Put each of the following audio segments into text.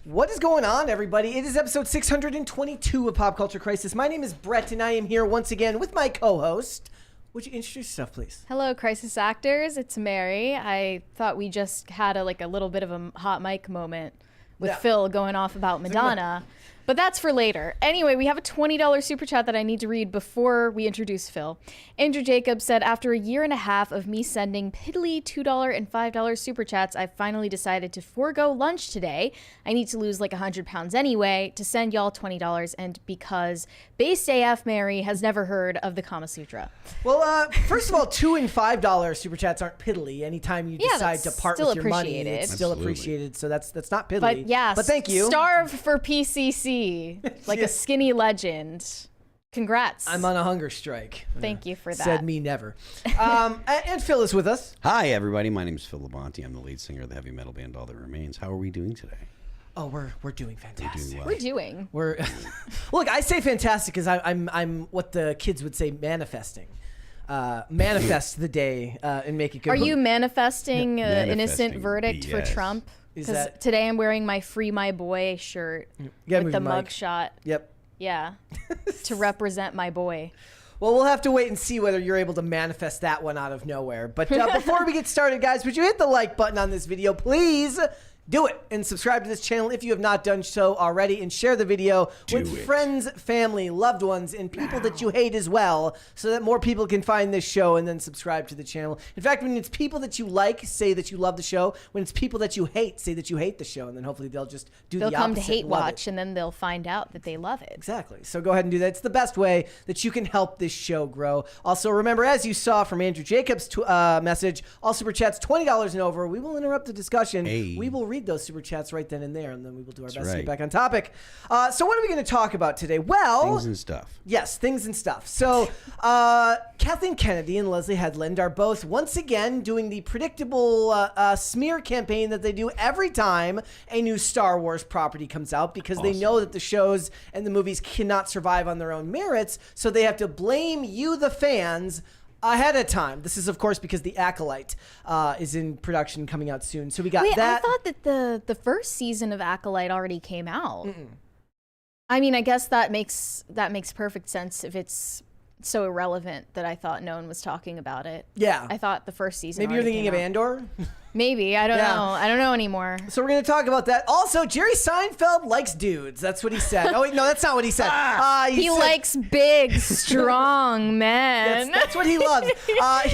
What is going on, everybody? It is episode 622 of Pop Culture Crisis. My name is Brett, and I am here once again with my co-host. Would you introduce yourself, please? Hello, Crisis Actors. It's Mary. I thought we just had a little bit of a hot mic moment with Phil going off about Madonna. But that's for later. Anyway, we have a $20 super chat that I need to read before we introduce Phil. Andrew Jacobs said, after a year and a half of me sending piddly $2 and $5 super chats, I finally decided to forego lunch today. I need to lose like 100 pounds anyway to send y'all $20, and because Based AF Mary has never heard of the Kama Sutra. Well, first of all, $2 and $5 super chats aren't piddly. Anytime you decide to part with your money, it's still appreciated. So that's not piddly. But yeah, but thank you. Starve for PCC. Like a skinny legend. Congrats. I'm on a hunger strike. Thank you for that. Said me never. And Phil is with us. Hi, everybody. My name is Phil Labonte. I'm the lead singer of the heavy metal band All That Remains. How are we doing today? Oh, we're doing fantastic. We're Look, I say fantastic because I'm what the kids would say manifesting. Manifest the day and make it good. Are you manifesting an innocent Manifesting verdict for BS. Trump? Is Because that- today I'm wearing my Free My Boy shirt with the mug shot. Yep. Yeah. To represent my boy. Well, we'll have to wait and see whether you're able to manifest that one out of nowhere. But before we get started, guys, would you hit the like button on this video, please? Do it and subscribe to this channel if you have not done so already, and share the video with friends, family, loved ones, and people that you hate as well, so that more people can find this show and then subscribe to the channel. In fact, when it's people that you like, say that you love the show. When it's people that you hate, say that you hate the show, and then hopefully they'll just do the opposite. They'll come to hate and love watch, it. and then they'll find out that they love it. Exactly. So go ahead and do that. It's the best way that you can help this show grow. Also, remember, as you saw from Andrew Jacobs' message, all super chats $20 and over. We will interrupt the discussion. Hey. We will read those super chats right then and there, and then we will do our best to get back on topic. So what are we going to talk about today? Well, Things and stuff. Yes, things and stuff. So Kathleen Kennedy and Leslie Headland are both once again doing the predictable smear campaign that they do every time a new Star Wars property comes out, because they know that the shows and the movies cannot survive on their own merits, so they have to blame you, the fans, ahead of time. This is, of course, because The Acolyte is in production, coming out soon. So we got that. I thought that the first season of Acolyte already came out. I mean, I guess that makes perfect sense if it's so irrelevant that I thought no one was talking about it. Yeah. I thought the first season. Maybe you're thinking of Andor? Maybe. I don't know. I don't know anymore. So we're going to talk about that. Also, Jerry Seinfeld likes dudes. That's what he said. Oh, wait, no, that's not what he said. He likes big, strong men. That's what he loves. What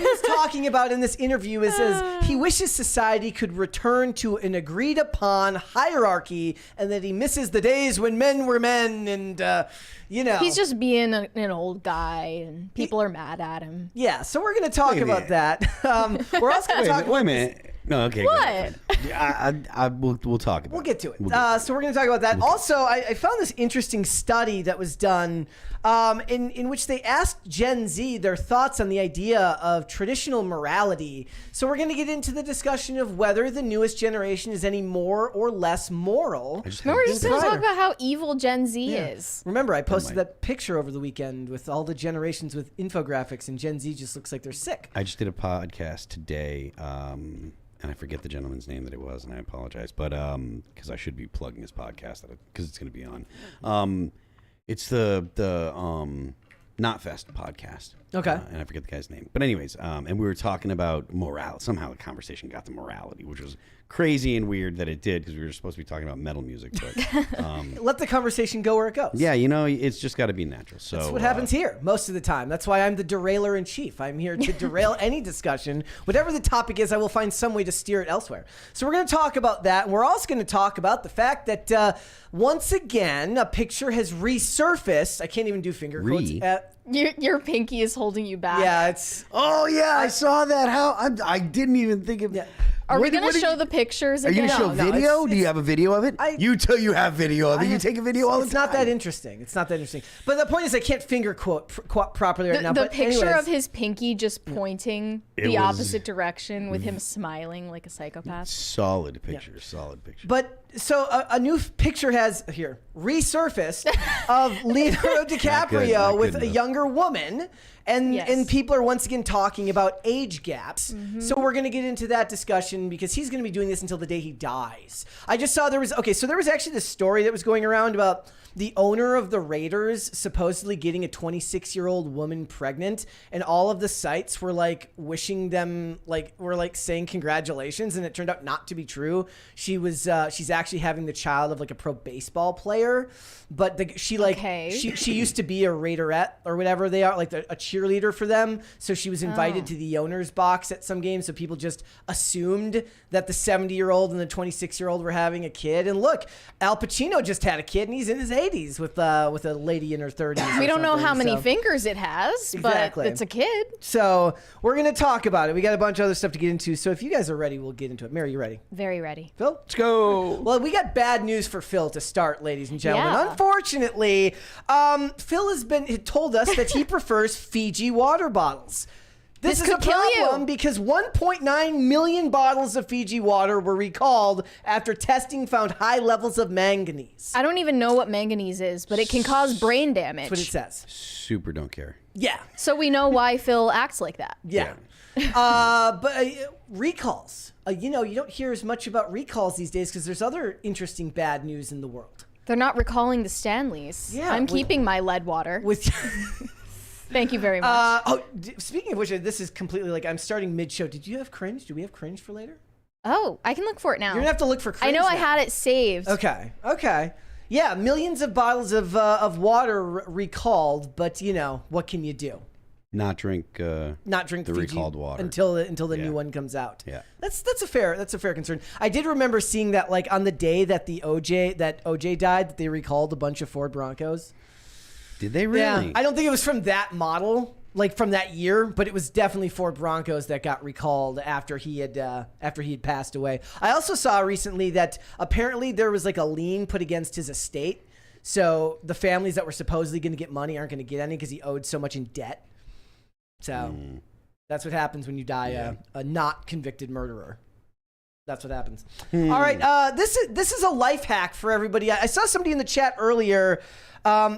he's talking about in this interview is he wishes society could return to an agreed upon hierarchy, and that he misses the days when men were men, and he's just being an old guy, and people are mad at him. Yeah, so we're going to talk about that. We're also going to talk. Wait a minute. No, okay. What? We'll talk about it. We'll get to it. So we're going to talk about that. Also, I found this interesting study that was done in which they asked Gen Z their thoughts on the idea of traditional morality. So we're going to get into the discussion of whether the newest generation is any more or less moral. We're just going to talk about how evil Gen Z is. Remember, I posted that picture over the weekend with all the generations with infographics, and Gen Z just looks like they're sick. I just did a podcast today, and I forget the gentleman's name that it was, and I apologize, but because I should be plugging his podcast because it's going to be on. It's the Not Fest podcast. Okay. And I forget the guy's name. But anyways, and we were talking about morality. Somehow the conversation got to morality, which was crazy and weird that it did, because we were supposed to be talking about metal music. But let the conversation go where it goes. Yeah, it's just got to be natural. So that's what happens here most of the time. That's why I'm the derailer in chief. I'm here to derail any discussion. Whatever the topic is, I will find some way to steer it elsewhere. So we're going to talk about that. And we're also going to talk about the fact that once again, a picture has resurfaced. I can't even do finger quotes. Your pinky is holding you back. Yeah, it's. Oh yeah, I saw that. I didn't even think of. Yeah. Are we going to show the pictures again? Are you going to show video? Do you have a video of it? You have video of it. You take a video all the time. It's not that interesting. It's not that interesting. But the point is, I can't finger quote properly right now. The but picture anyways. of his pinky just pointing the opposite direction with him smiling like a psychopath. Solid picture. Solid picture. But So a new picture has resurfaced of Leonardo DiCaprio not good with a enough. younger woman. And people are once again talking about age gaps. So we're going to get into that discussion because he's going to be doing this until the day he dies. I just saw there was actually this story that was going around about the owner of the Raiders supposedly getting a 26-year-old woman pregnant, and all of the sites were like wishing them were saying congratulations, and it turned out not to be true. She's actually having the child of like a pro baseball player, but she used to be a Raiderette or whatever they are, like a cheerleader for them. So she was invited to the owner's box at some games. So people just assumed that the 70-year-old and the 26-year-old were having a kid. And look, Al Pacino just had a kid, and he's in his 80s with a lady in her 30s. We don't know how many fingers it has, but it's a kid. So we're going to talk about it. We got a bunch of other stuff to get into. So if you guys are ready, we'll get into it. Mary, you ready? Very ready. Phil? Let's go. Well, we got bad news for Phil to start, ladies and gentlemen. Yeah. Unfortunately, Phil had told us that he prefers Fiji water bottles. This is a could kill problem you. because 1.9 million bottles of Fiji water were recalled after testing found high levels of manganese. I don't even know what manganese is, but it can cause brain damage. That's what it says. Super don't care. Yeah. So we know why Phil acts like that. Yeah. But recalls. You don't hear as much about recalls these days because there's other interesting bad news in the world. They're not recalling the Stanleys. Yeah, I'm keeping my lead water. Thank you very much. Speaking of which, this is completely like I'm starting mid-show. Did you have cringe? Do we have cringe for later? Oh, I can look for it now. You're gonna have to look for cringe. I know I now. had it saved. Okay. Yeah, millions of bottles of water recalled, but what can you do? Not drink the Fiji recalled water until the new one comes out. Yeah, that's a fair concern. I did remember seeing that like on the day that OJ died, that they recalled a bunch of Ford Broncos. Did they really? Yeah, I don't think it was from that model, like from that year, but it was definitely Ford Broncos that got recalled after he had passed away. I also saw recently that apparently there was like a lien put against his estate, so the families that were supposedly going to get money aren't going to get any because he owed so much in debt. So that's what happens when you die a not convicted murderer. That's what happens. All right, this is a life hack for everybody. I saw somebody in the chat earlier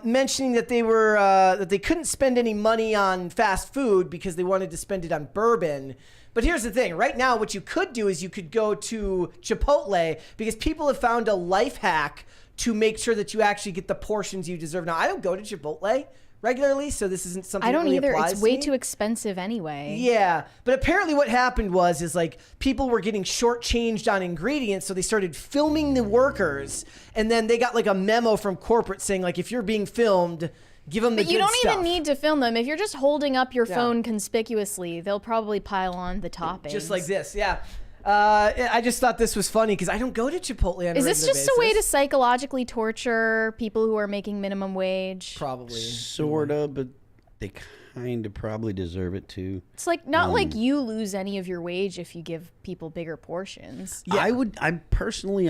mentioning that they couldn't spend any money on fast food because they wanted to spend it on bourbon. But here's the thing. Right now, what you could do is you could go to Chipotle because people have found a life hack to make sure that you actually get the portions you deserve. Now, I don't go to Chipotle regularly, so this isn't something I don't that really either. applies It's to way me. too expensive anyway. Yeah, but apparently what happened is like people were getting shortchanged on ingredients, so they started filming the workers, and then they got like a memo from corporate saying like, if you're being filmed, give them the But you good don't stuff. even need to film them. If you're just holding up your phone conspicuously, they'll probably pile on the toppings. Just like this, yeah. I just thought this was funny because I don't go to Chipotle on Is a this regular just a way to basis. psychologically torture people who are making minimum wage? Probably. Sorta, but they kind of probably deserve it too. It's like not like you lose any of your wage if you give people bigger portions. Yeah. I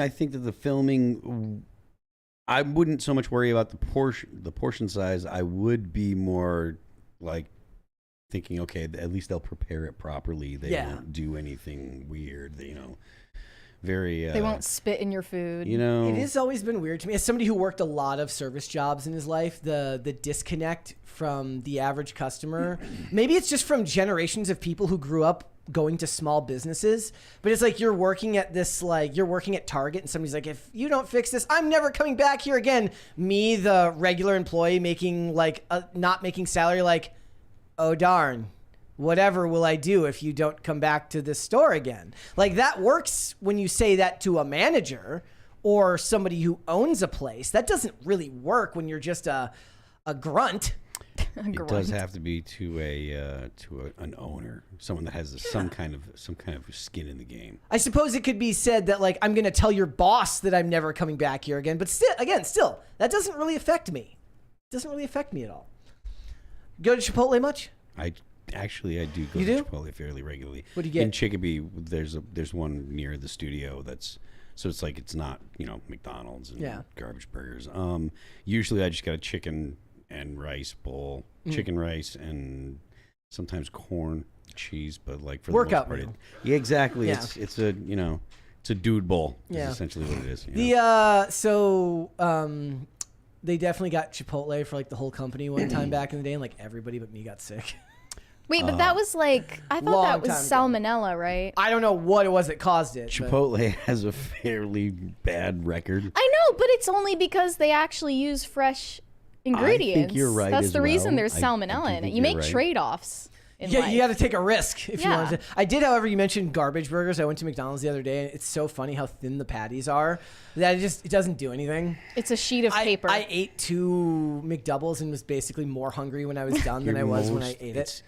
think that the filming, I wouldn't so much worry about the portion size. I would be more like thinking, okay, at least they'll prepare it properly. They won't do anything weird. Very. They won't spit in your food. It has always been weird to me as somebody who worked a lot of service jobs in his life. The disconnect from the average customer. Maybe it's just from generations of people who grew up going to small businesses, but it's like you're working at Target and somebody's like, if you don't fix this, I'm never coming back here again. Me, the regular employee making not making salary, like, oh darn, whatever will I do if you don't come back to this store again? Like that works when you say that to a manager or somebody who owns a place. That doesn't really work when you're just a grunt. It does have to be to an owner, someone that has some kind of skin in the game. I suppose it could be said that like I'm going to tell your boss that I'm never coming back here again, but still, that doesn't really affect me. It doesn't really affect me at all. Go to Chipotle much? I do go You to do? Chipotle fairly regularly. What do you get? In Chicopee, there's one near the studio so it's like it's not McDonald's and garbage burgers. Usually I just got a chicken and rice bowl, chicken rice and sometimes corn, cheese, but like for Workout the most part, meal. yeah, exactly. Yeah. It's a It's a dude bowl. Yeah. Is essentially what it is. You know? They definitely got Chipotle for like the whole company one time back in the day, and like everybody but me got sick. Wait, but that was like, I thought that was salmonella, right? I don't know what it was that caused it. Chipotle has a fairly bad record. I know, but it's only because they actually use fresh ingredients. I think you're right. That's as the reason well. there's salmonella in it. You make trade-offs. Yeah, you got to take a risk if you Yeah. want to. I did, however, you mentioned garbage burgers. I went to McDonald's the other day, and it's so funny how thin the patties are that it doesn't do anything. It's a sheet of paper. I ate 2 McDoubles and was basically more hungry when I was done than I was when I ate it.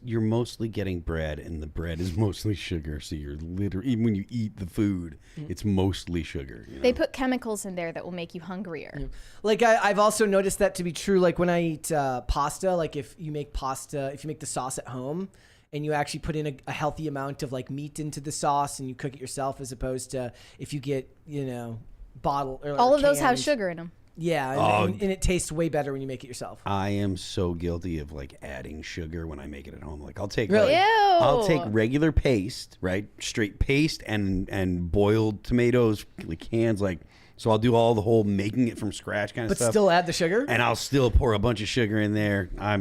You're mostly getting bread, and the bread is mostly sugar. So you're literally, even when you eat the food, it's mostly sugar. You know? They put chemicals in there that will make you hungrier. Yeah. Like I've also noticed that to be true. Like when I eat pasta, like if you make the sauce at home and you actually put in a healthy amount of like meat into the sauce and you cook it yourself, as opposed to if you get, bottle or all of those canned. have sugar in them. Yeah, and it tastes way better when you make it yourself. I am so guilty of like adding sugar when I make it at home. Like I'll take Really? I'll take regular paste, right? Straight paste and boiled tomatoes, like cans, like. So I'll do all the whole making it from scratch kind of stuff. But still add the sugar? And I'll still pour a bunch of sugar in there. I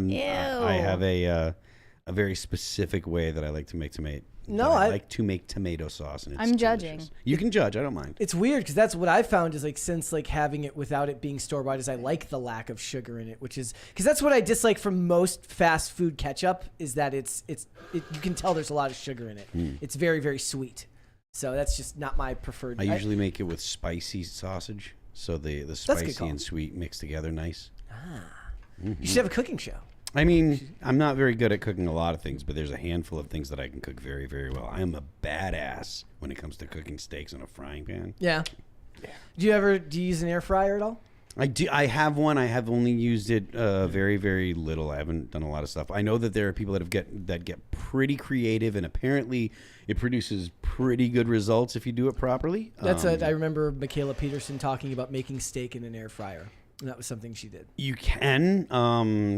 have a very specific way that I like to make tomato. I like to make tomato sauce. And it's I'm judging. delicious. You can judge. I don't mind. It's weird because that's what I've found is like since like having it without it being store bought is I like the lack of sugar in it, which is because that's what I dislike from most fast food ketchup is that you can tell there's a lot of sugar in it. It's very, very sweet. So that's just not my preferred. I usually make it with spicy sausage, so the spicy and sweet mix together nice. You should have a cooking show. I mean, I'm not very good at cooking a lot of things, but there's a handful of things that I can cook very, very well. I am a badass when it comes to cooking steaks in a frying pan. Yeah. Do you use an air fryer at all? I do. I have one. I have only used it very, very little. I haven't done a lot of stuff. I know that there are people that get pretty creative, and apparently it produces pretty good results if you do it properly. I remember Michaela Peterson talking about making steak in an air fryer. And that was something she did. You can,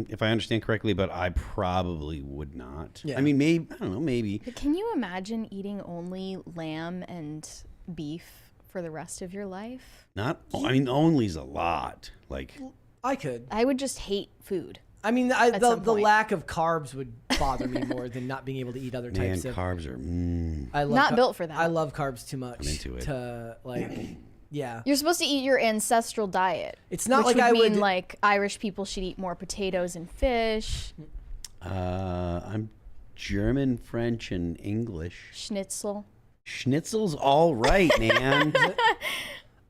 if I understand correctly, but I probably would not. Yeah. I mean, maybe, I don't know, maybe. But can you imagine eating only lamb and beef for the rest of your life? I mean, only's a lot. Like, I could. I would just hate food. I mean, the lack of carbs would bother me more than not being able to eat other types of. Carbs are. Not built for that. I love carbs too much. I'm into it. Yeah. You're supposed to eat your ancestral diet. It's not which like would I would mean like Irish people should eat more potatoes and fish. I'm German, French, and English. Schnitzel. Schnitzel's all right, man.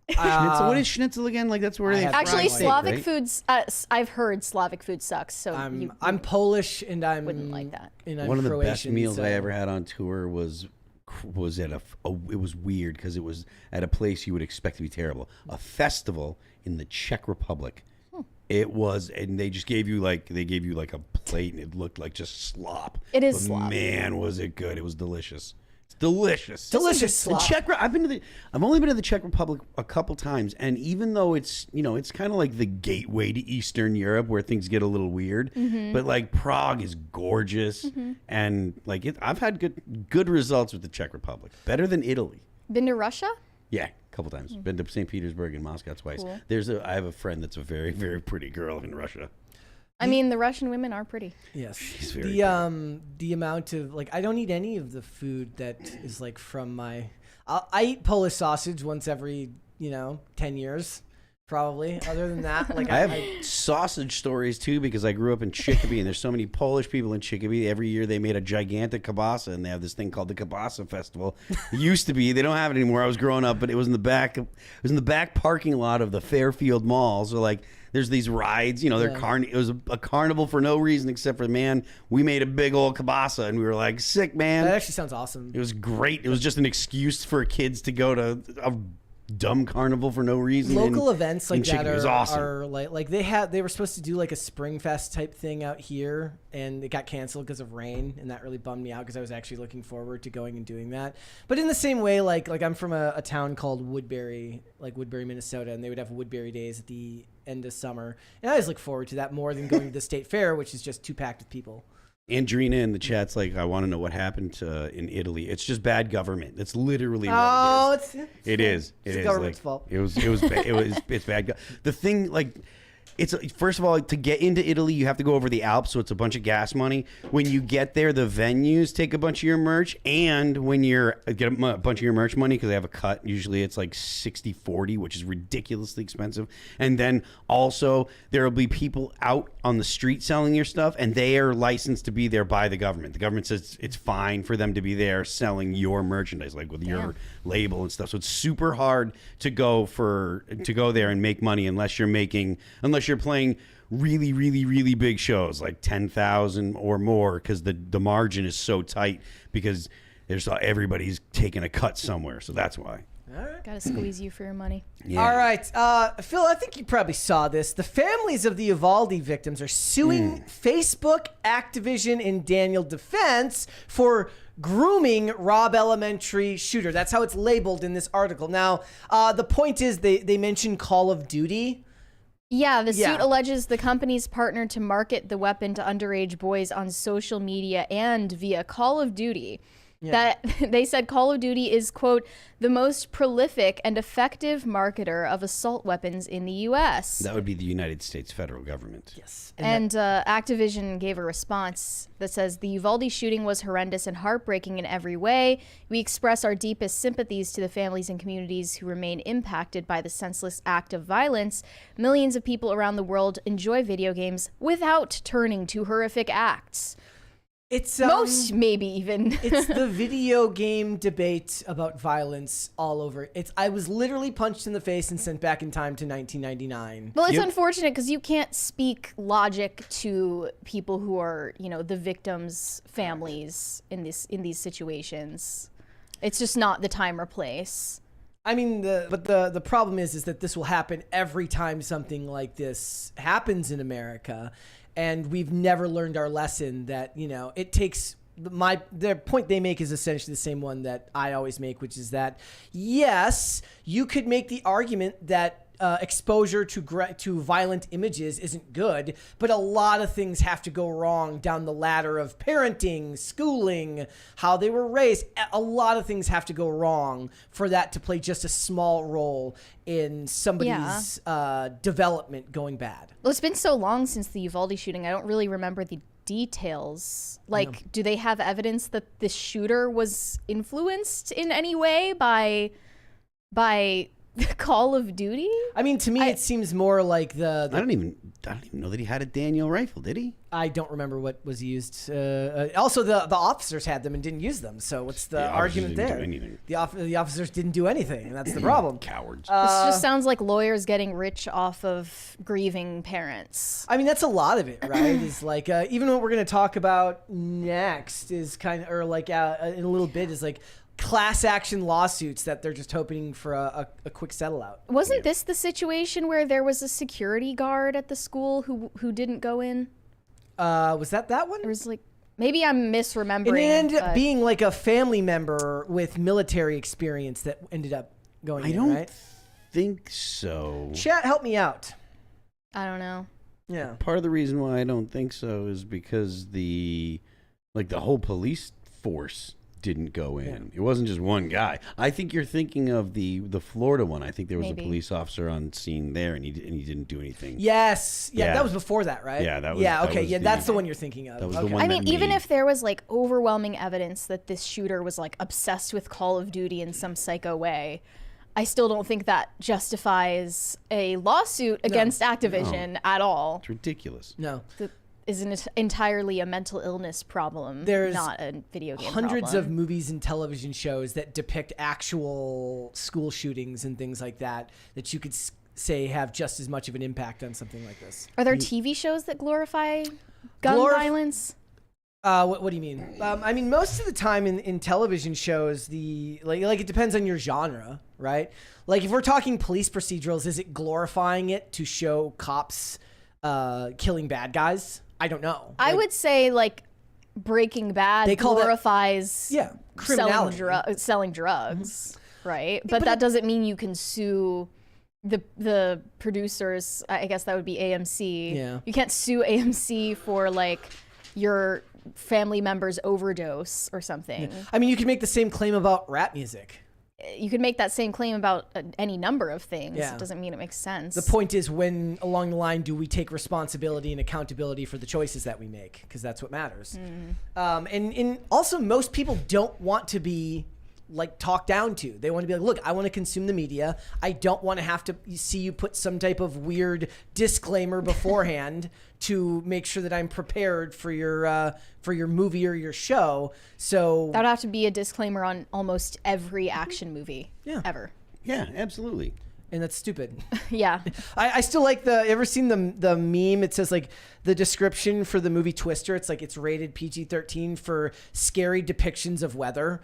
Schnitzel. What is schnitzel again? Like that's where they actually steak, Slavic right? foods. I've heard Slavic food sucks. So I'm Polish and I wouldn't like that. And I'm one of the Croatian, best meals I ever had on tour was at it was weird because it was at a place you would expect to be terrible, a festival in the Czech Republic. It was, and they gave you like a plate and it looked like just slop. It is slop. Man, was it good. It was delicious. It's delicious. Delicious slop. I've only been to the Czech Republic a couple times, and even though it's it's kind of like the gateway to Eastern Europe where things get a little weird, but like Prague is gorgeous, and like I've had good results with the Czech Republic, better than Italy. Been to Russia? Yeah, a couple times. Been to St. Petersburg and Moscow twice. Cool. I have a friend that's a very, very pretty girl in Russia. I mean, the Russian women are pretty. Yes. She's very the amount of I don't eat any of the food that is like from my. I eat Polish sausage once every 10 years, probably. Other than that, like I have sausage stories too because I grew up in Chicopee and there's so many Polish people in Chicopee. Every year they made a gigantic kielbasa and they have this thing called the Kielbasa Festival. It used to be. They don't have it anymore. I was growing up, but it was in the back. It was in the back parking lot of the Fairfield Mall. So like. There's these rides, it was a carnival for no reason except for, man, we made a big old kielbasa and we were like, sick, man. That actually sounds awesome. It was great. It was just an excuse for kids to go to a dumb carnival for no reason. Local events like that was awesome. are like they were supposed to do like a Spring Fest type thing out here and it got canceled because of rain and that really bummed me out because I was actually looking forward to going and doing that. But in the same way, like I'm from a town called Woodbury, Minnesota, and they would have Woodbury Days at the end of summer. And I always look forward to that more than going to the state fair, which is just too packed with people. Andrina in the chat's like, I want to know what happened in Italy. It's just bad government. That's literally what it is. It is. It's the government's fault. It's bad. The thing, like, it's first of all, to get into Italy, you have to go over the Alps, so it's a bunch of gas money. When you get there, the venues take a bunch of your merch, and when you're get a bunch of your merch money because they have a cut. Usually, it's like 60-40, which is ridiculously expensive. And then also there will be people out on the street selling your stuff, and they are licensed to be there by the government. The government says it's fine for them to be there selling your merchandise, like with your label and stuff. So it's super hard to go there and make money unless you're playing really, really, really big shows like 10,000 or more, because the margin is so tight because everybody's taking a cut somewhere. So that's why. All right. Gotta squeeze you for your money. Yeah. All right. Phil, I think you probably saw this. The families of the Uvalde victims are suing Facebook, Activision, and Daniel Defense for grooming Robb Elementary shooter. That's how it's labeled in this article. Now, the point is they mentioned Call of Duty. Yeah, the suit alleges the companies partnered to market the weapon to underage boys on social media and via Call of Duty. That they said Call of Duty is, quote, the most prolific and effective marketer of assault weapons in the U.S. That would be the United States federal government. Yes. And Activision gave a response that says the Uvalde shooting was horrendous and heartbreaking in every way. We express our deepest sympathies to the families and communities who remain impacted by the senseless act of violence. Millions of people around the world enjoy video games without turning to horrific acts. It's most, maybe even. It's the video game debate about violence all over. I was literally punched in the face and sent back in time to 1999. Well, it's unfortunate because you can't speak logic to people who are, the victims' families in these situations. It's just not the time or place. I mean, the problem is that this will happen every time something like this happens in America. And we've never learned our lesson that, it takes the point they make is essentially the same one that I always make, which is that, yes, you could make the argument that exposure to violent images isn't good, but a lot of things have to go wrong down the ladder of parenting, schooling, how they were raised. A lot of things have to go wrong for that to play just a small role in somebody's development going bad. Well, it's been so long since the Uvalde shooting. I don't really remember the details. Like, do they have evidence that the shooter was influenced in any way by Call of Duty? I mean, to me, it seems more like the I don't even know that he had a Daniel rifle, did he? I don't remember what was used. Also, the officers had them and didn't use them. So what's the argument there? The officers didn't do anything, and that's the problem. Cowards. This just sounds like lawyers getting rich off of grieving parents. I mean, that's a lot of it, right? Is like even what we're going to talk about next is kind of, or like in a little bit, is like class action lawsuits that they're just hoping for a quick settle out. Wasn't this the situation where there was a security guard at the school who didn't go in? Was that one? It was like, maybe I'm misremembering. And it ended up being like a family member with military experience that ended up going in, right? I don't think so. Chat, help me out. I don't know. Yeah. Part of the reason why I don't think so is because the whole police force didn't go in. Yeah. It wasn't just one guy. I think you're thinking of the Florida one. I think there was a police officer on scene there, and he didn't do anything. Yes. Yeah, that was before that, right? Yeah, that was. Yeah, okay. That's the one you're thinking of. That was the one. I mean, even if there was like overwhelming evidence that this shooter was like obsessed with Call of Duty in some psycho way, I still don't think that justifies a lawsuit against Activision at all. It's ridiculous. No. Is entirely a mental illness problem, not a video game hundreds problem. of movies and television shows that depict actual school shootings and things like that you could say have just as much of an impact on something like this. Are there TV shows that glorify gun violence? What do you mean? I mean, most of the time in television shows, like it depends on your genre, right? Like if we're talking police procedurals, is it glorifying it to show cops killing bad guys? I don't know. I would say like Breaking Bad glorifies selling drugs, right? But that doesn't mean you can sue the producers. I guess that would be AMC. Yeah. You can't sue AMC for like your family members overdose or something. I mean, you can make the same claim about rap music. You could make that same claim about any number of things. Yeah. It doesn't mean it makes sense. The point is, when along the line do we take responsibility and accountability for the choices that we make? Because that's what matters. And also, most people don't want to be like talked down to. They want to be like, look, I want to consume the media. I don't want to have to see you put some type of weird disclaimer beforehand to make sure that I'm prepared for your movie or your show. So that would have to be a disclaimer on almost every action movie ever. Yeah, absolutely. And that's stupid. Yeah. I still like ever seen the meme? It says like the description for the movie Twister. It's like it's rated PG-13 for scary depictions of weather.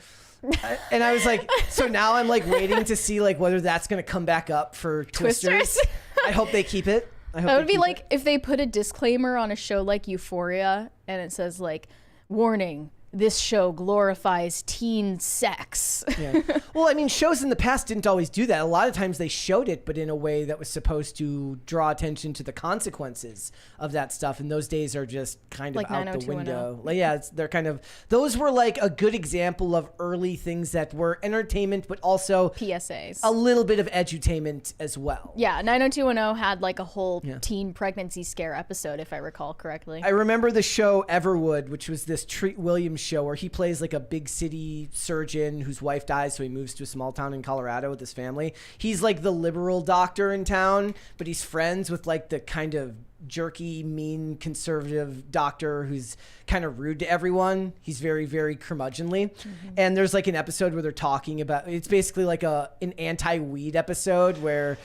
And I was like, so now I'm like waiting to see like whether that's going to come back up for Twisters. I hope they keep it. That would be like if they put a disclaimer on a show like Euphoria and it says like, warning, this show glorifies teen sex. Yeah. Well, I mean, shows in the past didn't always do that. A lot of times they showed it, but in a way that was supposed to draw attention to the consequences of that stuff. And those days are just kind of like out the window. Like, yeah, they're kind of, those were like a good example of early things that were entertainment, but also PSAs. A little bit of edutainment as well. Yeah, 90210 had like a whole teen pregnancy scare episode, if I recall correctly. I remember the show Everwood, which was this Treat Williams show where he plays like a big city surgeon whose wife dies, so he moves to a small town in Colorado with his family. He's like the liberal doctor in town, but he's friends with like the kind of jerky, mean, conservative doctor who's kind of rude to everyone. He's very, very curmudgeonly. And there's like an episode where they're talking about, it's basically like an anti-weed episode where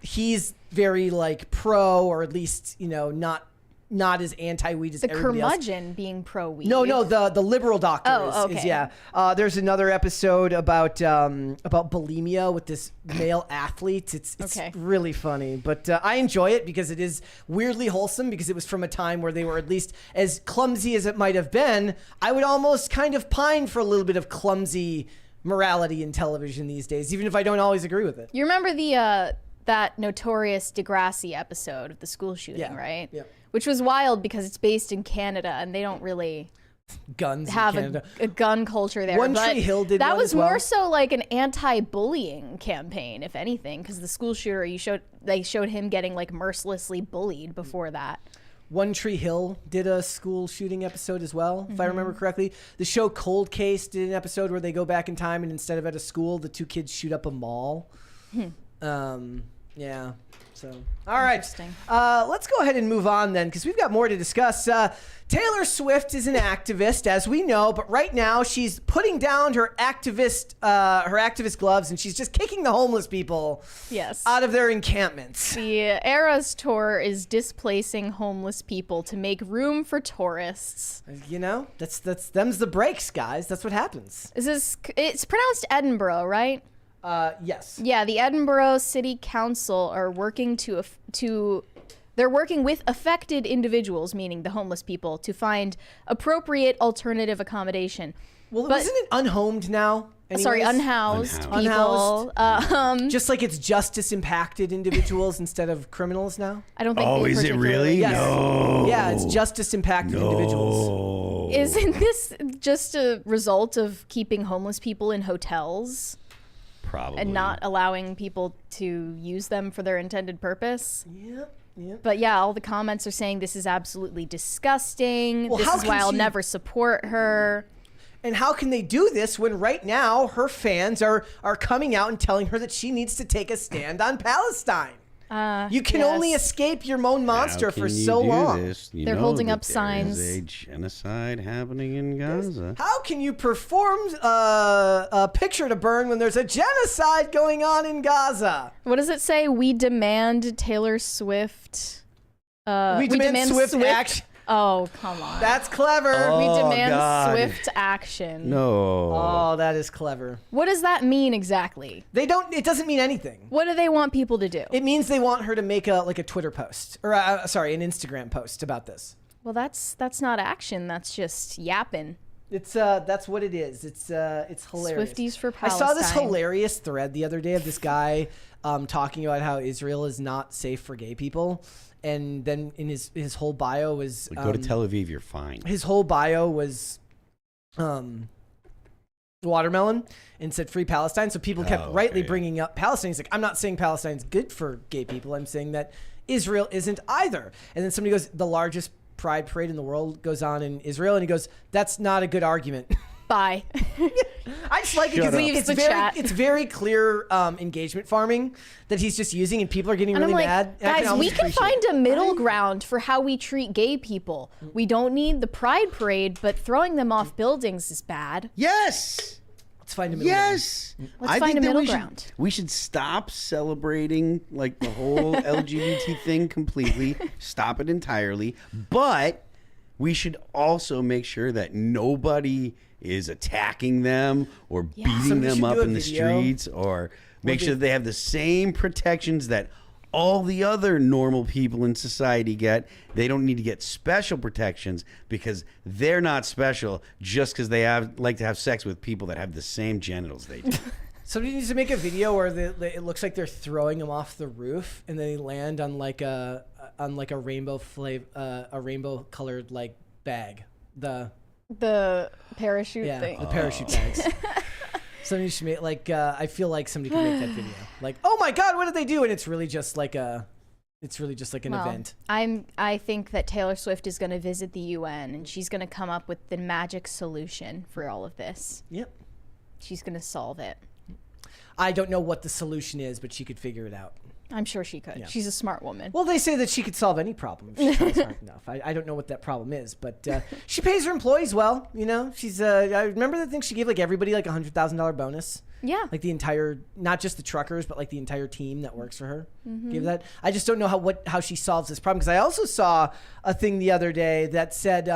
he's very like pro, or at least, you know, not as anti-weed as everybody else. The curmudgeon being pro-weed. No, the liberal doctor is yeah. There's another episode about bulimia with this male athlete. It's really funny, but I enjoy it because it is weirdly wholesome, because it was from a time where they were, at least as clumsy as it might have been, I would almost kind of pine for a little bit of clumsy morality in television these days, even if I don't always agree with it. You remember that notorious Degrassi episode of the school shooting, right? Yeah. Which was wild because it's based in Canada and they don't really have a gun culture there. One Tree Hill did that one was as well. more so like an anti-bullying campaign, if anything, because the school shooter they showed him getting like mercilessly bullied before that. One Tree Hill did a school shooting episode as well, if I remember correctly. The show Cold Case did an episode where they go back in time, and instead of at a school, the two kids shoot up a mall. Yeah. So, all right. Let's go ahead and move on then, because we've got more to discuss. Taylor Swift is an activist, as we know, but right now she's putting down her activist gloves, and she's just kicking the homeless people out of their encampments. The Eras Tour is displacing homeless people to make room for tourists. You know, them's the breaks, guys. That's what happens. It's pronounced Edinburgh, right? Yes. Yeah, the Edinburgh City Council are working they're working with affected individuals, meaning the homeless people, to find appropriate alternative accommodation. Well, isn't it unhomed now? Anyways? Sorry, unhoused people. Just like it's justice impacted individuals instead of criminals now. I don't think. Oh, is it really? Yes. No. Yeah, it's justice impacted individuals. Isn't this just a result of keeping homeless people in hotels? Probably. And not allowing people to use them for their intended purpose? Yep. But yeah, all the comments are saying this is absolutely disgusting. Well, this is why I'll never support her. And how can they do this when right now her fans are coming out and telling her that she needs to take a stand on Palestine? You can only escape your own monster for so long. They're holding up signs. There's a genocide happening in Gaza. How can you perform a picture to burn when there's a genocide going on in Gaza? What does it say? We demand Taylor Swift. We demand Swift action. Oh, come on. That's clever. We demand swift action. No. Oh, that is clever. What does that mean exactly? It doesn't mean anything. What do they want people to do? It means they want her to make a Twitter post, or an Instagram post about this. Well, that's not action. That's just yapping. It's that's what it is. It's hilarious. Swifties for Palestine. I saw this hilarious thread the other day of this guy talking about how Israel is not safe for gay people. and then in his whole bio was Go to Tel Aviv, you're fine. His whole bio was watermelon and said free Palestine. So people kept rightly bringing up Palestine. He's like, I'm not saying Palestine's good for gay people. I'm saying that Israel isn't either. And then somebody goes, the largest pride parade in the world goes on in Israel. And he goes, that's not a good argument. Bye. I just like it because it's very clear engagement farming that he's just using, and people are getting really mad. Guys, we can find a middle ground for how we treat gay people. We don't need the pride parade, but throwing them off buildings is bad. Yes. Let's find a middle ground. Let's find a middle ground. We should stop celebrating like the whole LGBT thing completely. Stop it entirely. But we should also make sure that nobody is attacking them or beating them up in the streets, or make sure that they have the same protections that all the other normal people in society get. They don't need to get special protections because they're not special just because they like to have sex with people that have the same genitals they do. Somebody needs to make a video where it looks like they're throwing them off the roof and they land on like a rainbow rainbow colored like bag. The parachute thing. The parachute bags. Somebody should make I feel like somebody could make that video. Like, oh my God, what did they do? And it's really just like an event. I think that Taylor Swift is going to visit the UN and she's going to come up with the magic solution for all of this. Yep. She's going to solve it. I don't know what the solution is, but she could figure it out. I'm sure she could. Yeah. She's a smart woman. Well, they say that she could solve any problem if she tries hard enough. I don't know what that problem is, but she pays her employees well. You know, she's. I remember the thing she gave like everybody like $100,000 bonus. Yeah. Like the entire, not just the truckers, but like the entire team that works for her. Gave that. I just don't know how she solves this problem, because I also saw a thing the other day that said,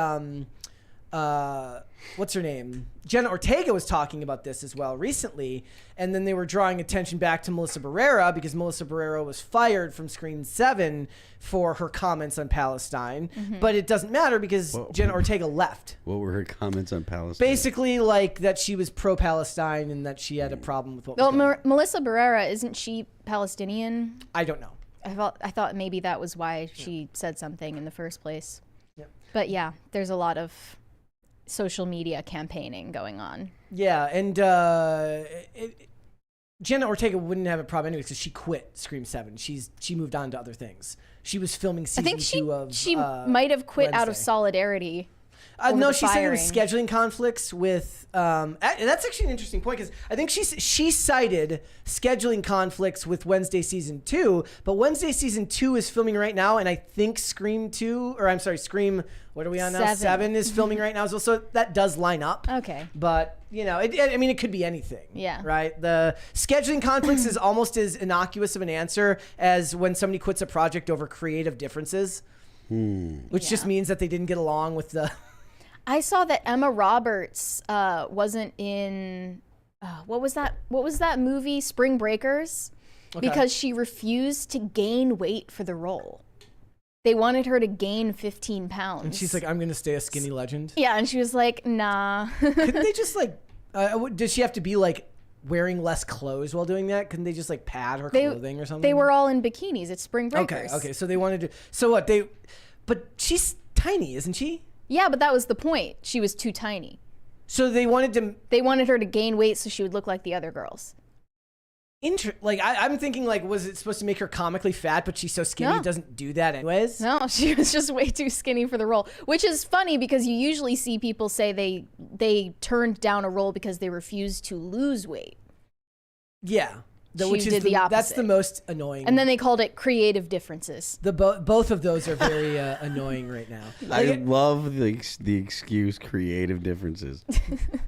what's her name? Jenna Ortega was talking about this as well recently, and then they were drawing attention back to Melissa Barrera because Melissa Barrera was fired from Screen 7 for her comments on Palestine, but it doesn't matter because Jenna Ortega left. What were her comments on Palestine? Basically, like that she was pro-Palestine and that she had a problem with what was going on. Melissa Barrera, isn't she Palestinian? I don't know. I thought maybe that was why she said something in the first place. Yep. But yeah, there's a lot of social media campaigning going on. Yeah, and Jenna Ortega wouldn't have a problem anyway because she quit Scream 7. She moved on to other things. She was filming season 2 of she might have quit out of solidarity. No, she's saying it was scheduling conflicts with. That's actually an interesting point because I think she cited scheduling conflicts with Wednesday season 2, but Wednesday season 2 is filming right now, and I think Scream. What are we on now? 7 is filming right now as well, so that does line up. Okay. But you know, it could be anything. Yeah. Right. The scheduling conflicts is almost as innocuous of an answer as when somebody quits a project over creative differences, which just means that they didn't get along with the. I saw that Emma Roberts wasn't in what was that movie, Spring Breakers, because she refused to gain weight for the role. They wanted her to gain 15 pounds. And she's like, I'm going to stay a skinny legend. Yeah, and she was like, nah. Couldn't they just like, does she have to be like wearing less clothes while doing that? Couldn't they just like pad her clothing or something? They were all in bikinis. It's Spring Breakers. Okay. So they wanted to, so what but she's tiny, isn't she? Yeah, but that was the point. She was too tiny. So they wanted her to gain weight so she would look like the other girls. I'm thinking like, was it supposed to make her comically fat, but she's so skinny it doesn't do that anyways? No, she was just way too skinny for the role, which is funny because you usually see people say they turned down a role because they refused to lose weight. Yeah. Which is the opposite. That's the most annoying. And then they called it creative differences. Both of those are very annoying right now. I love the excuse creative differences.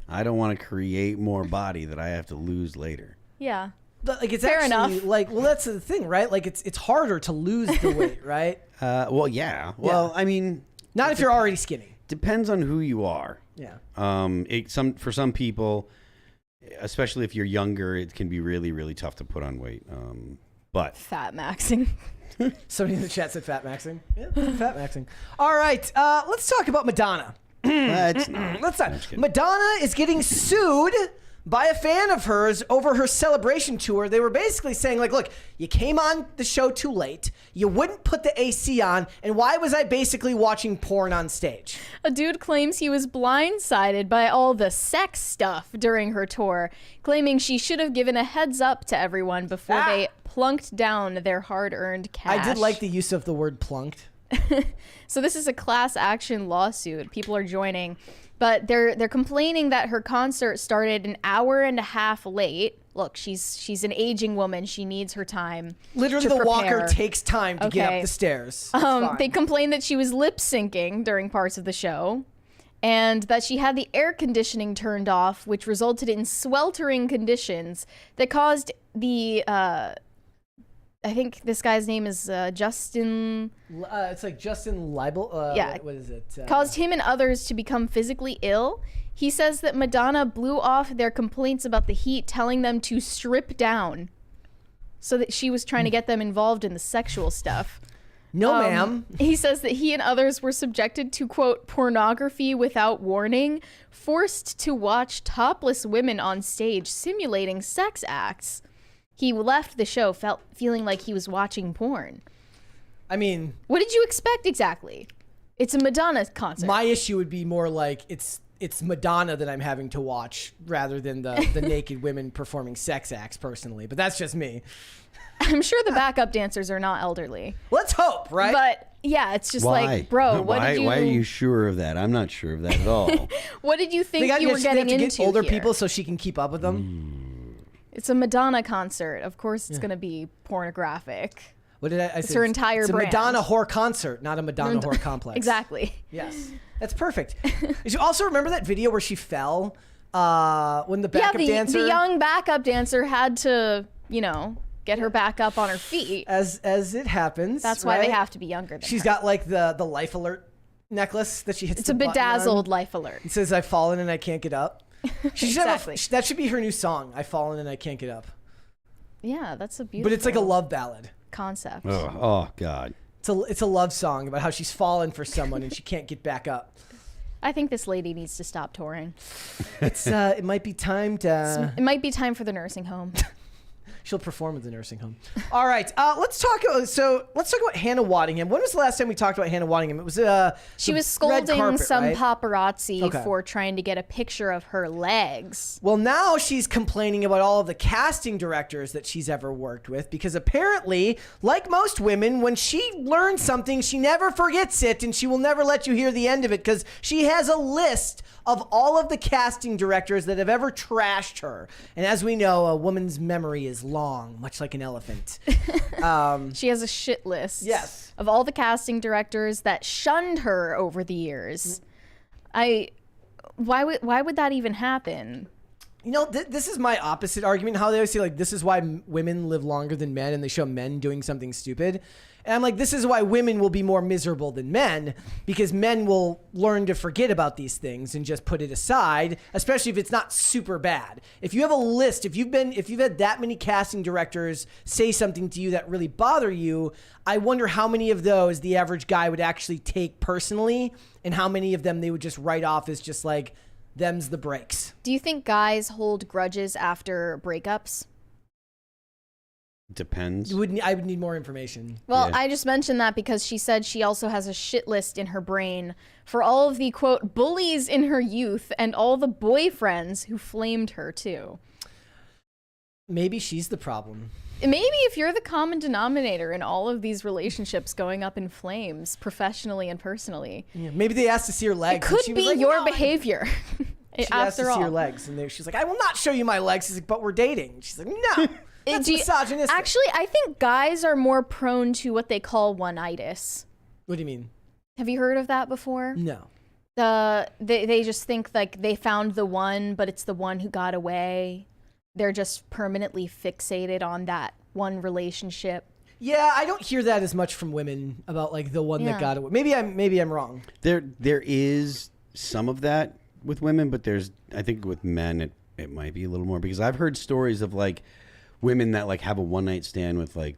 I don't want to create more body that I have to lose later. Yeah. But like it's fair actually enough. Like, well, that's the thing, right? Like it's harder to lose the weight, right? Well, yeah. Well, I mean, not if you're already skinny. Depends on who you are. Yeah. For some people, especially if you're younger, it can be really, really tough to put on weight. But fat maxing. Somebody in the chat said fat maxing. Yeah, fat maxing. All right, let's talk about Madonna. Let's not. Madonna is getting sued by a fan of hers over her celebration tour. They were basically saying, like, look, you came on the show too late. You wouldn't put the AC on. And why was I basically watching porn on stage? A dude claims he was blindsided by all the sex stuff during her tour, claiming she should have given a heads up to everyone before they plunked down their hard-earned cash. I did like the use of the word plunked. So this is a class action lawsuit. People are joining. But they're complaining that her concert started an hour and a half late. Look, she's an aging woman. She needs her time. Literally, the walker takes time to get up the stairs. They complained that she was lip syncing during parts of the show, and that she had the air conditioning turned off, which resulted in sweltering conditions that caused the I think this guy's name is Justin. It's like Justin Libel. Yeah. What is it? Caused him and others to become physically ill. He says that Madonna blew off their complaints about the heat, telling them to strip down, so that she was trying to get them involved in the sexual stuff. No, ma'am. He says that he and others were subjected to, quote, pornography without warning, forced to watch topless women on stage simulating sex acts. He left the show feeling like he was watching porn. I mean, what did you expect exactly? It's a Madonna concert. My issue would be more like it's Madonna that I'm having to watch rather than the naked women performing sex acts personally. But that's just me. I'm sure the backup dancers are not elderly. Let's hope, right? But yeah, it's just like, bro, why are you sure of that? I'm not sure of that at all. What did you think you were getting into? Get older here? people so she can keep up with them. It's a Madonna concert. Of course, it's going to be pornographic. What did I say? It's her entire It's a brand. Madonna whore concert, not a Madonna whore complex. Exactly. Yes, that's perfect. Did you also remember that video where she fell when the backup dancer? The young backup dancer had to, get her back up on her feet. As it happens. That's why they have to be younger than She's her. got like the life alert necklace that she hits. It's a bedazzled life alert. It says, "I've fallen and I can't get up." She should Exactly. that should be her new song. "I've fallen and I can't get up." Yeah, that's a beautiful. But it's like a love ballad concept. Oh God. It's a love song about how she's fallen for someone and she can't get back up. I think this lady needs to stop touring. It might be time to. It might be time for the nursing home. She'll perform at the nursing home. All right, let's talk about Hannah Waddingham. When was the last time we talked about Hannah Waddingham? It was she was scolding some paparazzi for trying to get a picture of her legs. Well, now she's complaining about all of the casting directors that she's ever worked with, because apparently, like most women, when she learns something, she never forgets it, and she will never let you hear the end of it, because she has a list of all of the casting directors that have ever trashed her. And as we know, a woman's memory is long, much like an elephant. She has a shit list. Yes. Of all the casting directors that shunned her over the years. Why would that even happen? This is my opposite argument. How they always say, like, this is why women live longer than men, and they show men doing something stupid. And I'm like, this is why women will be more miserable than men, because men will learn to forget about these things and just put it aside, especially if it's not super bad. If you have a list, if you've had that many casting directors say something to you that really bother you, I wonder how many of those the average guy would actually take personally, and how many of them they would just write off as just like, them's the breaks. Do you think guys hold grudges after breakups? Depends. I would need more information. Well, yeah. I just mentioned that because she said she also has a shit list in her brain for all of the, quote, bullies in her youth and all the boyfriends who flamed her, too. Maybe she's the problem. Maybe if you're the common denominator in all of these relationships going up in flames, professionally and personally. Yeah, maybe they asked to see her legs. It could be like, your behavior. She asked to see her legs, and she's like, "I will not show you my legs." He's like, "But we're dating." She's like, "No." That's misogynistic. Actually, I think guys are more prone to what they call one-itis. What do you mean? Have you heard of that before? No. They just think like they found the one, but it's the one who got away. They're just permanently fixated on that one relationship. Yeah, I don't hear that as much from women about like the one that got away. Maybe I'm wrong. There is some of that with women, but I think with men it might be a little more, because I've heard stories of like women that like have a one night stand with like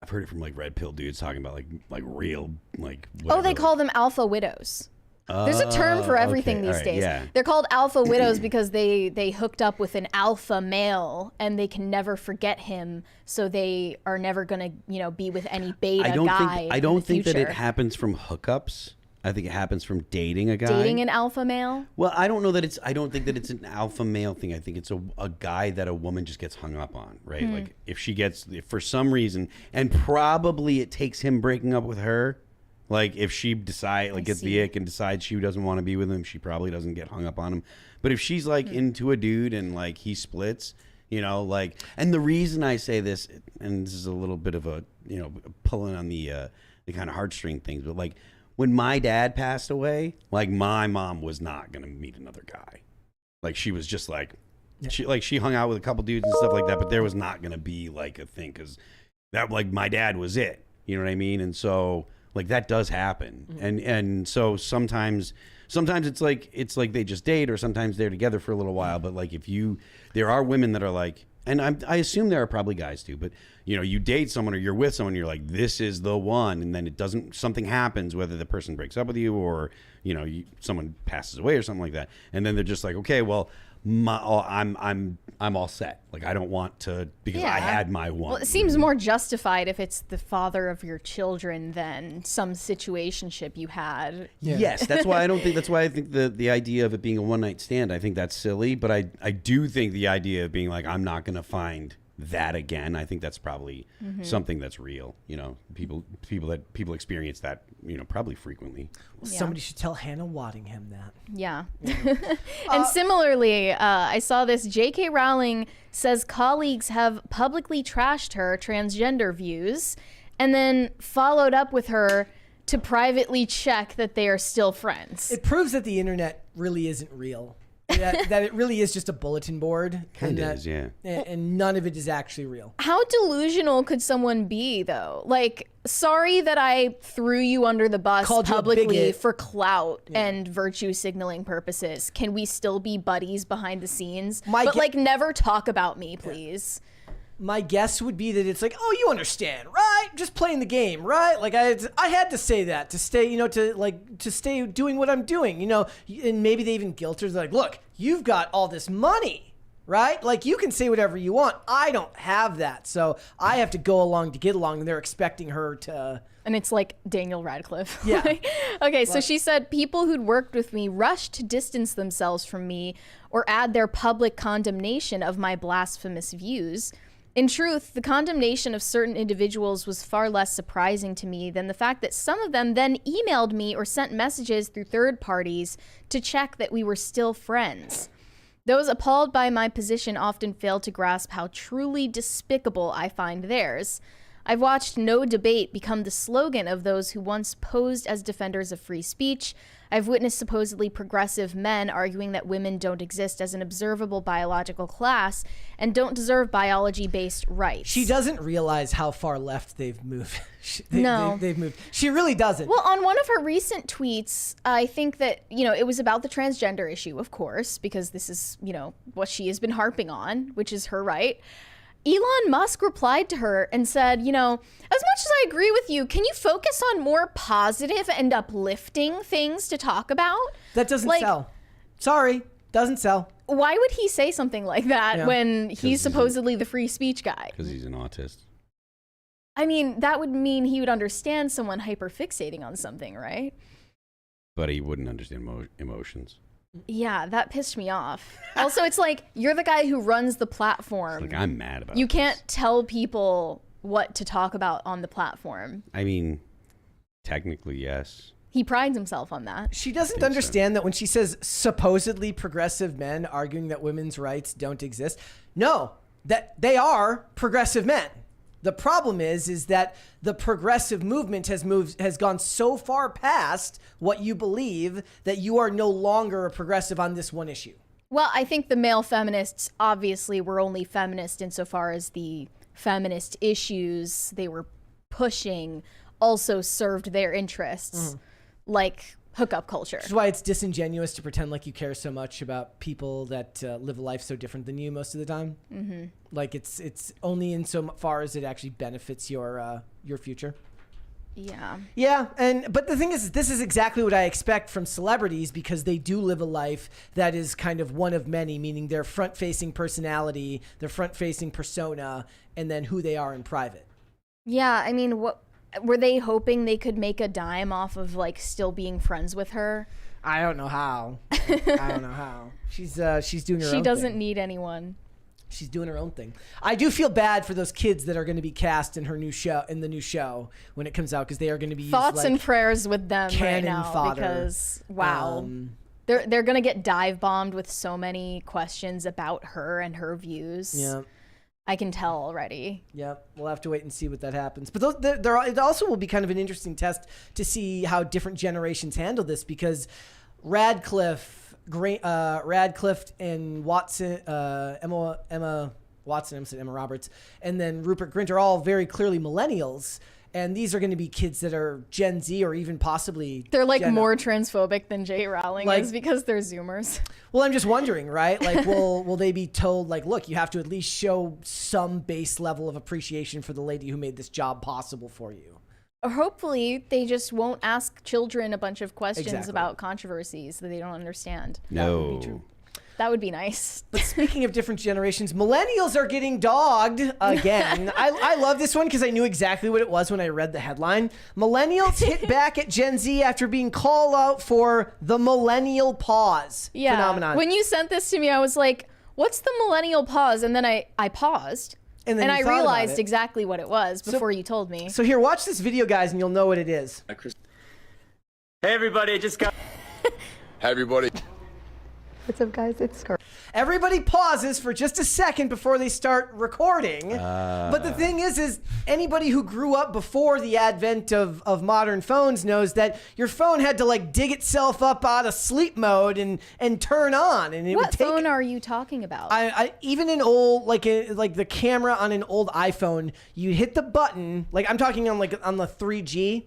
I've heard it from like red pill dudes talking about like real like whatever. Oh, they call them alpha widows. There's a term for everything these days. Yeah. They're called alpha widows because they hooked up with an alpha male and they can never forget him, so they are never gonna be with any beta guy. I don't think that it future. happens from hookups. I think it happens from dating a guy. Dating an alpha male? Well, I don't think that it's an alpha male thing. I think it's a guy that a woman just gets hung up on, right? Like if for some reason, and probably it takes him breaking up with her. Like if she gets the ick and decides she doesn't want to be with him, she probably doesn't get hung up on him. But if she's like into a dude and like he splits, and the reason I say this, and this is a little bit of a, pulling on the kind of heartstring things, but like when my dad passed away, like my mom was not going to meet another guy. Like she was just like, she hung out with a couple dudes and stuff like that, but there was not going to be like a thing because that like my dad was it. You know what I mean? And so like that does happen. And so sometimes it's like they just date, or sometimes they're together for a little while. But like there are women that are like, and I assume there are probably guys too, but you date someone or you're with someone, you're like, this is the one. And then something happens, whether the person breaks up with you or, someone passes away or something like that. And then they're just like, okay, well, I'm all set. Like I don't want to, because I had my one. Well, it seems more justified if it's the father of your children than some situationship you had. Yeah. Yes, that's why I think the idea of it being a one night stand, I think that's silly. But I do think the idea of being like, I'm not going to find that again, I think that's probably something that's real. People experience that, probably frequently. Well, somebody should tell Hannah Waddingham that. Yeah. And similarly, I saw this. J.K. Rowling says colleagues have publicly trashed her transgender views and then followed up with her to privately check that they are still friends. It proves that the internet really isn't real. that it really is just a bulletin board. Kind of is, yeah. And none of it is actually real. How delusional could someone be, though? Like, sorry that I threw you under the bus publicly for clout and virtue signaling purposes. Can we still be buddies behind the scenes? Never talk about me, please. My guess would be that it's like, oh, you understand, right? Just playing the game, right? Like I had to say that to stay, to stay doing what I'm doing, and maybe they even guilt her. They're like, look, you've got all this money, right? Like you can say whatever you want. I don't have that, so I have to go along to get along, and they're expecting her to. And it's like Daniel Radcliffe. Yeah. Okay, so she said people who'd worked with me rushed to distance themselves from me or add their public condemnation of my blasphemous views. In truth, the condemnation of certain individuals was far less surprising to me than the fact that some of them then emailed me or sent messages through third parties to check that we were still friends. Those appalled by my position often fail to grasp how truly despicable I find theirs. I've watched no debate become the slogan of those who once posed as defenders of free speech. I've witnessed supposedly progressive men arguing that women don't exist as an observable biological class and don't deserve biology-based rights. She doesn't realize how far left they've moved. They've moved. She really doesn't. Well, on one of her recent tweets, I think that, it was about the transgender issue, of course, because this is, what she has been harping on, which is her right. Elon Musk replied to her and said, as much as I agree with you, can you focus on more positive and uplifting things to talk about? That doesn't sell. Sorry, doesn't sell. Why would he say something like that when he's supposedly the free speech guy? Because he's an autist. I mean, that would mean he would understand someone hyperfixating on something, right? But he wouldn't understand emotions. Yeah, that pissed me off. Also, it's like, you're the guy who runs the platform. Like, I'm mad about You can't tell people what to talk about on the platform. I mean, technically, yes. He prides himself on that. She doesn't understand that when she says supposedly progressive men arguing that women's rights don't exist. No, that they are progressive men. The problem is that the progressive movement has gone so far past what you believe that you are no longer a progressive on this one issue. Well, I think the male feminists obviously were only feminist insofar as the feminist issues they were pushing also served their interests, like hookup culture. Which is why it's disingenuous to pretend like you care so much about people that live a life so different than you most of the time. Like it's only in so far as it actually benefits your future. Yeah, but the thing is, this is exactly what I expect from celebrities because they do live a life that is kind of one of many, meaning their front-facing personality, their front-facing persona, and then who they are in private. Yeah, I mean, what were they hoping they could make a dime off of like still being friends with her? I don't know how. I don't know how. She's doing her own thing. She doesn't need anyone. She's doing her own thing. I do feel bad for those kids that are going to be cast in her new show, the new show when it comes out, because they are going to be thoughts used, and prayers with them right now fodder. Because wow, they're going to get dive bombed with so many questions about her and her views. Yeah, I can tell already. Yep, we'll have to wait and see what that happens. But it also will be kind of an interesting test to see how different generations handle this, because Radcliffe and Watson, Emma Watson, I'm saying Emma Roberts, and then Rupert Grint are all very clearly millennials. And these are going to be kids that are Gen Z or even possibly... They're like more transphobic than J. Rowling is because they're Zoomers. Well, I'm just wondering, right? Like, will they be told, like, look, you have to at least show some base level of appreciation for the lady who made this job possible for you? Or hopefully they just won't ask children a bunch of questions about controversies that they don't understand. No. That would be nice. But speaking of different generations, millennials are getting dogged again. I love this one because I knew exactly what it was when I read the headline. Millennials hit back at Gen Z after being called out for the Millennial Pause phenomenon. When you sent this to me, I was like, what's the Millennial Pause? And then I paused. And I realized exactly what it was before you told me. So here, watch this video, guys, and you'll know what it is. Hey, everybody, I just got... Hey, everybody. What's up, guys? It's Scar. Everybody pauses for just a second before they start recording. But the thing is anybody who grew up before the advent of modern phones knows that your phone had to like dig itself up out of sleep mode and turn on. And it what would take, phone are you talking about? I even an old like the camera on an old iPhone, you hit the button. Like I'm talking on the 3G.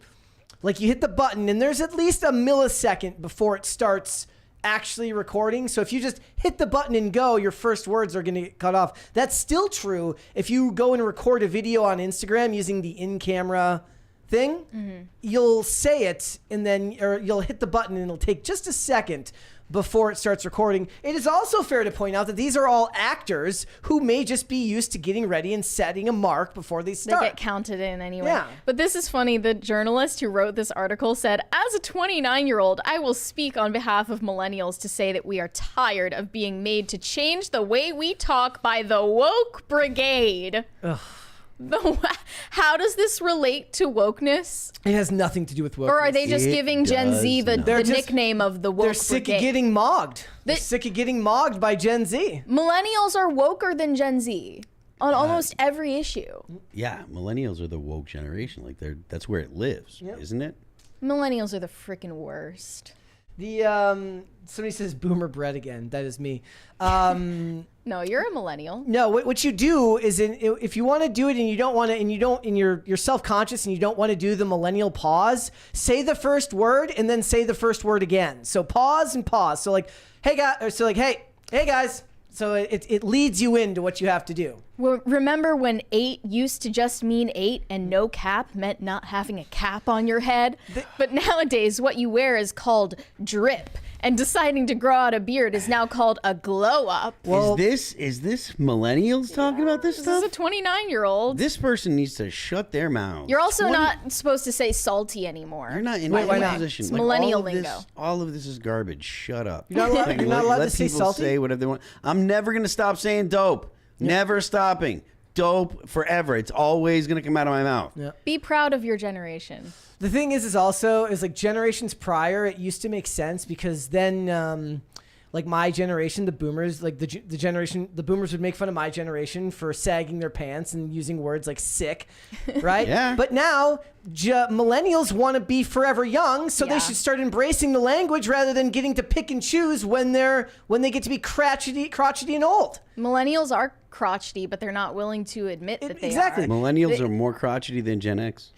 Like you hit the button and there's at least a millisecond before it starts actually recording. So if you just hit the button and go, your first words are going to get cut off. That's still true if you go and record a video on Instagram using the in-camera thing. You'll say it and then you'll hit the button and it'll take just a second before it starts recording. It is also fair to point out that these are all actors who may just be used to getting ready and setting a mark before they start. They get counted in anyway. Yeah. But this is funny. The journalist who wrote this article said, as a 29-year-old, I will speak on behalf of millennials to say that we are tired of being made to change the way we talk by the woke brigade. Ugh. How does this relate to wokeness? It has nothing to do with wokeness. Or are they just giving Gen Z the nickname of the woke They're sick brigade? of getting mogged. They're sick of getting mogged by Gen Z. Millennials are woker than Gen Z on almost every issue. Yeah, millennials are the woke generation. Like that's where it lives, isn't it? Millennials are the freaking worst. Somebody says boomer bread again. That is me. No, you're a millennial. No, what you do is if you want to do it and you don't want to, and you're self-conscious and you don't want to do the millennial pause, say the first word and then say the first word again. So pause and pause. So like, hey guys, hey guys. So it leads you into what you have to do. Well, remember when 8 used to just mean 8 and no cap meant not having a cap on your head? But nowadays, what you wear is called drip. And deciding to grow out a beard is now called a glow up. Well, is this millennials talking about this stuff? This is a 29-year-old. This person needs to shut their mouth. You're also not supposed to say salty anymore. You're not in Wait, why that not? position. It's millennial all of lingo. All of this is garbage. Shut up. You're not allowed, you're not allowed to say people salty? say whatever they want. I'm never going to stop saying dope. Never stopping. Dope forever. It's always going to come out of my mouth. Yeah. Be proud of your generation. The thing is also like generations prior, it used to make sense because then, like my generation, the boomers, like the boomers would make fun of my generation for sagging their pants and using words like sick, right? Yeah. But now millennials want to be forever young, so they should start embracing the language rather than getting to pick and choose when they get to be crotchety and old. Millennials are crotchety, but they're not willing to admit that they are. Millennials are more crotchety than Gen X.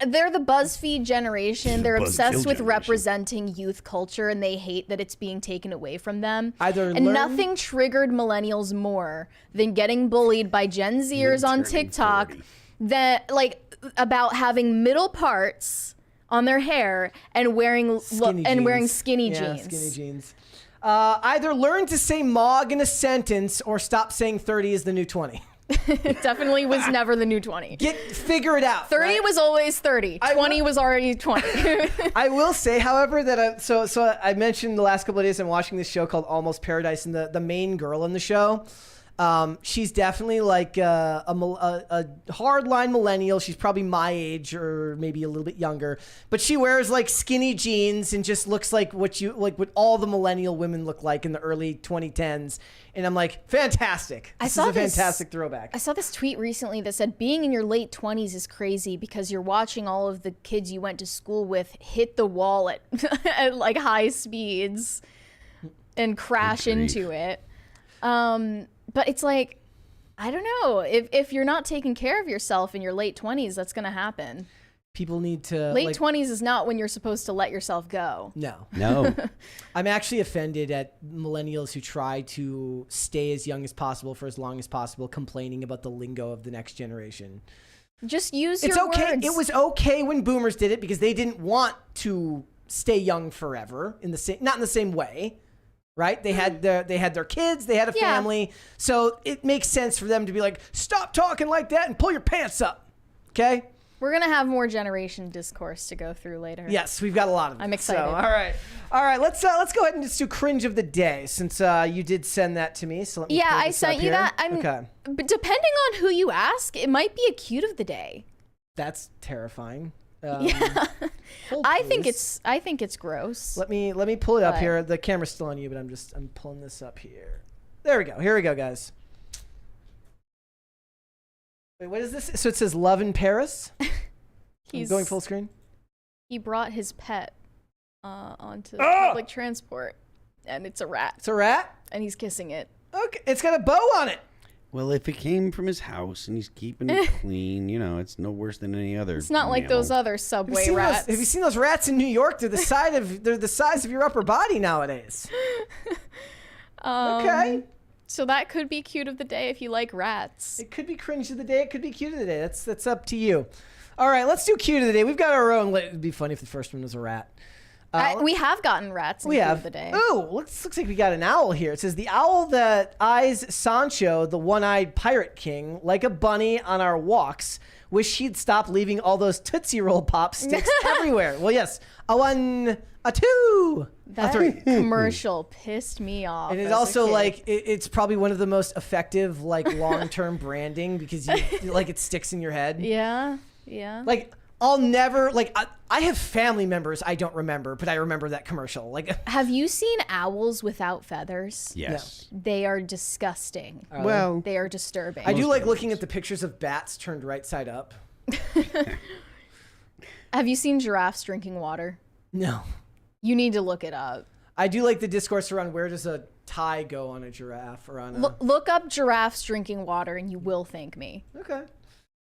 They're the BuzzFeed generation. They're obsessed with generation. representing youth culture, and they hate that it's being taken away from them. Nothing triggered millennials more than getting bullied by Gen Zers on TikTok. That about having middle parts on their hair and wearing skinny jeans. Skinny jeans. Either learn to say "mog" in a sentence or stop saying 30 is the new 20. It definitely was never the new 20. Figure it out. 30 right? was always 30. 20 was already 20. I will say, however, that so I mentioned the last couple of days I'm watching this show called Almost Paradise, and the main girl in the show, she's definitely like a hardline millennial. She's probably my age or maybe a little bit younger, but she wears like skinny jeans and just looks like what all the millennial women look like in the early 2010s. And I'm like, fantastic. This is a fantastic throwback. I saw this tweet recently that said being in your late 20s is crazy because you're watching all of the kids you went to school with hit the wall at, at like high speeds and crash into it. But it's like, I don't know. If you're not taking care of yourself in your late 20s, that's going to happen. People need to... Late 20s is not when you're supposed to let yourself go. No. No. I'm actually offended at millennials who try to stay as young as possible for as long as possible, complaining about the lingo of the next generation. Just use It's your okay. words. It was okay when boomers did it because they didn't want to stay young forever not in the same way. Right? They had their kids, they had a family. So it makes sense for them to be like, stop talking like that and pull your pants up. Okay? We're going to have more generation discourse to go through later. Yes, we've got a lot of them. I'm excited. So, all right. Let's go ahead and just do cringe of the day since you did send that to me. So let me pull I this sent up you here. that. Okay. But depending on who you ask, it might be a cute of the day. That's terrifying. Yeah. Hold, I think please. it's gross. Let me pull it up But- here. The camera's still on you, but I'm pulling this up here. There we go. Here we go, guys. Wait, what is this? So it says "Love in Paris." He's going full screen. He brought his pet onto public transport, and it's a rat, It's a rat. and he's kissing it. Okay, it's got a bow on it. Well, if it came from his house and he's keeping it clean, it's no worse than any other. It's not like those other subway rats. Have you seen those rats in New York? They're the size of your upper body nowadays. Okay. So that could be cute of the day if you like rats. It could be cringe of the day. It could be cute of the day. That's up to you. All right, let's do cute of the day. We've got our own. It'd be funny if the first one was a rat. We have gotten rats in We cute have. of the day. Oh, looks like we got an owl here. It says the owl that eyes Sancho, the one-eyed pirate king, like a bunny on our walks. Wish he'd stop leaving all those Tootsie Roll pop sticks everywhere. Well, yes, a one, a two, a That three. commercial pissed me off. And it's as a also kid. like it's probably one of the most effective long-term branding because it sticks in your head. Yeah. Like I'll never I have family members I don't remember, but I remember that commercial. Have you seen owls without feathers? Yes. They are disgusting. Well, They are disturbing. I do like looking at the pictures of bats turned right side up. Have you seen giraffes drinking water? No. You need to look it up. I do like the discourse around where does a tie go on a giraffe or on a... Look up giraffes drinking water and you will thank me. Okay.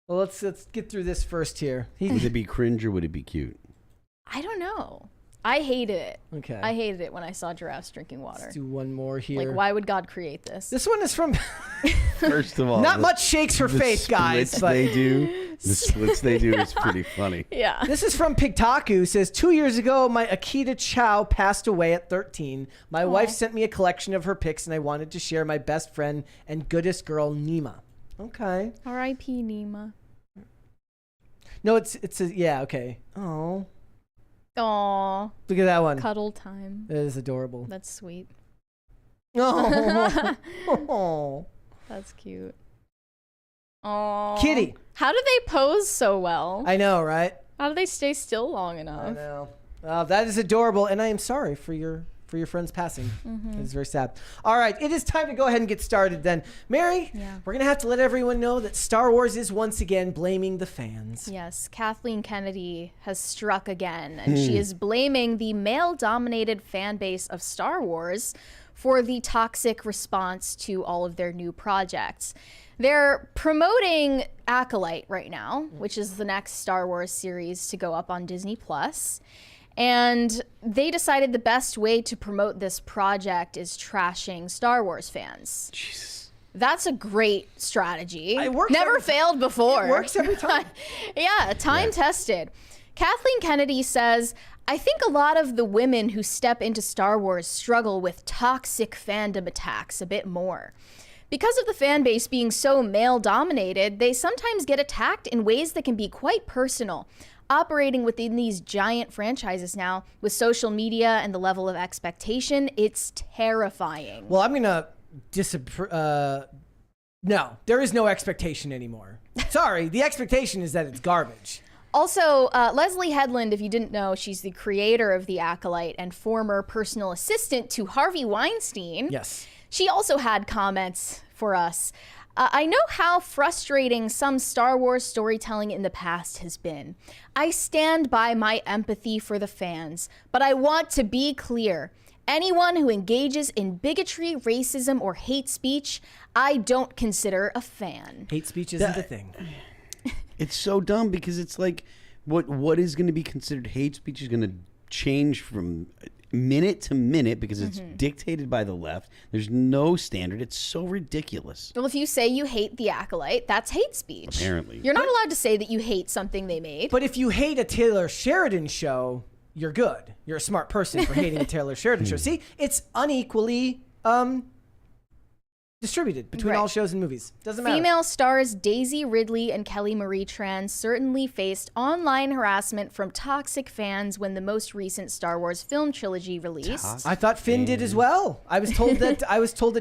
Well, let's get through this first here. would it be cringe or would it be cute? I don't know. I hated it. Okay. I hated it when I saw giraffes drinking water. Let's do one more here. Like, why would God create this? This one is from... First of all, Not much shakes her faith, guys. Splits But the splits they do is pretty funny. Yeah. this is from Pigtaku. Says 2 years ago, my Akita Chow passed away at 13. My wife sent me a collection of her pics, and I wanted to share my best friend and goodest girl, Nima. Okay. R.I.P. Nima. No, it's yeah. Okay. Oh, Aw. look at that one. Cuddle time. That is adorable. That's sweet. Oh. That's cute. Aw. Kitty. How do they pose so well? I know, right? How do they stay still long I enough? know. That is adorable, and I am sorry for your friend's passing. It is very sad. All right, it is time to go ahead and get started then. Mary, we're going to have to let everyone know that Star Wars is once again blaming the fans. Yes, Kathleen Kennedy has struck again, and she is blaming the male-dominated fan base of Star Wars for the toxic response to all of their new projects. They're promoting Acolyte right now, which is the next Star Wars series to go up on Disney+. And they decided the best way to promote this project is trashing Star Wars fans. Jesus. That's a great strategy. It works Never failed before. It works every time. Yeah, time tested. Kathleen Kennedy says, I think a lot of the women who step into Star Wars struggle with toxic fandom attacks a bit more. Because of the fan base being so male-dominated, they sometimes get attacked in ways that can be quite personal. Operating within these giant franchises now, with social media and the level of expectation, it's terrifying. Well, I'm going to disapprove. No, there is no expectation anymore. Sorry, the expectation is that it's garbage. Also, Leslie Headland, if you didn't know, she's the creator of The Acolyte and former personal assistant to Harvey Weinstein. Yes. She also had comments for us. I know how frustrating some Star Wars storytelling in the past has been. I stand by my empathy for the fans, but I want to be clear. Anyone who engages in bigotry, racism, or hate speech, I don't consider a fan. Hate speech isn't a thing. It's so dumb because it's like what is going to be considered hate speech is going to change from minute to minute because it's dictated by the left. There's no standard. It's so ridiculous. Well, if you say you hate The Acolyte, that's hate speech. Apparently. You're not allowed to say that you hate something they made. But if you hate a Taylor Sheridan show, you're good. You're a smart person for hating a Taylor Sheridan show. See, it's unequally distributed between all shows and movies. Doesn't matter. Female stars Daisy Ridley and Kelly Marie Tran certainly faced online harassment from toxic fans when the most recent Star Wars film trilogy released. I thought Finn did as well. I was told that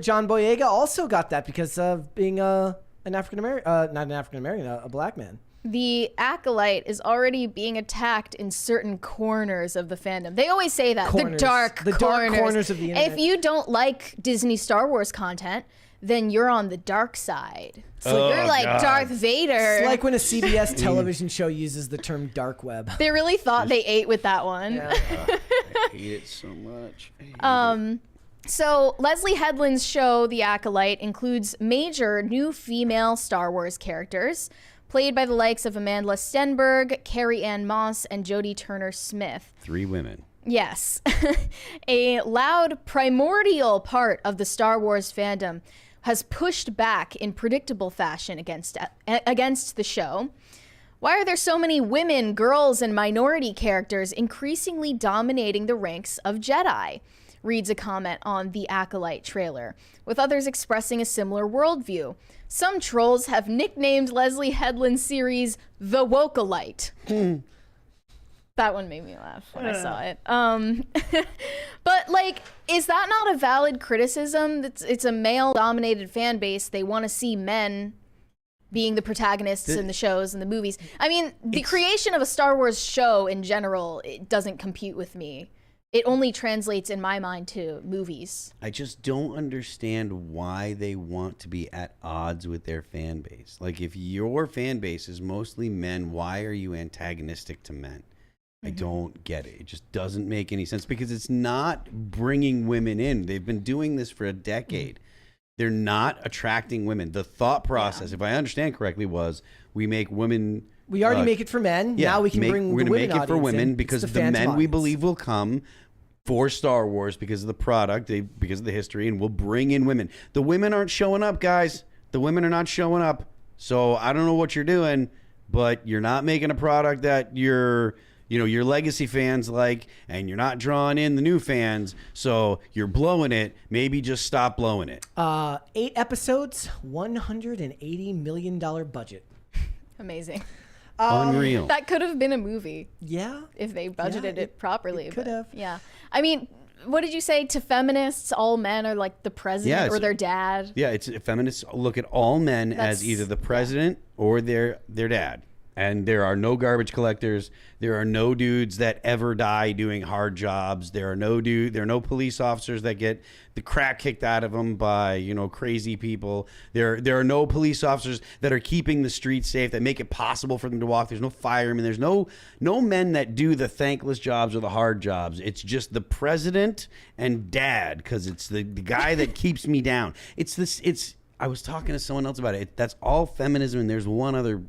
John Boyega also got that because of being an African American, not an African American, a black man. The Acolyte is already being attacked in certain corners of the fandom. They always say that. The dark corners of the internet. If you don't like Disney Star Wars content, then you're on the dark side. So you're like Darth Vader. It's like when a CBS television show uses the term dark web. They really thought they ate with that one. Yeah. I hate it so much. So Leslie Headland's show, The Acolyte, includes major new female Star Wars characters, played by the likes of Amanda Stenberg, Carrie Ann Moss, and Jodie Turner-Smith. 3 women. Yes. A loud, primordial part of the Star Wars fandom has pushed back in predictable fashion against the show. Why are there so many women, girls, and minority characters increasingly dominating the ranks of Jedi? Reads a comment on the Acolyte trailer, with others expressing a similar worldview. Some trolls have nicknamed Leslie Headland's series The Wokalite. That one made me laugh when I saw it. But, like, is that not a valid criticism? It's a male-dominated fan base. They want to see men being the protagonists in the shows and the movies. I mean, the creation of a Star Wars show in general, it doesn't compute with me. It only translates, in my mind, to movies. I just don't understand why they want to be at odds with their fan base. Like, if your fan base is mostly men, why are you antagonistic to men? I don't get it. It just doesn't make any sense because it's not bringing women in. They've been doing this for a decade. They're not attracting women. The thought process, if I understand correctly, was we make women... We already make it for men. Now we can bring we're the going women to make it for women because the men audience we believe will come for Star Wars because of the product, because of the history, and we'll bring in women. The women aren't showing up, guys. The women are not showing up. So I don't know what you're doing, but you're not making a product that your legacy fans like, and you're not drawing in the new fans. So you're blowing it. Maybe just stop blowing it. 8 episodes, $180 million budget. Amazing. Unreal. That could have been a movie. Yeah. If they budgeted it properly. It could have. Yeah. I mean, what did you say? To feminists, all men are like the president or their dad. Yeah, it's feminists look at all men as either the president or their dad. And there are no garbage collectors. There are no dudes that ever die doing hard jobs. There are no police officers that get the crap kicked out of them by, crazy people. There are no police officers that are keeping the streets safe, that make it possible for them to walk. There's no firemen. There's no men that do the thankless jobs or the hard jobs. It's just the president and dad, because it's the guy that keeps me down. I was talking to someone else about it. That's all feminism, and there's one other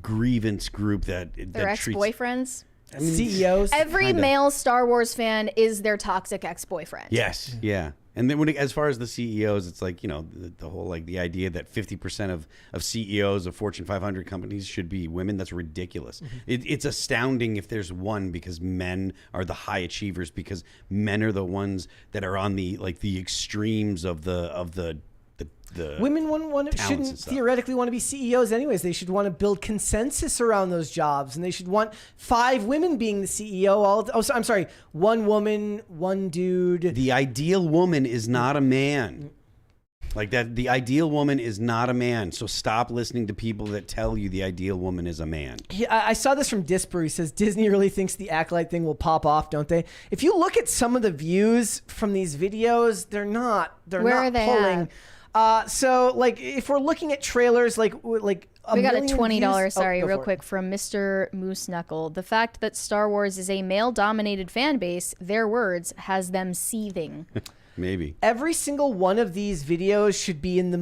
grievance group that their ex-boyfriends. CEOs. Every male Star Wars fan is their toxic ex-boyfriend. Yes, yeah. And then as far as the CEOs, it's like, the whole, like, the idea that 50% of CEOs of Fortune 500 companies should be women. That's ridiculous. It's astounding if there's one, because men are the high achievers, because men are the ones that are on the extremes of the women shouldn't theoretically want to be CEOs anyways. They should want to build consensus around those jobs, and they should want 5 women being the CEO. I'm sorry, 1 woman, 1 dude. The ideal woman is not a man. Like that, the ideal woman is not a man. So stop listening to people that tell you the ideal woman is a man. I saw this from Disper. He says Disney really thinks the Acolyte thing will pop off, don't they? If you look at some of the views from these videos, they're not. Where are they pulling. So like if we're looking at trailers, like we got a $20 real quick from Mr. Moose Knuckle. The fact that Star Wars is a male-dominated fan base, their words, has them seething. Maybe every single one of these videos should be in the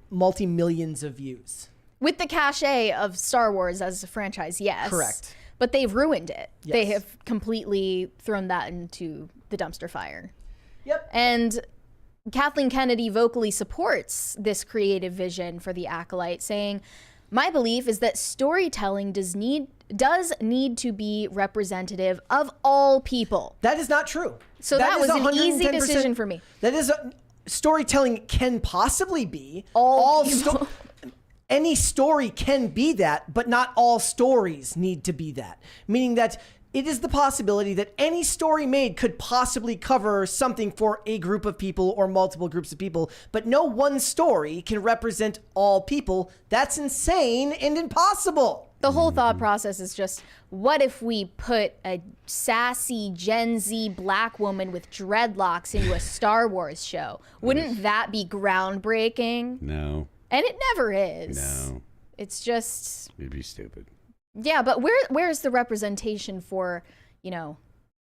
multi-millions of views. With the cachet of Star Wars as a franchise, yes. Correct. But they've ruined it. Yes. They have completely thrown that into the dumpster fire. Yep. And Kathleen Kennedy vocally supports this creative vision for the Acolyte, saying, "My belief is that storytelling does need to be representative of all people." That is not true. So that was an easy decision for me. That is storytelling can possibly be all people. Any story can be that, but not all stories need to be that. Meaning that it is the possibility that any story made could possibly cover something for a group of people or multiple groups of people, but no one story can represent all people. That's insane and impossible. The whole thought process is just, what if we put a sassy Gen Z black woman with dreadlocks into a Star Wars show? Wouldn't that be groundbreaking? No. And it never is. No. It's just... It'd be stupid. Yeah, but where's the representation for,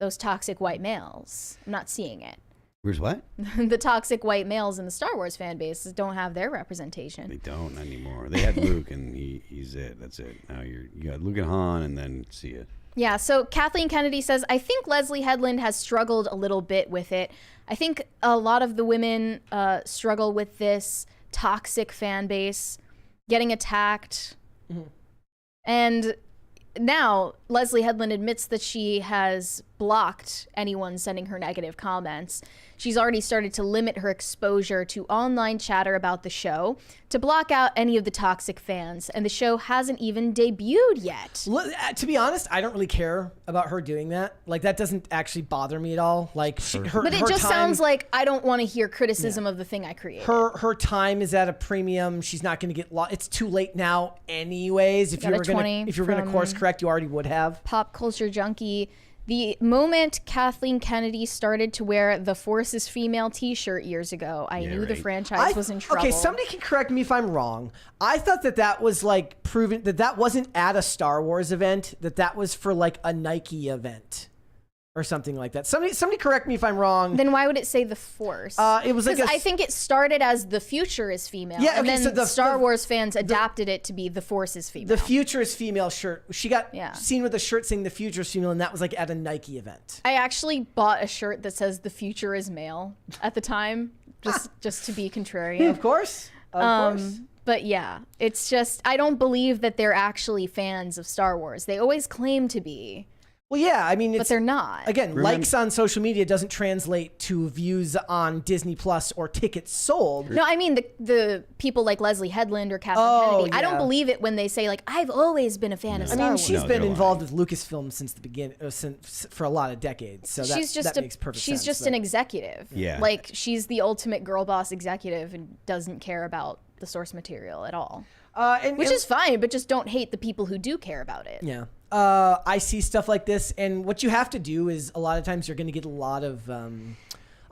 those toxic white males? I'm not seeing it. Where's what? The toxic white males in the Star Wars fan base don't have their representation. They don't anymore. They had Luke, and he's it. That's it. Now you got Luke and Han, and then see it. Yeah, so Kathleen Kennedy says, "I think Leslie Headland has struggled a little bit with it. I think a lot of the women struggle with this toxic fan base, getting attacked." Mm-hmm. And now Leslie Headland admits that she has blocked anyone sending her negative comments. She's already started to limit her exposure to online chatter about the show to block out any of the toxic fans, and the show hasn't even debuted yet. To be honest, I don't really care about her doing that. Like, that doesn't actually bother me at all. Like, but it just sounds like I don't want to hear criticism of the thing I created. Her time is at a premium. She's not going to get lost. It's too late now, anyways. If you were going to course correct, you already would have. Pop Culture Junkie. The moment Kathleen Kennedy started to wear the Force is Female t-shirt years ago, I knew the franchise was in trouble. Okay, somebody can correct me if I'm wrong. I thought that was like proven that wasn't at a Star Wars event, that was for like a Nike event or something like that. Somebody correct me if I'm wrong. Then why would it say the Force? It was like I think it started as the future is female. Yeah, and okay, then so Star Wars fans adapted it to be the Force is female. The future is female shirt. She got seen with a shirt saying the future is female, and that was like at a Nike event. I actually bought a shirt that says the future is male at the time, just to be contrarian. Of course. Of course. But yeah, it's just, I don't believe that they're actually fans of Star Wars. They always claim to be. Well, yeah, I mean, but they're not. Again, likes on social media doesn't translate to views on Disney Plus or tickets sold. No, I mean the people like Leslie Headland or Kathleen Kennedy. Yeah. I don't believe it when they say like, I've always been a fan of Star Wars. She's been involved with Lucasfilm since the beginning, for a lot of decades. So that makes perfect sense. She's just an executive. Yeah, like she's the ultimate girl boss executive and doesn't care about the source material at all. Which is fine, but just don't hate the people who do care about it. Yeah. I see stuff like this, and what you have to do is a lot of times you're going to get a lot of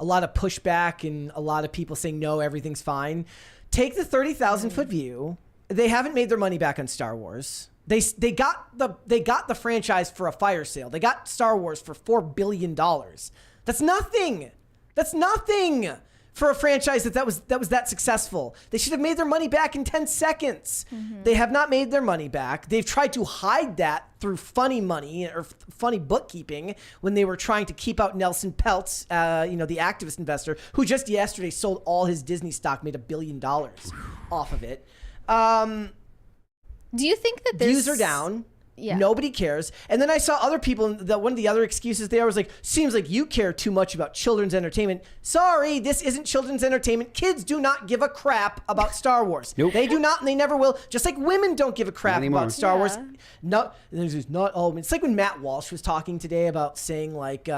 pushback and a lot of people saying no, everything's fine. Take the 30,000 foot view. They haven't made their money back on Star Wars. They got the franchise for a fire sale. They got Star Wars for $4 billion. That's nothing. That's nothing. for a franchise that was that successful. They should have made their money back in 10 seconds. They have not made their money back. They've tried to hide that through funny money or funny bookkeeping when they were trying to keep out Nelson Peltz, the activist investor who just yesterday sold all his Disney stock, made $1 billion off of it. Do you think that views are down? Yeah. Nobody cares. And then I saw other people, one of the other excuses there was like, seems like you care too much about children's entertainment. Sorry, this isn't children's entertainment. Kids do not give a crap about Star Wars. Nope. They do not, and they never will. Just like women don't give a crap about Star Wars. No, there's not all women. It's like when Matt Walsh was talking today about saying like,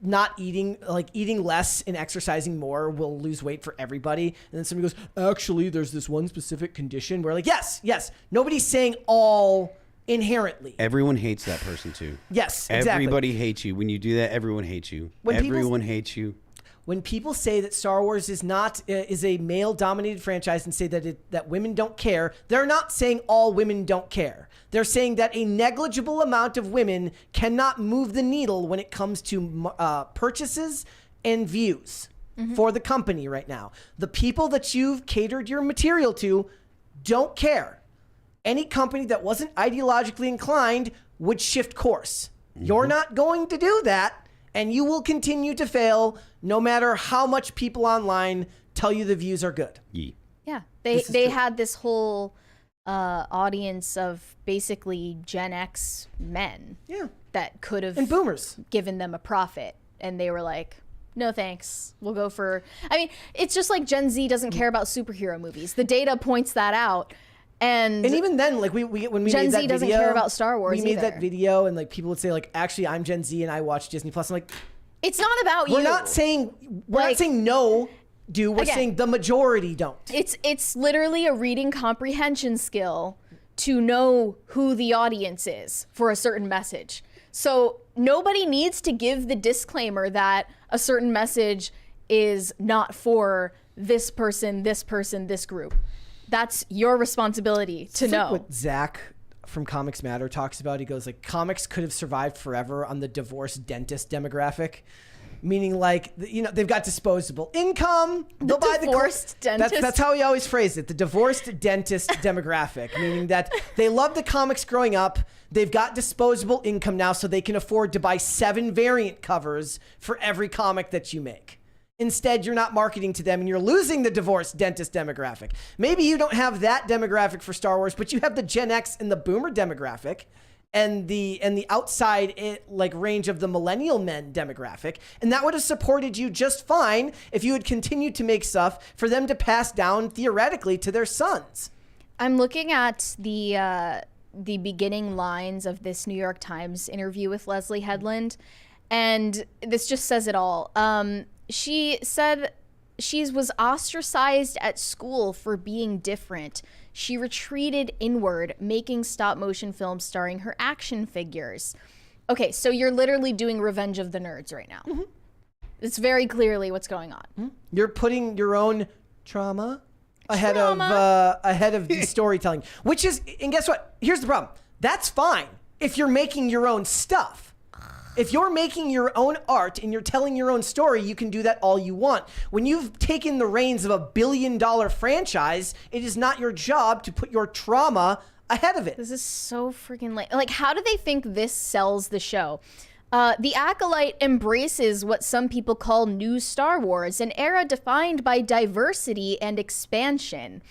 not eating less and exercising more will lose weight for everybody. And then somebody goes, actually, there's this one specific condition where like, yes. Nobody's saying all inherently. Everyone hates that person too. Yes, exactly. Everybody hates you. When you do that, everyone hates you. Everyone hates you. When people say that Star Wars is a male-dominated franchise and say that women don't care, they're not saying all women don't care. They're saying that a negligible amount of women cannot move the needle when it comes to purchases and views for the company right now. The people that you've catered your material to don't care. Any company that wasn't ideologically inclined would shift course. You're not going to do that, and you will continue to fail no matter how much people online tell you the views are good. Yeah, they had this whole audience of basically Gen X men that could have and boomers given them a profit, and they were like, no thanks, we'll go for... I mean, it's just like Gen Z doesn't care about superhero movies. The data points that out. And even then, like when we Gen made that Z video, doesn't care about Star Wars. We made that video, and like people would say, like, actually, I'm Gen Z and I watch Disney Plus. I'm like, it's not about we're you. not saying no. We're saying the majority don't. It's literally a reading comprehension skill to know who the audience is for a certain message. So nobody needs to give the disclaimer that a certain message is not for this person, this group. That's your responsibility to know. Like what Zach from Comics Matter talks about. He goes like, comics could have survived forever on the divorced dentist demographic. Meaning like, they've got disposable income. They'll buy the divorced dentist. That's how he always phrased it. The divorced dentist demographic. Meaning that they love the comics growing up. They've got disposable income now, so they can afford to buy 7 variant covers for every comic that you make. Instead, you're not marketing to them and you're losing the divorced dentist demographic. Maybe you don't have that demographic for Star Wars, but you have the Gen X and the boomer demographic and the outside range of the millennial men demographic. And that would have supported you just fine if you had continued to make stuff for them to pass down theoretically to their sons. I'm looking at the beginning lines of this New York Times interview with Leslie Headland, and this just says it all. She said she was ostracized at school for being different. She retreated inward, making stop motion films starring her action figures. Okay, so you're literally doing Revenge of the Nerds right now. Mm-hmm. It's very clearly what's going on. Mm-hmm. You're putting your own trauma ahead of the storytelling, which is, and guess what? Here's the problem. That's fine if you're making your own stuff. If you're making your own art and you're telling your own story, you can do that all you want. When you've taken the reins of $1 billion franchise, it is not your job to put your trauma ahead of it. This is so freaking lame. Like, how do they think this sells the show? The Acolyte embraces what some people call new Star Wars, an era defined by diversity and expansion.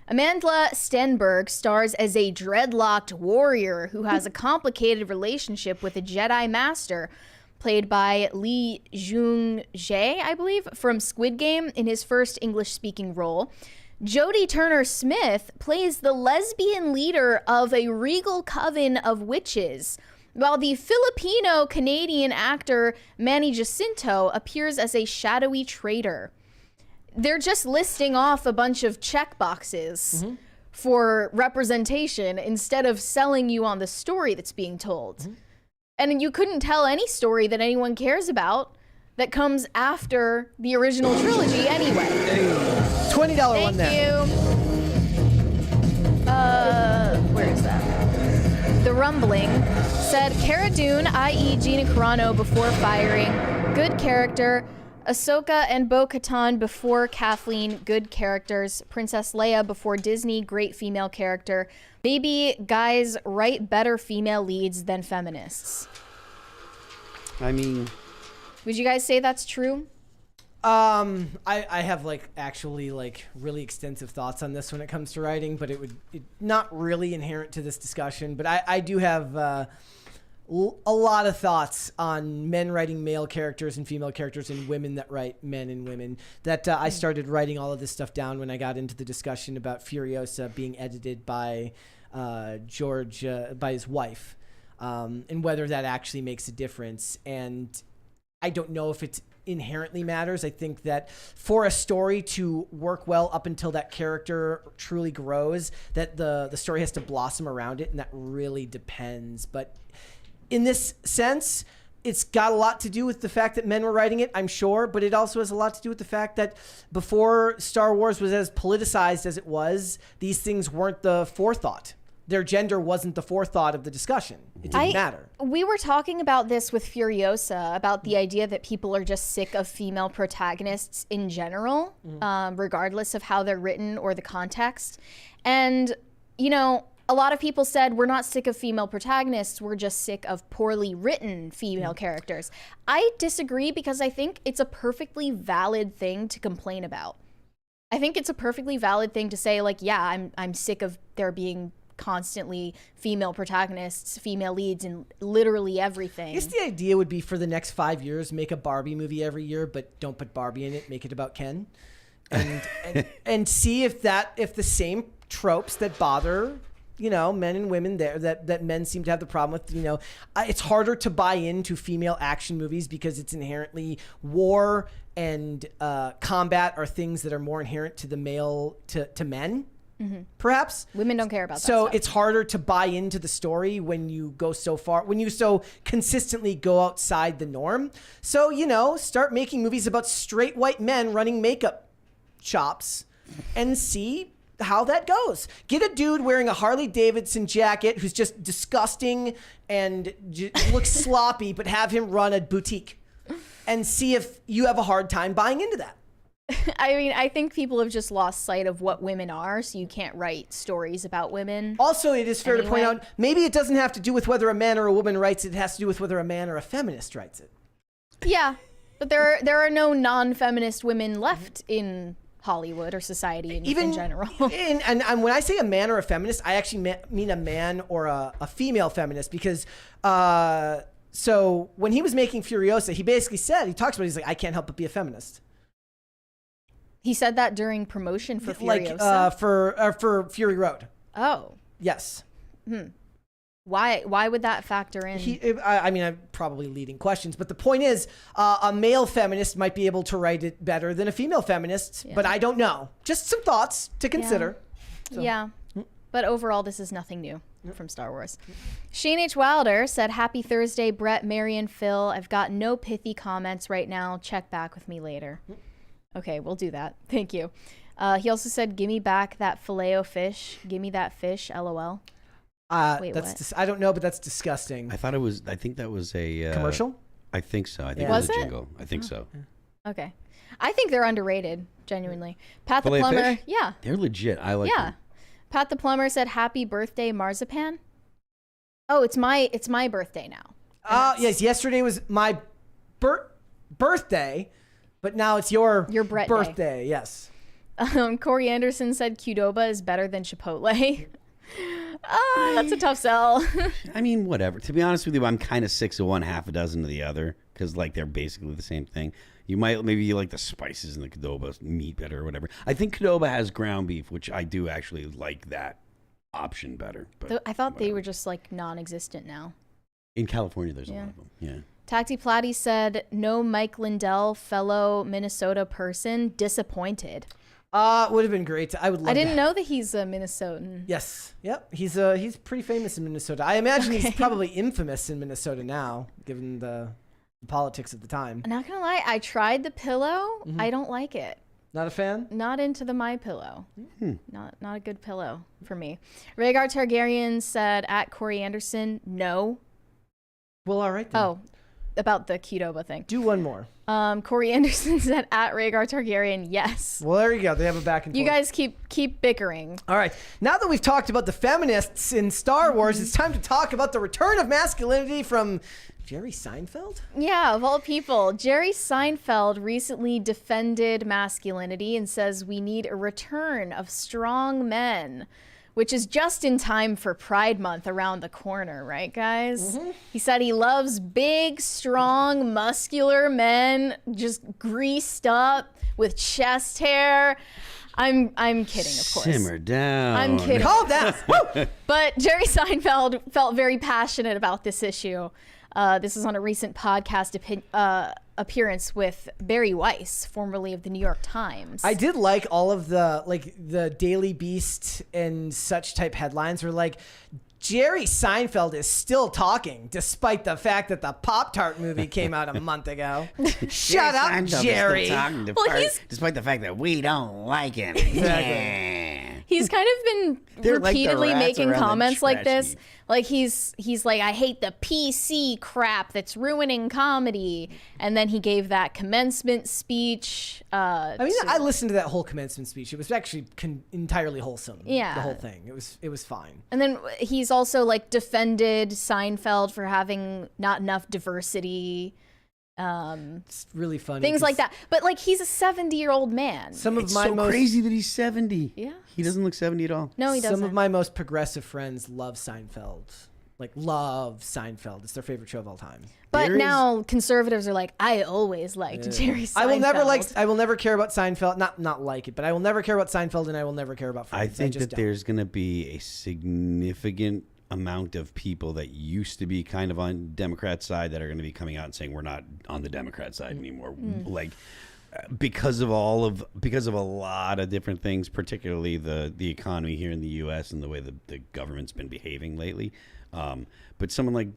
Amandla Stenberg stars as a dreadlocked warrior who has a complicated relationship with a Jedi Master, played by Lee Jung-jae, I believe, from Squid Game in his first English-speaking role. Jodie Turner-Smith plays the lesbian leader of a regal coven of witches, while the Filipino-Canadian actor Manny Jacinto appears as a shadowy traitor. They're just listing off a bunch of check boxes for representation instead of selling you on the story that's being told. And you couldn't tell any story that anyone cares about that comes after the original trilogy anyway. $20 one there. Thank you. Where is that? The Rumbling said Cara Dune, i.e. Gina Carano, before firing. Good character. Ahsoka and Bo-Katan before Kathleen, good characters. Princess Leia before Disney, great female character. Maybe guys write better female leads than feminists. I mean, would you guys say that's true? I have actually really extensive thoughts on this when it comes to writing, but it not really inherent to this discussion. But I do have a lot of thoughts on men writing male characters and female characters and women that write men and women. That I started writing all of this stuff down when I got into the discussion about Furiosa being edited by George, by his wife, and whether that actually makes a difference. And I don't know if it's inherently matters. I think that for a story to work well up until that character truly grows, that the story has to blossom around it, and that really depends. But in this sense, it's got a lot to do with the fact that men were writing it, I'm sure, but it also has a lot to do with the fact that before Star Wars was as politicized as it was, these things weren't the forethought. Their gender wasn't the forethought of the discussion. It didn't matter. We were talking about this with Furiosa, about the idea that people are just sick of female protagonists in general, regardless of how they're written or the context. And, you know, a lot of people said, we're not sick of female protagonists, we're just sick of poorly written female characters. I disagree, because I think it's a perfectly valid thing to complain about. I think it's a perfectly valid thing to say, like, yeah, I'm sick of there being constantly female protagonists, female leads in literally everything. I guess the idea would be for the next 5 years, make a Barbie movie every year, but don't put Barbie in it, make it about Ken. And see if the same tropes that bother, you know, men and women there, that men seem to have the problem with, you know, it's harder to buy into female action movies because it's inherently war and combat are things that are more inherent to the male, to men. Perhaps women don't care about that so stuff. It's harder to buy into the story when you go so far, when you so consistently go outside the norm. So, you know, start making movies about straight white men running makeup shops and see how that goes. Get a dude wearing a Harley Davidson jacket who's just disgusting and looks sloppy, but have him run a boutique and see if you have a hard time buying into that. I mean, I think people have just lost sight of what women are, so you can't write stories about women. Also, it is fair to point out, maybe it doesn't have to do with whether a man or a woman writes it. It has to do with whether a man or a feminist writes it. Yeah, but there are no non-feminist women left in Hollywood or society in general. And when I say a man or a feminist, I actually mean a man or a female feminist, because so when he was making Furiosa, he basically said, he talks about it, he's like, I can't help but be a feminist. He said that during promotion for Furiosa? For Fury Road. Oh. Yes. Why would that factor in? I mean, I'm probably leading questions, but the point is, a male feminist might be able to write it better than a female feminist, but I don't know. Just some thoughts to consider. Yeah. But overall, this is nothing new from Star Wars. Shane H. Wilder said, happy Thursday, Brett, Mary, and Phil. I've got no pithy comments right now. Check back with me later. Okay, we'll do that. Thank you. He also said, give me back that Filet-O-Fish. Give me that fish, LOL. Wait, what? I don't know, but that's disgusting. I think that was a commercial? I think so. I think it was a jingle. I think so. Okay. I think they're underrated, genuinely. Pat the Filet-O-Fish? Plumber. Yeah. They're legit. I like them. Pat the Plumber said, happy birthday, Marzipan. Oh, it's my birthday now. Yes, yesterday was my birthday, but now it's your birthday. Yes. Corey Anderson said Qdoba is better than Chipotle. That's a tough sell. I mean, whatever. To be honest with you, I'm kind of 6 of one, half a dozen of the other, because like they're basically the same thing. Maybe you like the spices in the Qdoba meat better or whatever. I think Qdoba has ground beef, which I do actually like that option better. But I thought they were just like non-existent now. In California, there's a lot of them. Yeah. Tacti Platy said, no Mike Lindell, fellow Minnesota person, disappointed. Would have been great. I would love. I didn't know that he's a Minnesotan. Yes. Yep. He's pretty famous in Minnesota. I imagine he's probably infamous in Minnesota now, given the politics at the time. I'm not gonna lie, I tried the pillow. I don't like it. Not a fan? Not into the My Pillow. Not a good pillow for me. Rhaegar Targaryen said at Corey Anderson, no. Well, all right then. Oh. about the Qdoba thing. Do one more. Corey Anderson said at Rhaegar Targaryen, yes. Well, there you go. They have a back and forth. You guys keep bickering. All right. Now that we've talked about the feminists in Star Wars, it's time to talk about the return of masculinity from Jerry Seinfeld? Yeah, of all people. Jerry Seinfeld recently defended masculinity and says we need a return of strong men, which is just in time for Pride Month around the corner, right, guys? He said he loves big, strong, muscular men, just greased up with chest hair. I'm kidding, of course. Simmer down. I'm kidding. Calm down. Woo! But Jerry Seinfeld felt very passionate about this issue. This is on a recent podcast appearance with Barry Weiss, formerly of the New York Times. I did like all of the Daily Beast and such type headlines were like, Jerry Seinfeld is still talking despite the fact that the Pop-Tart movie came out a month ago. Shut up, Seinfeld Jerry. is still talking despite the fact that we don't like him. Exactly. He's kind of been They're like the repeatedly rats making around the comments like trash this. heap. Like he's like, I hate the PC crap that's ruining comedy. And then he gave that commencement speech. I mean, I listened to that whole commencement speech. It was actually entirely wholesome. Yeah. The whole thing. It was fine. And then he's also like defended Seinfeld for having not enough diversity. It's really funny. Things like that. But like he's a 70-year-old man. Some of It's my so most crazy that he's 70. Yeah. He doesn't look 70 at all. No, he doesn't. Some of my most progressive friends love Seinfeld. Like love Seinfeld. It's their favorite show of all time. But There is- now conservatives are like, I always liked Jerry Seinfeld. I will never care about Seinfeld. Not like it, but I will never care about Seinfeld, and I will never care about Friends. I think just that don't. there's going to be a significant amount of people that used to be kind of on Democrat side that are going to be coming out and saying we're not on the Democrat side anymore. Like because of a lot of different things, particularly the economy here in the U.S. and the way the government's been behaving lately. But someone like,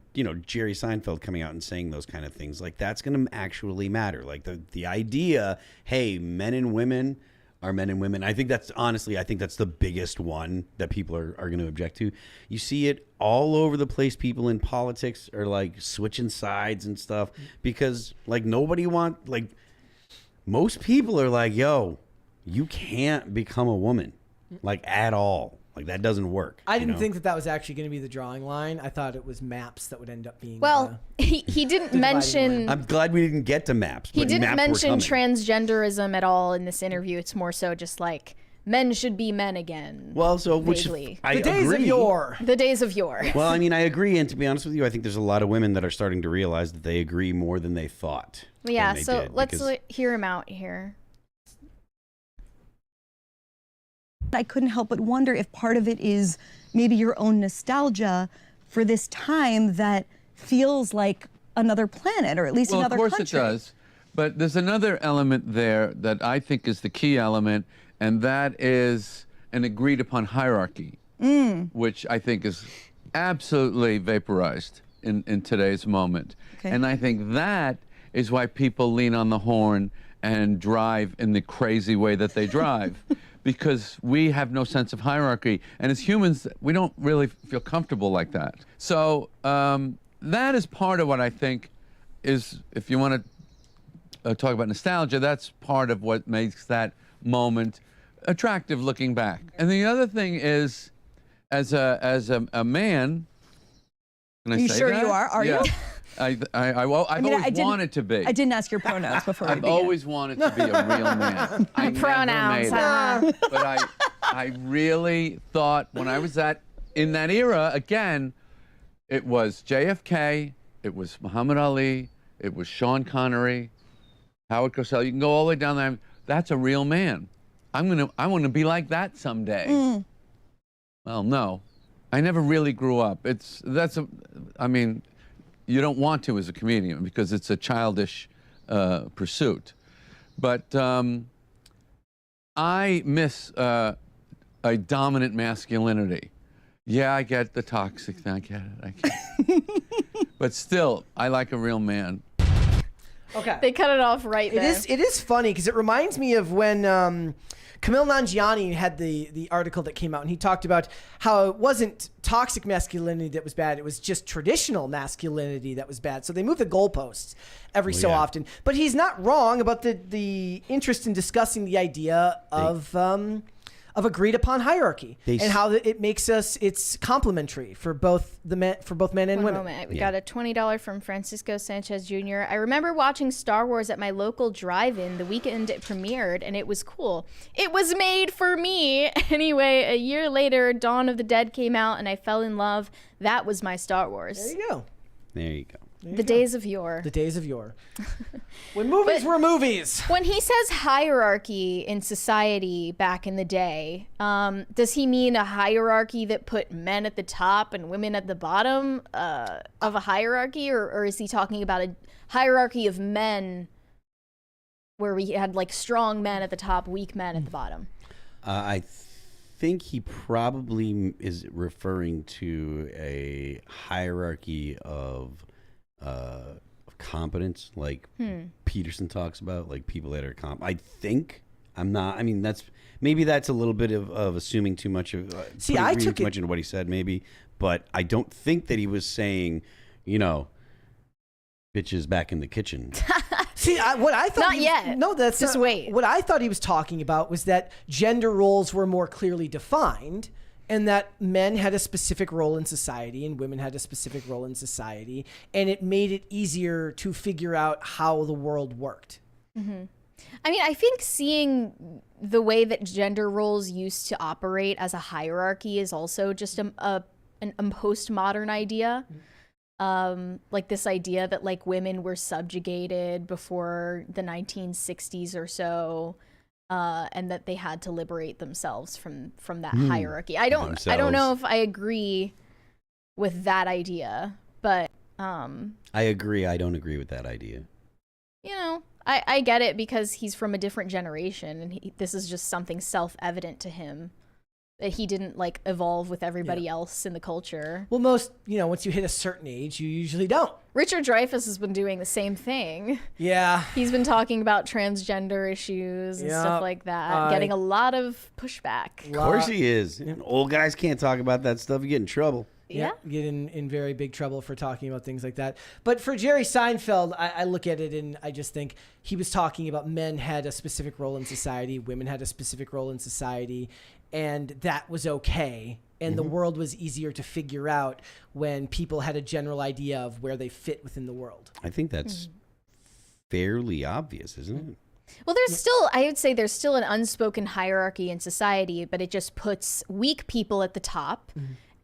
Jerry Seinfeld coming out and saying those kind of things, like that's going to actually matter. Like the idea, hey, men and women are men and women. I think that's the biggest one that people are going to object to. You see it all over the place. People in politics are like switching sides and stuff because like most people are like, yo, you can't become a woman like at all. Like that doesn't work. I didn't think that was actually going to be the drawing line. I thought it was maps that would end up being. Well, he didn't mention. I'm glad we didn't get to maps. He but didn't maps were mention coming. transgenderism at all in this interview. It's more so just like men should be men again. Well, so which vaguely. I the days agree. of yore. The days of yore. Well, I mean, I agree, and to be honest with you, I think there's a lot of women that are starting to realize that they agree more than they thought. Yeah, than they so did, let's because- hear him out here. I couldn't help but wonder if part of it is maybe your own nostalgia for this time that feels like another planet, or at least Well, another of course country. it does. But there's another element there that I think is the key element, and that is an agreed upon hierarchy, which I think is absolutely vaporized in today's moment. Okay. And I think that is why people lean on the horn and drive in the crazy way that they drive. Because we have no sense of hierarchy. And as humans, we don't really feel comfortable like that. So that is part of what I think is, if you want to talk about nostalgia, that's part of what makes that moment attractive looking back. And the other thing is, as a man, can I You say sure that? you are? Are you? I've I mean, always didn't- wanted to be. I didn't ask your pronouns before we I've began. always wanted to be a real man. I never Pronouns, made it. But I really thought when I was in that era, again, it was JFK, it was Muhammad Ali, it was Sean Connery, Howard Cosell. You can go all the way down there. That's a real man. I want to be like that someday. Well, no, I never really grew up. I mean, you don't want to as a comedian because it's a childish pursuit. But I miss a dominant masculinity. Yeah, I get the toxic thing. I get it. But still, I like a real man. Okay. They cut it off right there. It is funny because it reminds me of when Camille Nanjiani had the article that came out, and he talked about how it wasn't toxic masculinity that was bad. It was just traditional masculinity that was bad. So they move the goalposts every so often. But he's not wrong about the interest in discussing the idea of agreed upon hierarchy and how it makes it's complementary for both men and women. We got a $20 from Francisco Sanchez Jr. I remember watching Star Wars at my local drive-in the weekend it premiered, and it was cool. It was made for me. Anyway, a year later, Dawn of the Dead came out, and I fell in love. That was my Star Wars. There you go. There you go. The days of yore. The days of yore. When movies were movies. When he says hierarchy in society back in the day, does he mean a hierarchy that put men at the top and women at the bottom of a hierarchy? Or is he talking about a hierarchy of men where we had like strong men at the top, weak men at the bottom? I think he probably is referring to a hierarchy of competence, like Peterson talks about, like people that are I think I'm not. I mean, that's a little bit of assuming too much of. I took too much into what he said, maybe, but I don't think that he was saying, bitches back in the kitchen. See, what I thought... Not yet. No, that's just not, wait. What I thought he was talking about was that gender roles were more clearly defined and that men had a specific role in society and women had a specific role in society, and it made it easier to figure out how the world worked. Mm-hmm. I mean, I think seeing the way that gender roles used to operate as a hierarchy is also just a postmodern idea. Like this idea that like women were subjugated before the 1960s or so, and that they had to liberate themselves from that hierarchy. I don't know if I agree with that idea, but I agree. I don't agree with that idea. I get it because he's from a different generation, and this is just something self-evident to him. That he didn't like evolve with everybody else in the culture. Well, most, once you hit a certain age, you usually don't. Richard Dreyfuss has been doing the same thing. Yeah. He's been talking about transgender issues and stuff like that, getting a lot of pushback. Of course he is. Old guys can't talk about that stuff. You get in trouble. Yeah. Get in very big trouble for talking about things like that. But for Jerry Seinfeld, I look at it and I just think he was talking about men had a specific role in society, women had a specific role in society, and that was okay. And the world was easier to figure out when people had a general idea of where they fit within the world. I think that's fairly obvious, isn't it? Well, I would say there's still an unspoken hierarchy in society, but it just puts weak people at the top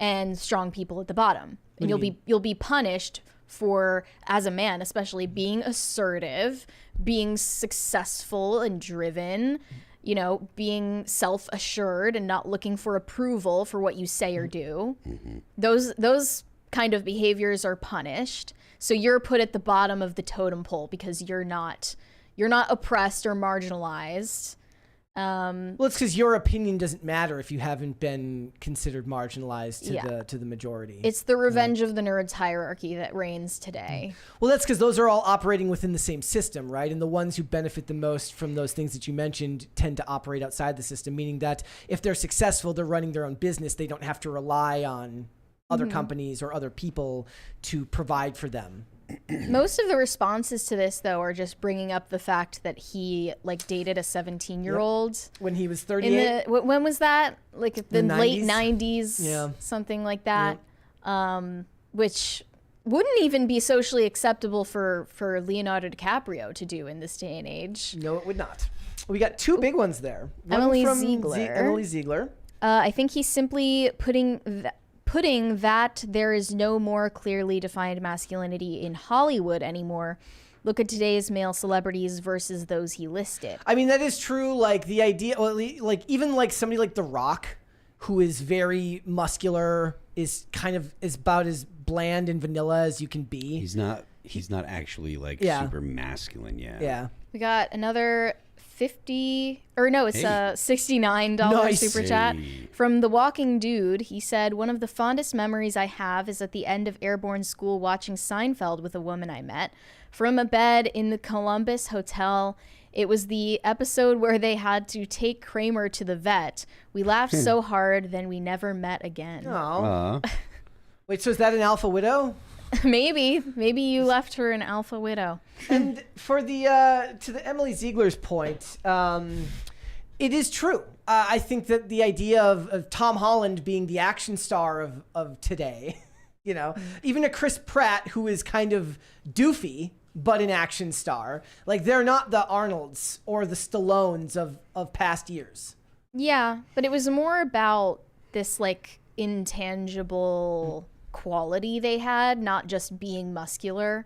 and strong people at the bottom. And you'll be punished for, as a man especially, being assertive, being successful and driven, being self-assured and not looking for approval for what you say or do. Those kind of behaviors are punished. So you're put at the bottom of the totem pole because you're not oppressed or marginalized. Well, it's because your opinion doesn't matter if you haven't been considered marginalized to the majority. It's the revenge of the nerds hierarchy that reigns today. Well, that's because those are all operating within the same system, right? And the ones who benefit the most from those things that you mentioned tend to operate outside the system, meaning that if they're successful, they're running their own business. They don't have to rely on other companies or other people to provide for them. Most of the responses to this, though, are just bringing up the fact that he dated a 17-year-old when he was 38. When was that? Like the late 90s? 90s, something like that. Which wouldn't even be socially acceptable for Leonardo DiCaprio to do in this day and age. No, it would not. We got two big ones there. Emily One from Ziegler. Emily Ziegler. I think he's simply putting that there is no more clearly defined masculinity in Hollywood anymore. Look at today's male celebrities versus those he listed. I mean, that is true. Like the idea, even like somebody like The Rock, who is very muscular, is about as bland and vanilla as you can be. He's not actually super masculine. Yeah. We got another $69 Nice. super chat Hey. from The Walking Dude. He said, one of the fondest memories I have is at the end of Airborne School watching Seinfeld with a woman I met from a bed in the Columbus Hotel. It was the episode where they had to take Kramer to the vet. We laughed so hard, then we never met again. Oh. Wait, so is that an alpha widow? Maybe you left her an alpha widow. And for the to the Emily Ziegler's point, it is true. I think that the idea of Tom Holland being the action star of today, you know, even a Chris Pratt who is kind of doofy but an action star, like they're not the Arnolds or the Stallones of past years. Yeah, but it was more about this like intangible quality they had, not just being muscular.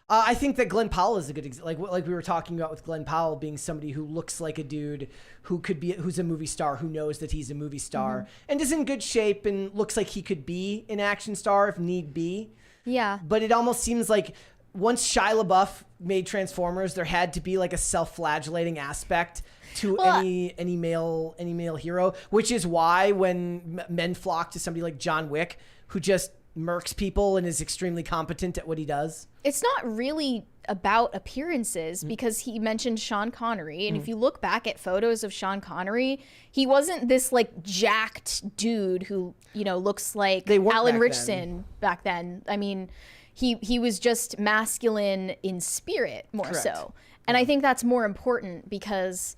I think that Glenn Powell is a good example. Like we were talking about with Glenn Powell being somebody who looks like a dude who's a movie star, who knows that he's a movie star and is in good shape and looks like he could be an action star if need be. Yeah. But it almost seems like once Shia LaBeouf made Transformers, there had to be like a self-flagellating aspect to any male hero, which is why when men flock to somebody like John Wick, who just murks people and is extremely competent at what he does. It's not really about appearances because he mentioned Sean Connery. And if you look back at photos of Sean Connery, he wasn't this like jacked dude who, you know, looks like Alan Richardson back then. I mean, he was just masculine in spirit more so. And I think that's more important because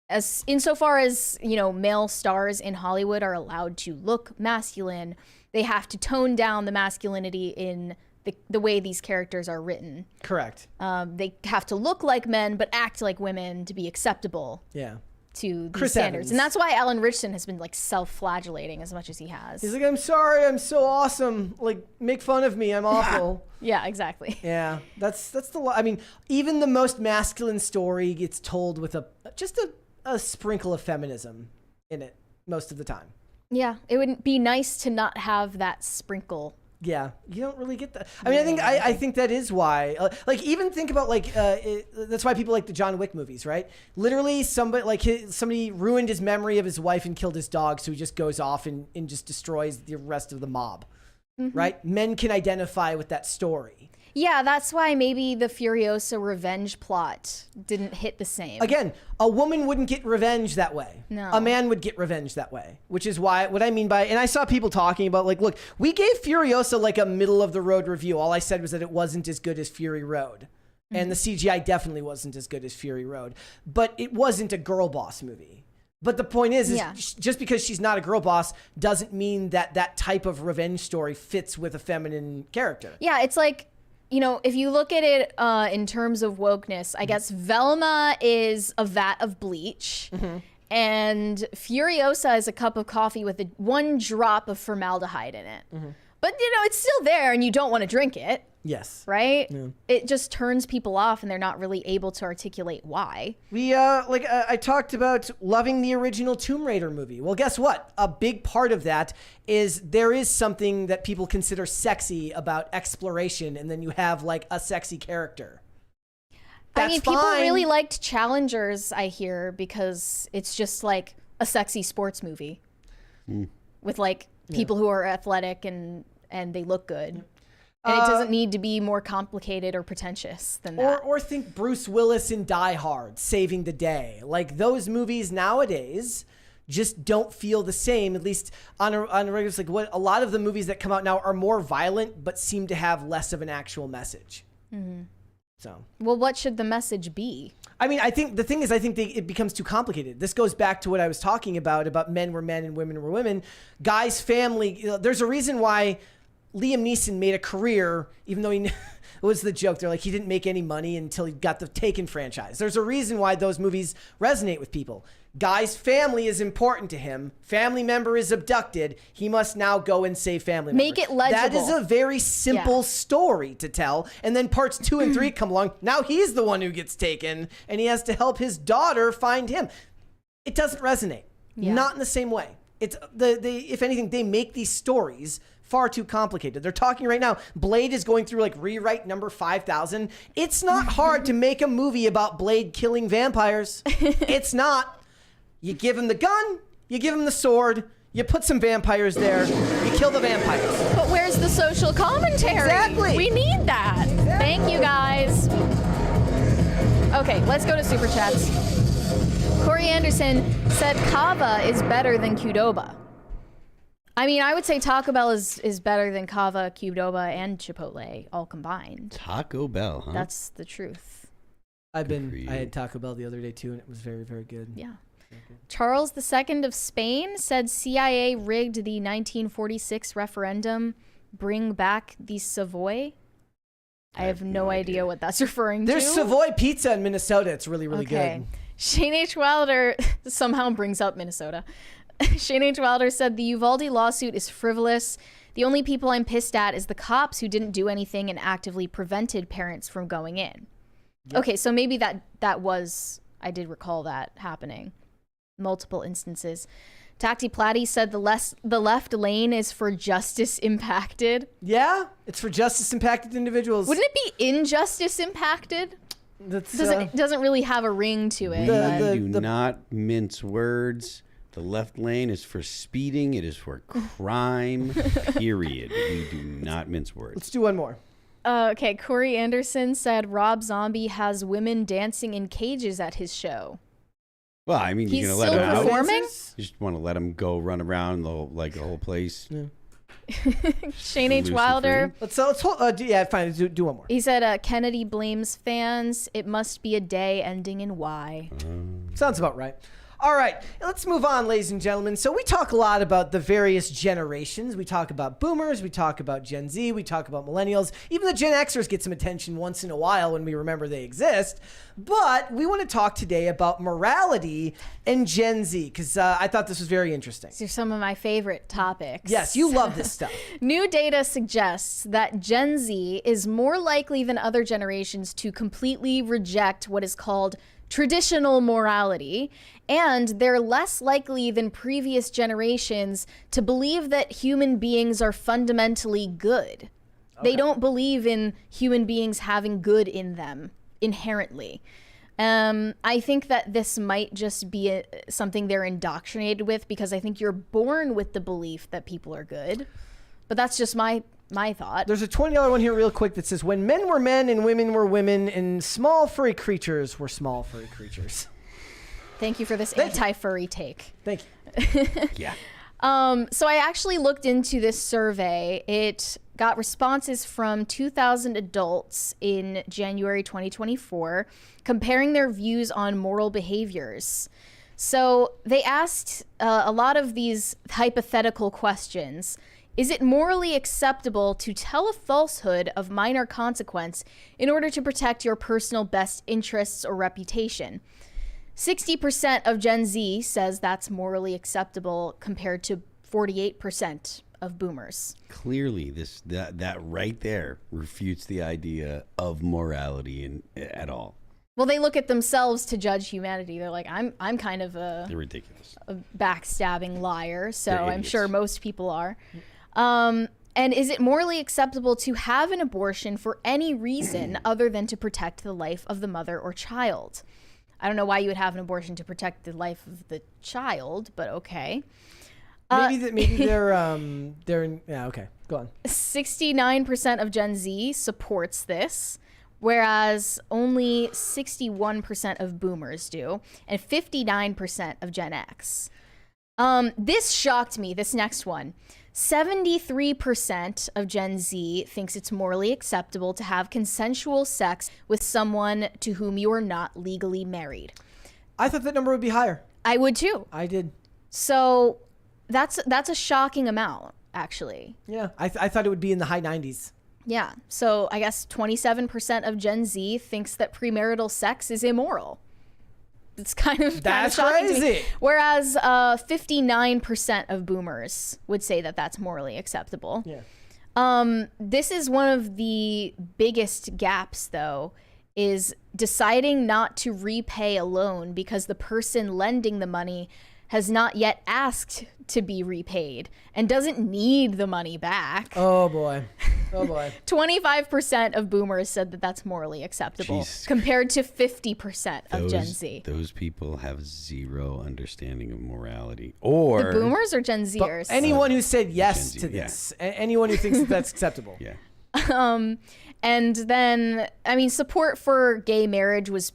as insofar as, you know, male stars in Hollywood are allowed to look masculine, they have to tone down the masculinity in the way these characters are written. Correct. They have to look like men but act like women to be acceptable. Yeah. To these Chris standards. Evans. And that's why Alan Richardson has been like self-flagellating as much as he has. He's like, I'm sorry, I'm so awesome. Like, make fun of me, I'm awful. Yeah, exactly. Yeah, that's I mean, even the most masculine story gets told with just a sprinkle of feminism in it most of the time. Yeah, it would be nice to not have that sprinkle. Yeah, you don't really get that. I mean, I think that is why. Like, even think about that's why people like the John Wick movies, right? Literally, somebody ruined his memory of his wife and killed his dog, so he just goes off and just destroys the rest of the mob, right? Men can identify with that story. Yeah, that's why maybe the Furiosa revenge plot didn't hit the same. Again, a woman wouldn't get revenge that way. No. A man would get revenge that way, which is why, what I mean by, and I saw people talking about, like, look, we gave Furiosa like a middle of the road review. All I said was that it wasn't as good as Fury Road. And the CGI definitely wasn't as good as Fury Road. But it wasn't a girl boss movie. But the point is just because she's not a girl boss doesn't mean that that type of revenge story fits with a feminine character. Yeah, it's like, you know, if you look at it in terms of wokeness, I guess Velma is a vat of bleach and Furiosa is a cup of coffee with one drop of formaldehyde in it. But, you know, it's still there and you don't want to drink it. Yes. Right? Yeah. It just turns people off and they're not really able to articulate why. I talked about loving the original Tomb Raider movie. Well, guess what? A big part of that is there is something that people consider sexy about exploration, and then you have like a sexy character. I mean, people really liked Challengers, I hear, because it's just like a sexy sports movie with like people who are athletic and they look good. And it doesn't need to be more complicated or pretentious than that. Or think Bruce Willis in Die Hard, saving the day. Like, those movies nowadays just don't feel the same, at least on a regular, like what a lot of the movies that come out now are more violent, but seem to have less of an actual message. So, well, what should the message be? I mean, I think the thing is, it becomes too complicated. This goes back to what I was talking about men were men and women were women. Guys' family, there's a reason why Liam Neeson made a career, even though it was the joke. They're like, he didn't make any money until he got the Taken franchise. There's a reason why those movies resonate with people. Guy's family is important to him. Family member is abducted. He must now go and save family member. Make it legible. That is a very simple story to tell. And then parts 2 and 3 come along. Now he's the one who gets taken, and he has to help his daughter find him. It doesn't resonate. Not in the same way. It's if anything, they make these stories far too complicated. They're talking right now. Blade is going through like rewrite number 5,000. It's not hard to make a movie about Blade killing vampires. It's not. You give him the gun, you give him the sword, you put some vampires there, you kill the vampires. But where's the social commentary? Exactly. We need that. Thank you, guys. Okay, let's go to Super Chats. Corey Anderson said Kava is better than Qdoba. I mean, I would say Taco Bell is better than Kava, Qdoba, and Chipotle all combined. Taco Bell, huh? That's the truth. I had Taco Bell the other day too, and it was very, very good. Yeah. Charles II of Spain said CIA rigged the 1946 referendum, bring back the Savoy. I have no idea what that's referring to. There's Savoy pizza in Minnesota. It's really, really good. Shane H. Wilder somehow brings up Minnesota. Shane H. Wilder said the Uvalde lawsuit is frivolous. The only people I'm pissed at is the cops who didn't do anything and actively prevented parents from going in. Yep. Okay, so maybe that was, I did recall that happening. Multiple instances. Tacti Platty said the left lane is for justice impacted. Yeah, it's for justice impacted individuals. Wouldn't it be injustice impacted? It doesn't really have a ring to it. We do not mince words. The left lane is for speeding. It is for crime, period. We do not mince words. Let's do one more. Okay, Corey Anderson said Rob Zombie has women dancing in cages at his show. Well, I mean, He's you're going to let him out? Performing? You just want to let him go run around the whole place? Yeah. Shane H. Wilder. Let's hold, yeah, fine. Do one more. He said Kennedy blames fans. It must be a day ending in Y. Sounds about right. All right, let's move on, ladies and gentlemen. So we talk a lot about the various generations. We talk about boomers. We talk about Gen Z. We talk about millennials. Even the Gen Xers get some attention once in a while when we remember they exist. But we want to talk today about morality and Gen Z because I thought this was very interesting. These are some of my favorite topics. Yes, you love this stuff. New data suggests that Gen Z is more likely than other generations to completely reject what is called traditional morality, and they're less likely than previous generations to believe that human beings are fundamentally good. They don't believe in human beings having good in them inherently. I think that this might just be something they're indoctrinated with because I think you're born with the belief that people are good. But that's just my thought. There's a $20 one here real quick that says, when men were men and women were women and small furry creatures were small furry creatures. Thank you for this anti-furry take. Thank you. Yeah. So I actually looked into this survey. It got responses from 2,000 adults in January 2024, comparing their views on moral behaviors. So they asked a lot of these hypothetical questions. Is it morally acceptable to tell a falsehood of minor consequence in order to protect your personal best interests or reputation? 60% of Gen Z says that's morally acceptable compared to 48% of boomers. Clearly, that right there refutes the idea of morality at all. Well, they look at themselves to judge humanity. They're like, I'm kind of They're ridiculous. a backstabbing liar, so They're I'm idiots. sure most people are. And is it morally acceptable to have an abortion for any reason other than to protect the life of the mother or child? I don't know why you would have an abortion to protect the life of the child, but okay. Maybe they're yeah, okay. Go on. 69% of Gen Z supports this, whereas only 61% of boomers do, and 59% of Gen X. This shocked me, this next one. 73% of Gen Z thinks it's morally acceptable to have consensual sex with someone to whom you are not legally married. I thought that number would be higher. I would too. I did. So that's a shocking amount, actually. Yeah, I thought it would be in the high 90s. Yeah, so I guess 27% of Gen Z thinks that premarital sex is immoral. It's kind of shocking to me. Whereas 59% of boomers would say that that's morally acceptable. Yeah. This is one of the biggest gaps, though, is deciding not to repay a loan because the person lending the money has not yet asked to be repaid and doesn't need the money back. Oh boy. Oh boy. 25% of boomers said that that's morally acceptable, Jeez. compared to 50% of Gen Z. Those people have zero understanding of morality. Or The boomers or Gen But Zers? anyone who said yes Gen Z, to this, anyone who thinks that that's acceptable. Yeah. And then, I mean, support for gay marriage was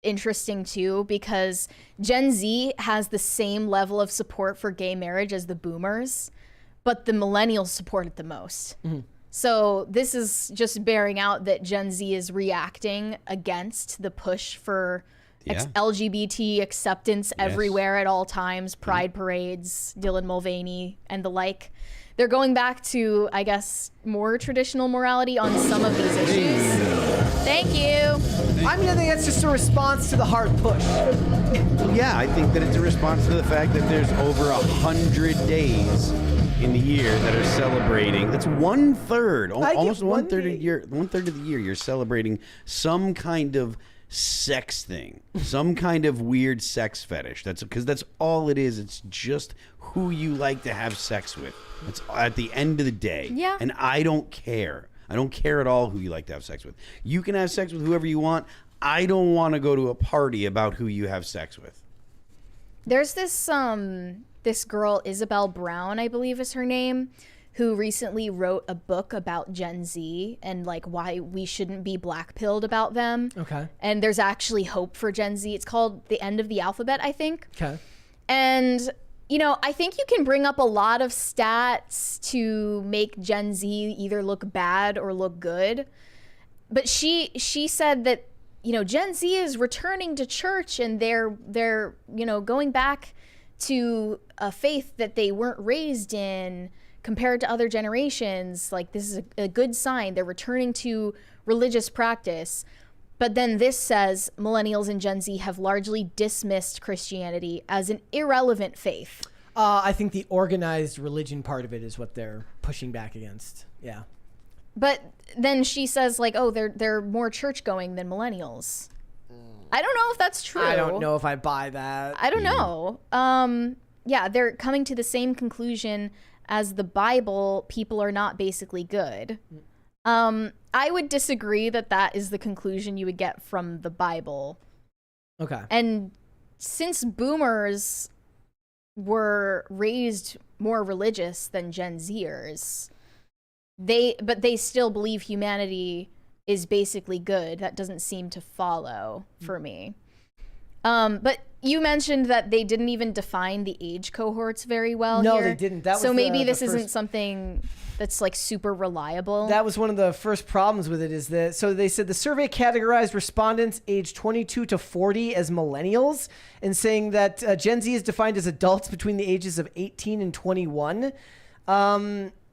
interesting too, because Gen Z has the same level of support for gay marriage as the boomers, but the millennials support it the most. So this is just bearing out that Gen Z is reacting against the push for LGBT acceptance everywhere at all times, pride parades, Dylan Mulvaney and the like. They're going back to, I guess, more traditional morality on some of these issues. Thank you. I mean, I think that's just a response to the hard push. Yeah, I think that it's a response to the fact that there's over 100 days in the year that are celebrating. That's 1/3, almost 1/3 of the year. 1/3 of the year, you're celebrating some kind of sex thing, some kind of weird sex fetish. That's because that's all it is. It's just who you like to have sex with. That's at the end of the day. Yeah. And I don't care. I don't care at all who you like to have sex with. You can have sex with whoever you want. I don't want to go to a party about who you have sex with. There's this girl, Isabel Brown, I believe is her name, who recently wrote a book about Gen Z and like why we shouldn't be black-pilled about them. Okay. And there's actually hope for Gen Z. It's called The End of the Alphabet, I think. Okay. And, you know, I think you can bring up a lot of stats to make Gen Z either look bad or look good. But she said that, you know, Gen Z is returning to church and they're you know, going back to a faith that they weren't raised in compared to other generations. Like, this is a good sign. They're returning to religious practice. But then this says millennials and Gen Z have largely dismissed Christianity as an irrelevant faith. I think the organized religion part of it is what they're pushing back against. Yeah. But then she says, like, oh, they're more church going than millennials. I don't know if that's true. I don't know if I buy that. I don't know. Yeah, they're coming to the same conclusion as the Bible. People are not basically good. I would disagree that is the conclusion you would get from the Bible. Okay. And since boomers were raised more religious than Gen Zers, but they still believe humanity is basically good. That doesn't seem to follow for me. But you mentioned that they didn't even define the age cohorts very well. No, here. they didn't. That was so maybe the this first... isn't something that's like super reliable. That was one of the first problems with it, is that, so they said the survey categorized respondents aged 22 to 40 as millennials, and saying that Gen Z is defined as adults between the ages of 18 and 21.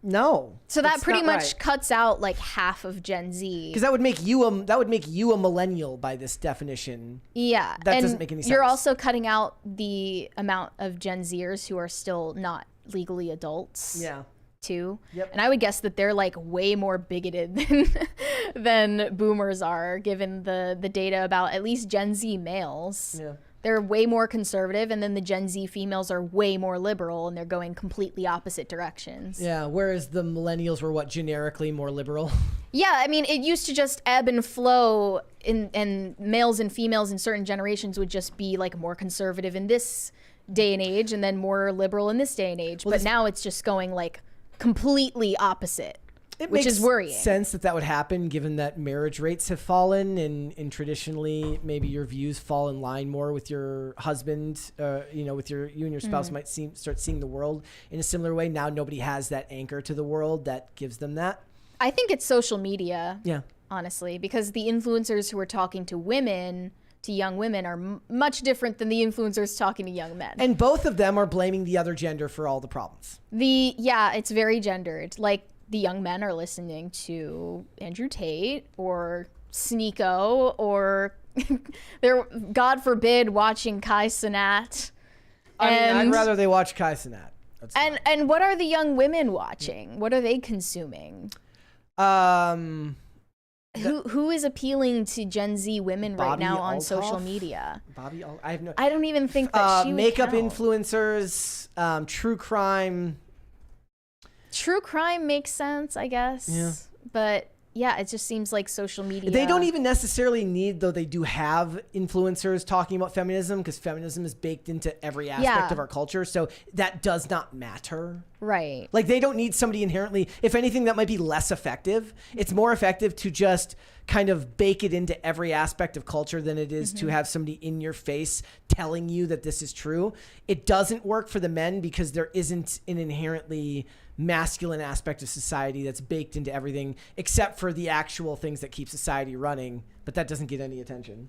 No. So that pretty much right. cuts out like half of Gen Z. Because that would make you a millennial by this definition. Yeah. That doesn't make any sense. You're also cutting out the amount of Gen Zers who are still not legally adults. Yeah. Too. Yep. And I would guess that they're like way more bigoted than boomers are, given the data about at least Gen Z males. Yeah. They're way more conservative, and then the Gen Z females are way more liberal, and they're going completely opposite directions. Yeah, whereas the millennials were generically more liberal? Yeah, I mean, it used to just ebb and flow, and males and females in certain generations would just be like more conservative in this day and age, and then more liberal in this day and age. But now it's just going like completely opposite. Which is worrying. It makes sense that would happen, given that marriage rates have fallen, and traditionally maybe your views fall in line more with your husband. With you and your spouse might start seeing the world in a similar way. Now nobody has that anchor to the world that gives them that. I think it's social media. Yeah, honestly, because the influencers who are talking to women, to young women, are much different than the influencers talking to young men. And both of them are blaming the other gender for all the problems. It's very gendered. Like, the young men are listening to Andrew Tate or Sneeko, or they're, God forbid, watching Kai Cenat. I'd rather they watch Kai Cenat. And what are the young women watching? What are they consuming? Who is appealing to Gen Z women right Bobby now on Alkoff? social media? I don't even think that she would makeup count. influencers, true crime. True crime makes sense, I guess. Yeah. But yeah, it just seems like social media. They don't even necessarily need, though they do have influencers talking about feminism, because feminism is baked into every aspect of our culture. So that does not matter. Right. Like, they don't need somebody inherently, if anything, that might be less effective. It's more effective to just kind of bake it into every aspect of culture than it is to have somebody in your face telling you that this is true. It doesn't work for the men because there isn't an inherently masculine aspect of society that's baked into everything, except for the actual things that keep society running, but that doesn't get any attention.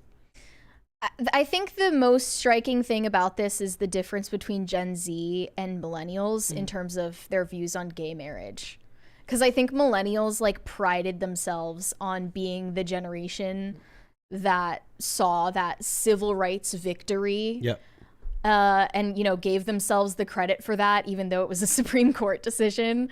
I think the most striking thing about this is the difference between Gen Z and millennials in terms of their views on gay marriage. Because I think millennials like prided themselves on being the generation that saw that civil rights victory. Yep. And, you know, gave themselves the credit for that, even though it was a Supreme Court decision,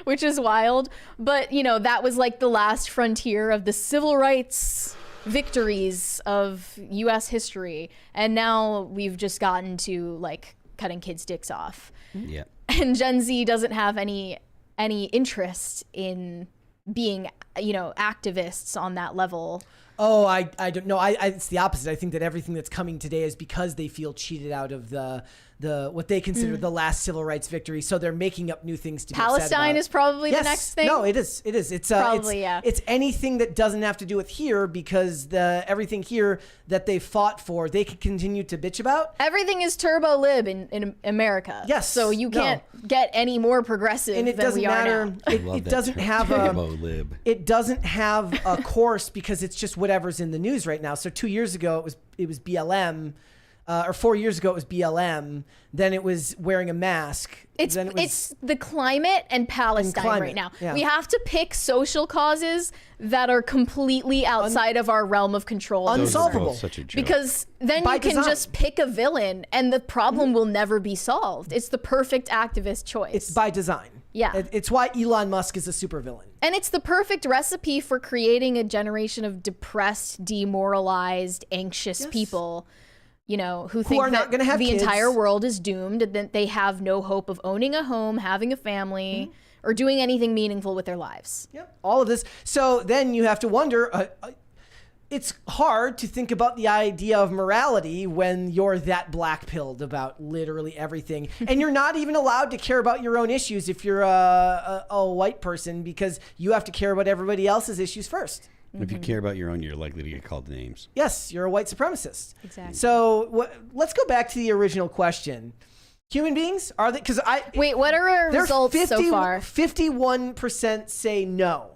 which is wild. But, you know, that was like the last frontier of the civil rights victories of U.S. history. And now we've just gotten to like cutting kids' dicks off. Yeah. And Gen Z doesn't have any interest in being, you know, activists on that level. Oh, I don't know. It's the opposite. I think that everything that's coming today is because they feel cheated out of the what they consider the last civil rights victory. So they're making up new things to be upset Palestine about. is probably the next thing. No, it is. It's Probably, it's anything that doesn't have to do with here, because everything here that they fought for, they can continue to bitch about. Everything is turbo lib in America. Yes. So you can't get any more progressive And it than doesn't we are matter. now. It doesn't have lib. It doesn't have a course because it's just whatever's in the news right now. So 2 years ago it was BLM, or 4 years ago it was BLM. Then it was wearing a mask. It's the climate and Palestine right now. Yeah. We have to pick social causes that are completely outside of our realm of control. Unsolvable. Such a joke. Because then By you can design. just pick a villain and the problem will never be solved. It's the perfect activist choice. It's by design. Yeah. It's why Elon Musk is a supervillain. And it's the perfect recipe for creating a generation of depressed, demoralized, anxious people, you know, who think are not that gonna have the kids. entire world is doomed and that they have no hope of owning a home, having a family, or doing anything meaningful with their lives. Yep. All of this. So then you have to wonder, it's hard to think about the idea of morality when you're that black-pilled about literally everything. And you're not even allowed to care about your own issues if you're a white person, because you have to care about everybody else's issues first. If you care about your own, you're likely to get called names. Yes, you're a white supremacist. Exactly. So let's go back to the original question. Human beings, are they? Because Wait, what are our results so far? 51% say no.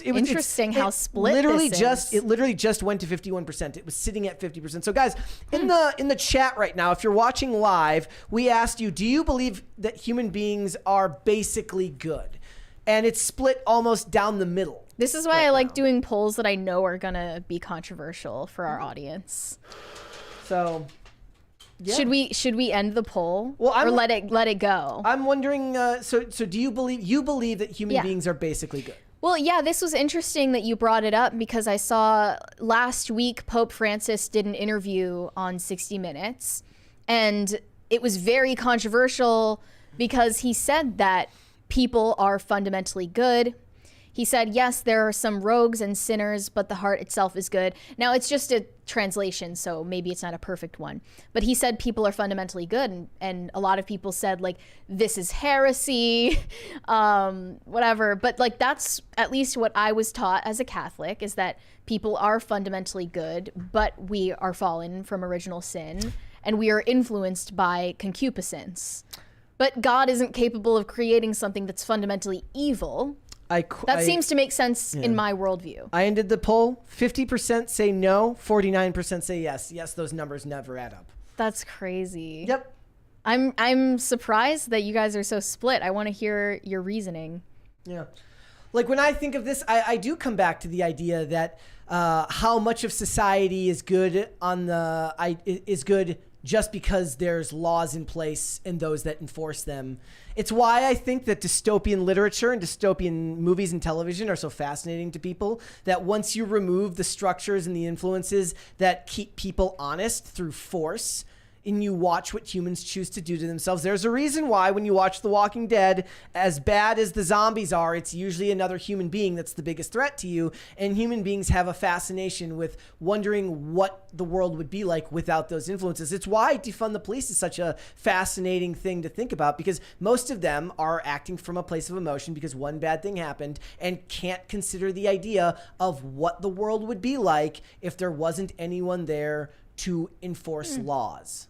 Interesting how split this is. It literally just went to 51%. It was sitting at 50%. So guys, in the chat right now, if you're watching live, we asked you, do you believe that human beings are basically good? And it's split almost down the middle. This is why I like doing polls that I know are going to be controversial for our audience. So yeah. Should we end the poll, Well, or let it go? I'm wondering, so do you believe that human beings are basically good? Well, yeah, this was interesting that you brought it up, because I saw last week Pope Francis did an interview on 60 Minutes, and it was very controversial because he said that people are fundamentally good. He said, yes, there are some rogues and sinners, but the heart itself is good. Now, it's just a translation, so maybe it's not a perfect one. But he said people are fundamentally good, and a lot of people said, like, this is heresy, whatever. But, like, that's at least what I was taught as a Catholic, is that people are fundamentally good, but we are fallen from original sin, and we are influenced by concupiscence. But God isn't capable of creating something that's fundamentally evil. That seems to make sense in my worldview. I ended the poll. 50% say no, 49% say yes. Yes, those numbers never add up. That's crazy. Yep. I'm surprised that you guys are so split. I want to hear your reasoning. Yeah. Like, when I think of this, I do come back to the idea that how much of society is good just because there's laws in place and those that enforce them. It's why I think that dystopian literature and dystopian movies and television are so fascinating to people, that once you remove the structures and the influences that keep people honest through force, and you watch what humans choose to do to themselves. There's a reason why when you watch The Walking Dead, as bad as the zombies are, it's usually another human being that's the biggest threat to you. And human beings have a fascination with wondering what the world would be like without those influences. It's why defund the police is such a fascinating thing to think about, because most of them are acting from a place of emotion because one bad thing happened and can't consider the idea of what the world would be like if there wasn't anyone there to enforce laws.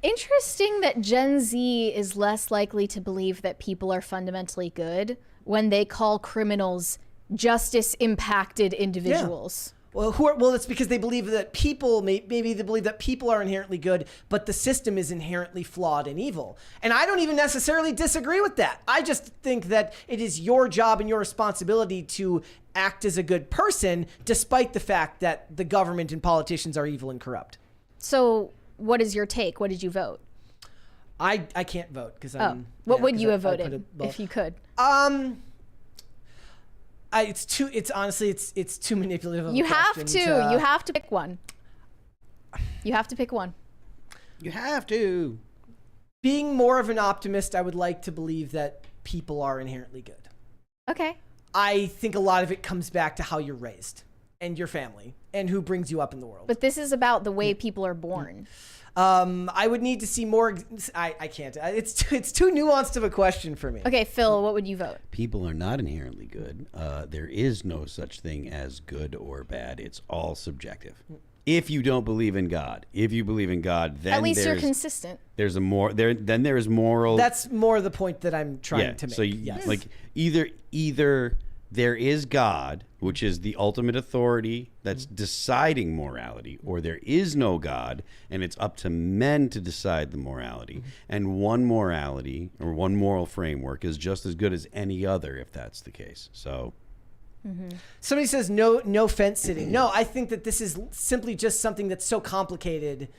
Interesting that Gen Z is less likely to believe that people are fundamentally good when they call criminals justice-impacted individuals. Yeah. Well, it's because they believe that people, maybe they believe that people are inherently good, but the system is inherently flawed and evil. And I don't even necessarily disagree with that. I just think that it is your job and your responsibility to act as a good person, despite the fact that the government and politicians are evil and corrupt. So what is your take? What did you vote? I can't vote because I'm. What would you have voted if you could? It's too manipulative. Of You a have question to. You have to pick one. You have to pick one. You have to. Being more of an optimist, I would like to believe that people are inherently good. Okay. I think a lot of it comes back to how you're raised and your family and who brings you up in the world. But this is about the way people are born. I would need to see more. I can't. It's too nuanced of a question for me. Okay, Phil, what would you vote? People are not inherently good. There is no such thing as good or bad. It's all subjective. If you don't believe in God, if you believe in God, then at least you're consistent. There's a more there. Then there is moral. That's more the point that I'm trying to make. So like either there is God, which is the ultimate authority that's deciding morality, or there is no God, and it's up to men to decide the morality. And one morality or one moral framework is just as good as any other, if that's the case. So. Somebody says no fence sitting. No, I think that this is simply just something that's so complicated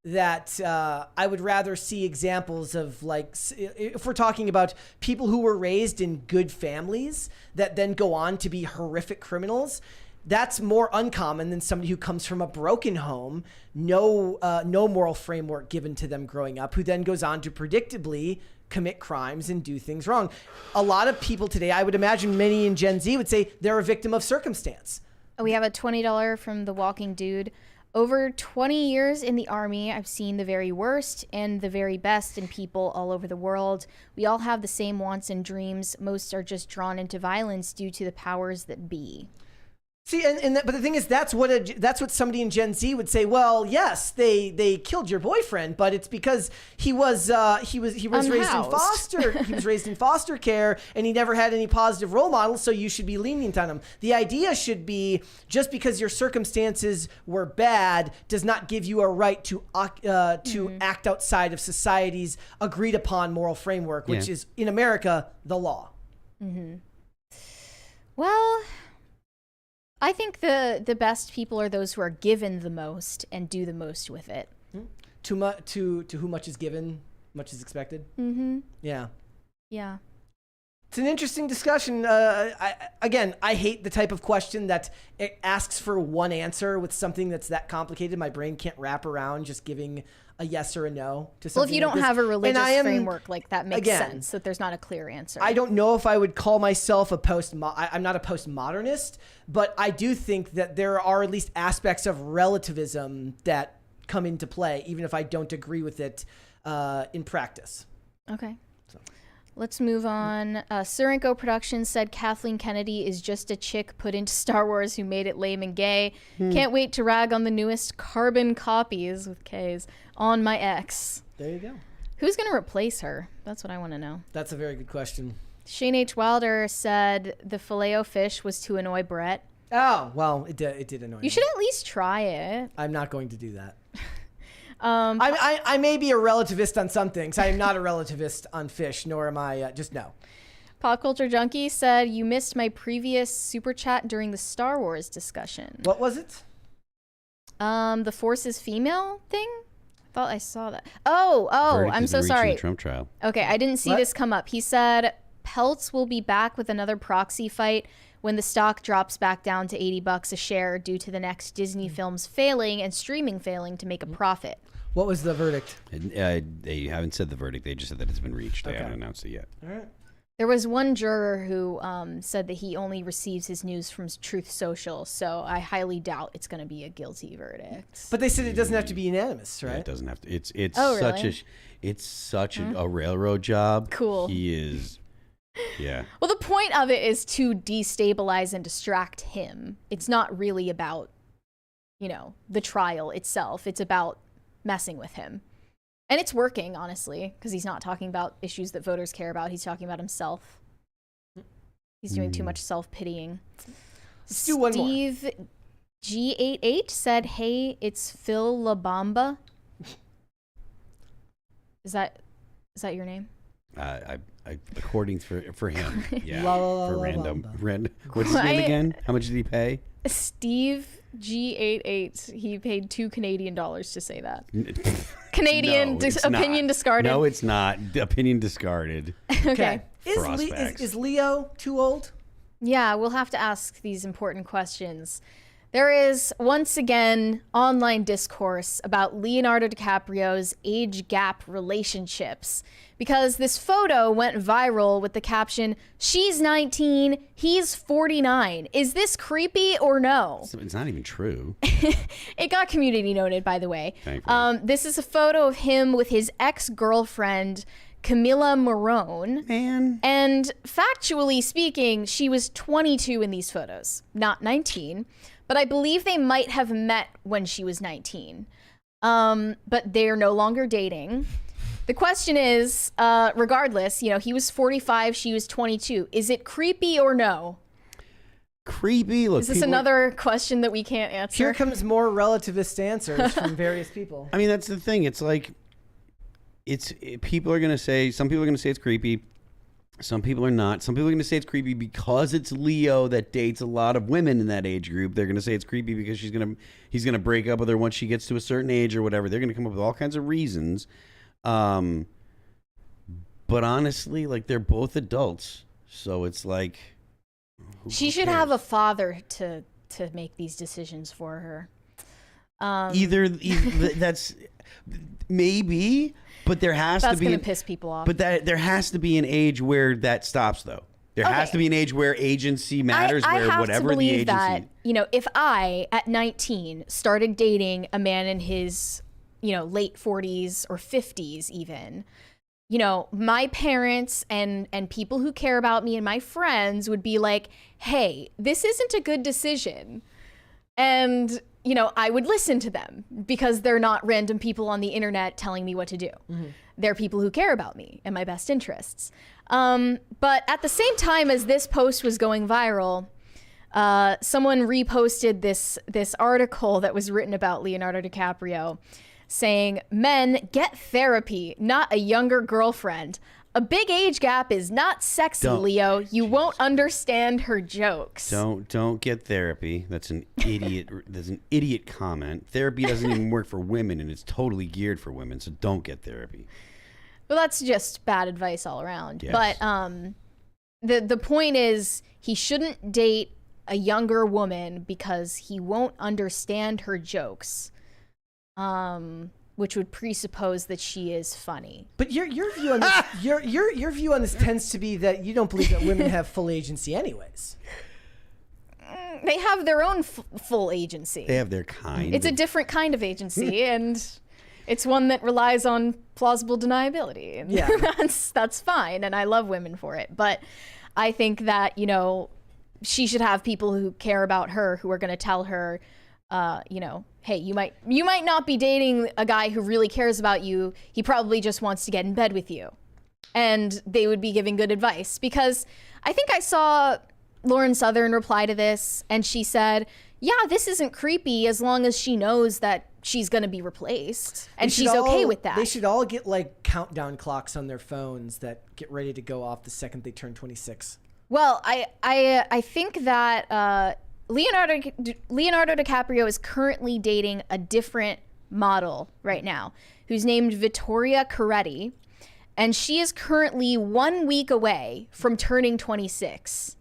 that I would rather see examples of, like, if we're talking about people who were raised in good families that then go on to be horrific criminals. That's more uncommon than somebody who comes from a broken home, no moral framework given to them growing up, who then goes on to predictably commit crimes and do things wrong. A lot of people today, I would imagine many in Gen Z would say they're a victim of circumstance. Oh, we have a $20 from The Walking Dude. Over 20 years in the Army, I've seen the very worst and the very best in people all over the world. We all have the same wants and dreams. Most are just drawn into violence due to the powers that be. See, but the thing is, that's what somebody in Gen Z would say. Well, yes, they killed your boyfriend, but it's because he was raised in foster care, and he never had any positive role models. So you should be lenient on him. The idea should be, just because your circumstances were bad does not give you a right to act outside of society's agreed upon moral framework, which is in America the law. Well, I think the best people are those who are given the most and do the most with it. To whom much is given, much is expected. Yeah. It's an interesting discussion. I hate the type of question that it asks for one answer with something that's that complicated. My brain can't wrap around just giving a yes or a no to something. Well, if you don't have a religious framework like that, makes sense that there's not a clear answer. I don't know if I would call myself I'm not a postmodernist, but I do think that there are at least aspects of relativism that come into play, even if I don't agree with it in practice. Okay. Let's move on. Surenko Productions said Kathleen Kennedy is just a chick put into Star Wars who made it lame and gay. Can't wait to rag on the newest carbon copies with K's on my ex. There you go. Who's going to replace her? That's what I want to know. That's a very good question. Shane H. Wilder said the Filet-O-Fish was to annoy Brett. Oh, well, it did annoy me. You should at least try it. I'm not going to do that. I may be a relativist on some things. I am not a relativist on fish, nor am I just no. Pop Culture Junkie said you missed my previous super chat during the Star Wars discussion. What was it? The Force is female thing? thought I saw that. Oh, Verdict I'm has so been reached in sorry. the Trump trial. Okay, I didn't see this come up. He said Peltz will be back with another proxy fight when the stock drops back down to $80 a share due to the next Disney films failing and streaming failing to make a profit. What was the verdict? They haven't said the verdict. They just said that it's been reached. They Okay. haven't announced it yet. All right. There was one juror who said that he only receives his news from Truth Social, so I highly doubt it's going to be a guilty verdict. But they said it doesn't have to be unanimous, Yeah, right? it doesn't have to. It's Oh, such really? it's such a railroad job. Cool. He is. Yeah. Well, the point of it is to destabilize and distract him. It's not really about, the trial itself. It's about messing with him. And it's working, honestly, because he's not talking about issues that voters care about. He's talking about himself. He's doing too much self-pitying. Let's do one more. Steve G88 said, "Hey, it's Phil LaBamba." Is that your name? According for him, yeah. La for la random. bamba. What's his name again? How much did he pay? Steve G88. He paid $2 Canadian to say that. Canadian No, it's opinion not. discarded. No, it's not. Opinion discarded. Okay. Is Leo too old? Yeah, we'll have to ask these important questions. There is, once again, online discourse about Leonardo DiCaprio's age gap relationships because this photo went viral with the caption, "She's 19, he's 49. Is this creepy or no?" It's not even true. It got community noted, by the way. Thankfully. This is a photo of him with his ex-girlfriend, Camilla Morone. Man. And factually speaking, she was 22 in these photos, not 19. But I believe they might have met when she was 19. But they're no longer dating. The question is, regardless, he was 45, she was 22. Is it creepy or no? Creepy. Look, Is this another question that we can't answer? Here comes more relativist answers from various people. I mean, that's the thing. It's like, people are going to say, some people are going to say it's creepy. Some people are not. Some people are going to say it's creepy because it's Leo that dates a lot of women in that age group. They're going to say it's creepy because he's going to break up with her once she gets to a certain age or whatever. They're going to come up with all kinds of reasons. But honestly, like, they're both adults. So it's like, She should have a father to make these decisions for her. Either that's maybe, but there has to That's be. going to piss people off. But there has to be an age where that stops, though. There has to be an age where agency matters, I where have whatever to believe the agency. that, if I, at 19, started dating a man in his, late 40s or 50s even, my parents and people who care about me and my friends would be like, hey, this isn't a good decision. And, I would listen to them because they're not random people on the internet telling me what to do. Mm-hmm. They're people who care about me and my best interests. But at the same time as this post was going viral, someone reposted this article that was written about Leonardo DiCaprio saying, "Men, get therapy, not a younger girlfriend. A big age gap is not sexy, Leo. You won't understand her jokes." Don't get therapy. That's an idiot. That's an idiot comment. Therapy doesn't even work for women, and it's totally geared for women. So don't get therapy. Well, that's just bad advice all around. Yes. But the point is, he shouldn't date a younger woman because he won't understand her jokes. Which would presuppose that she is funny. But your view on this, your view on this tends to be that you don't believe that women have full agency, anyways. They have their own full agency. They have their kind. It's a different kind of agency, and it's one that relies on plausible deniability. And Yeah. that's fine, and I love women for it. But I think that she should have people who care about her who are going to tell her, hey, you might not be dating a guy who really cares about you. He probably just wants to get in bed with you. And they would be giving good advice. Because I think I saw Lauren Southern reply to this, and she said, yeah, this isn't creepy as long as she knows that she's going to be replaced. And she's okay with that. They should all get like countdown clocks on their phones that get ready to go off the second they turn 26. Well, I think that Leonardo DiCaprio is currently dating a different model right now who's named Vittoria Coretti, and she is currently 1 week away from turning 26.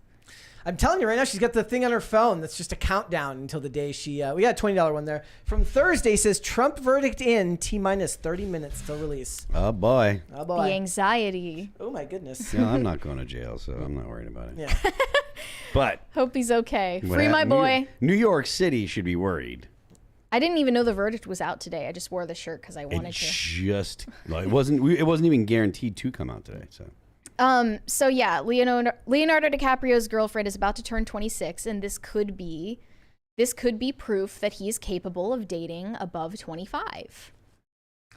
I'm telling you right now, she's got the thing on her phone that's just a countdown until the day she. We got a $20 one there from Thursday. Says Trump verdict in T-minus 30 minutes till release. Oh boy. Oh boy. The anxiety. Oh my goodness. No, I'm not going to jail, so I'm not worried about it. Yeah. But Hope he's okay. what Free my happened- boy. New York City should be worried. I didn't even know the verdict was out today. I just wore the shirt because I wanted It to. just well, it wasn't even guaranteed to come out today. So So yeah, Leonardo DiCaprio's girlfriend is about to turn 26, and this could be proof that he's capable of dating above 25.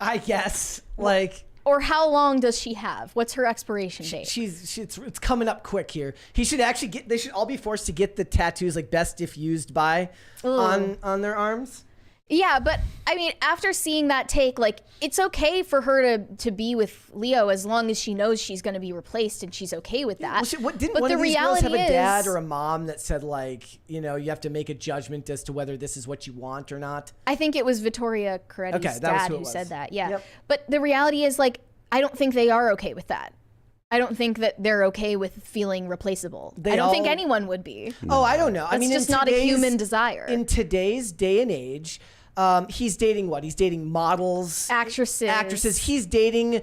I guess. Like. Or how long does she have? What's her expiration date? It's coming up quick here. They should all be forced to get the tattoos like best if used by on their arms. Yeah, but I mean, after seeing that take, like, it's okay for her to be with Leo as long as she knows she's going to be replaced and she's okay with that. Didn't but one the of these girls reality have a dad is- or a mom that said like, you have to make a judgment as to whether this is what you want or not? I think it was Vittoria Coretti's Okay, that was dad who it who was. said that. Yeah. Yep. But the reality is, like, I don't think they are okay with that. I don't think that they're okay with feeling replaceable. I don't think anyone would be. Oh, I don't know. I That's mean, just in not a today's- human desire. In today's day and age, he's dating what? He's dating models, Actresses. He's dating,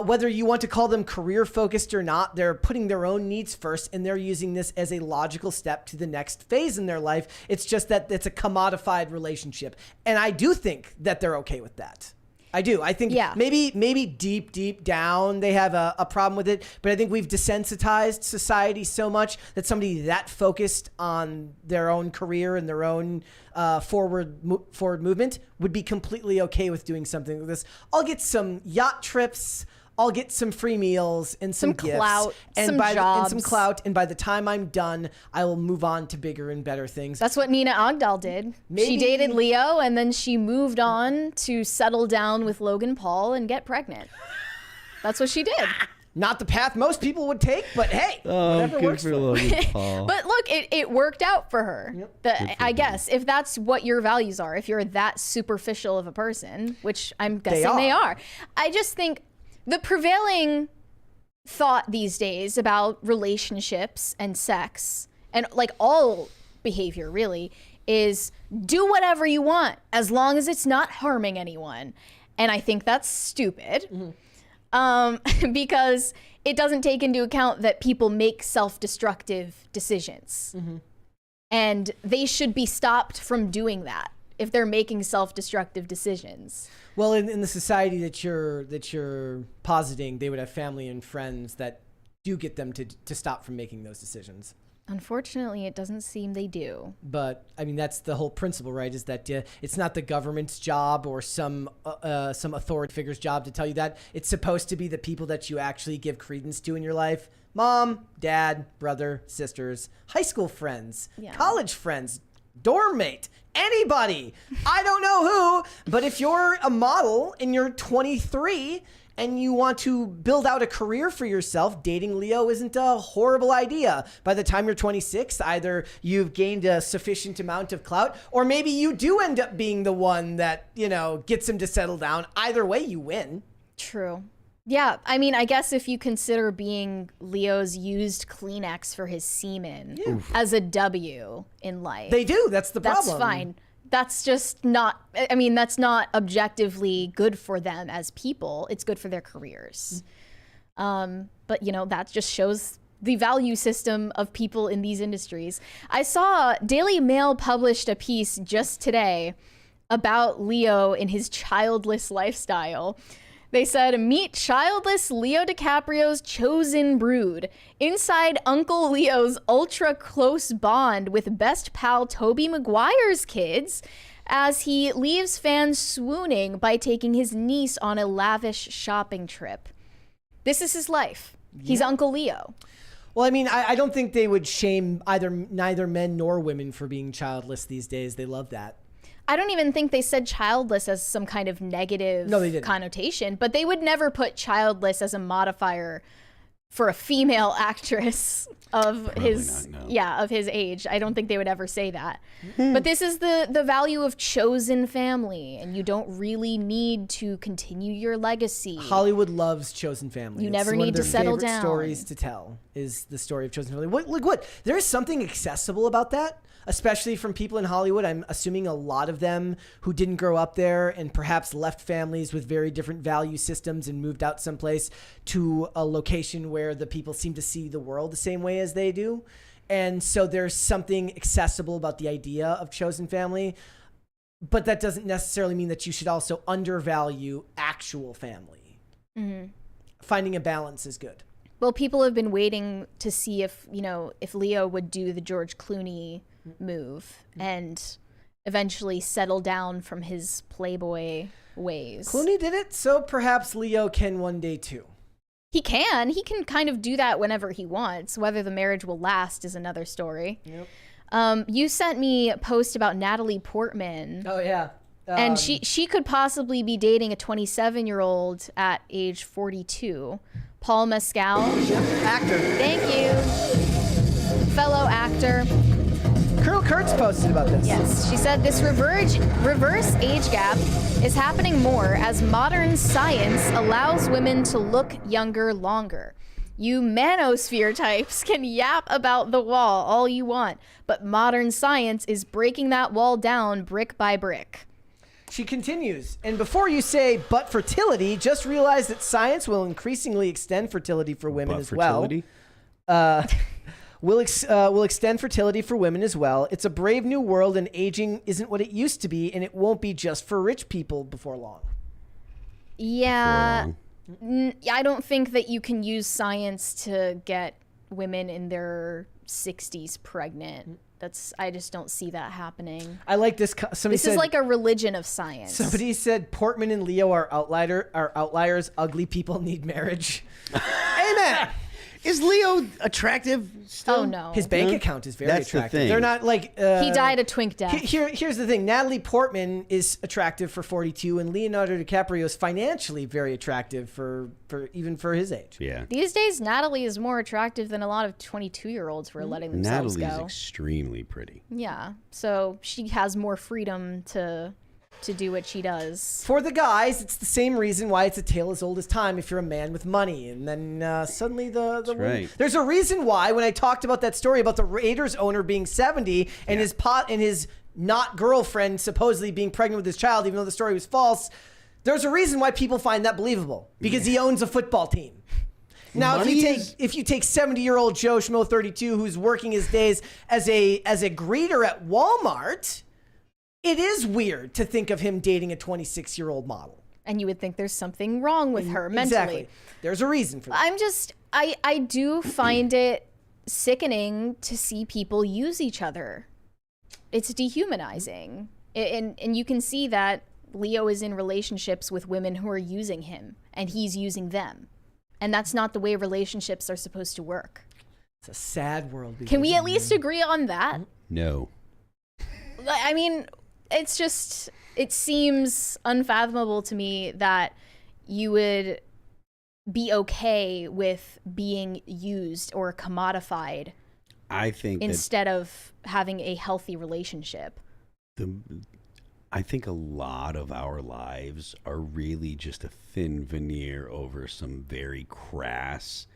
whether you want to call them career focused or not, they're putting their own needs first, and they're using this as a logical step to the next phase in their life. It's just that it's a commodified relationship. And I do think that they're okay with that. I do. I think maybe deep down they have a problem with it, but I think we've desensitized society so much that somebody that focused on their own career and their own forward movement would be completely okay with doing something like this. I'll get some yacht trips. I'll get some free meals and some gifts, clout, and some and some jobs. clout. And by the time I'm done, I will move on to bigger and better things. That's what Nina Ogdal did. She dated Leo, and then she moved on to settle down with Logan Paul and get pregnant. That's what she did. Not the path most people would take, but hey, whatever works for Logan Paul. But look, it worked out for her. Yep. I guess if that's what your values are, if you're that superficial of a person, which I'm guessing they are, I just think the prevailing thought these days about relationships and sex and like all behavior really is do whatever you want as long as it's not harming anyone. And I think that's stupid. Because it doesn't take into account that people make self-destructive decisions. And they should be stopped from doing that if they're making self-destructive decisions. Well, in the society that you're positing, they would have family and friends that do get them to stop from making those decisions. Unfortunately, it doesn't seem they do. But I mean, that's the whole principle, right? Is that it's not the government's job or some authority figure's job to tell you that. It's supposed to be the people that you actually give credence to in your life: mom, dad, brother, sisters, high school friends, college friends, dorm mate, anybody. I don't know who, but if you're a model and you're 23 and you want to build out a career for yourself, dating Leo isn't a horrible idea. By the time you're 26, either you've gained a sufficient amount of clout, or maybe you do end up being the one that, gets him to settle down. Either way, you win. True. Yeah, I mean, I guess if you consider being Leo's used Kleenex for his semen as a W in life. They do. That's the problem. That's fine. That's just not, I mean, that's not objectively good for them as people. It's good for their careers. But, that just shows the value system of people in these industries. I saw Daily Mail published a piece just today about Leo and his childless lifestyle. They said, meet childless Leo DiCaprio's chosen brood. Inside Uncle Leo's ultra close bond with best pal Tobey Maguire's kids as he leaves fans swooning by taking his niece on a lavish shopping trip. This is his life. He's Uncle Leo. Well, I mean, I don't think they would shame neither men nor women for being childless these days. They love that. I don't even think they said childless as some kind of negative connotation, but they would never put childless as a modifier for a female actress of his not, no. of his age. I don't think they would ever say that. But this is the value of chosen family, and you don't really need to continue your legacy. Hollywood loves chosen family. You It's never one of need their to settle favorite down. Stories to tell is the story of chosen family. What? There is something accessible about that, especially from people in Hollywood. I'm assuming a lot of them who didn't grow up there and perhaps left families with very different value systems and moved out someplace to a location where the people seem to see the world the same way as they do. And so there's something accessible about the idea of chosen family, but that doesn't necessarily mean that you should also undervalue actual family. Finding a balance is good. Well, people have been waiting to see if Leo would do the George Clooney move and eventually settle down from his playboy ways. Clooney did it, so perhaps Leo can one day too. He can kind of do that whenever he wants. Whether the marriage will last is another story. Yep. You sent me a post about Natalie Portman. Oh yeah. And she could possibly be dating a 27-year-old at age 42. Paul Mescal. Actor. Thank you. Fellow actor. Colonel Kurtz posted about this. Yes, she said this reverse age gap is happening more as modern science allows women to look younger longer. You manosphere types can yap about the wall all you want, but modern science is breaking that wall down brick by brick. She continues, and before you say but fertility, just realize that science will increasingly extend fertility for women as fertility? well. Will extend fertility for women as well. It's a brave new world, and aging isn't what it used to be, and it won't be just for rich people before long. Yeah, I don't think that you can use science to get women in their 60s pregnant. I just don't see that happening. I like this. This is like a religion of science. Somebody said Portman and Leo are outliers. Ugly people need marriage. Amen. Is Leo attractive still? Oh no, His bank account is very That's the attractive. thing. They're not like he died a twink death. Here's the thing. Natalie Portman is attractive for 42, and Leonardo DiCaprio is financially very attractive for even for his age. Yeah. These days, Natalie is more attractive than a lot of 22-year-olds who are letting themselves Natalie's go. extremely pretty. Yeah, so she has more freedom to do what she does. For the guys, it's the same reason why it's a tale as old as time if you're a man with money. And then suddenly the woman, right. There's a reason why when I talked about that story about the Raiders owner being 70 and his not girlfriend supposedly being pregnant with his child, even though the story was false, there's a reason why people find that believable, because he owns a football team. Now, if you take 70-year-old Joe Schmo 32 who's working his days as a greeter at Walmart, it is weird to think of him dating a 26-year-old model. And you would think there's something wrong with her mentally. Exactly. There's a reason for that. I do find it sickening to see people use each other. It's dehumanizing. And you can see that Leo is in relationships with women who are using him, and he's using them. And that's not the way relationships are supposed to work. It's a sad world. Can we at least agree on that? No. I mean, it's just, it seems unfathomable to me that you would be okay with being used or commodified. I think instead of having a healthy relationship. I think a lot of our lives are really just a thin veneer over some very crass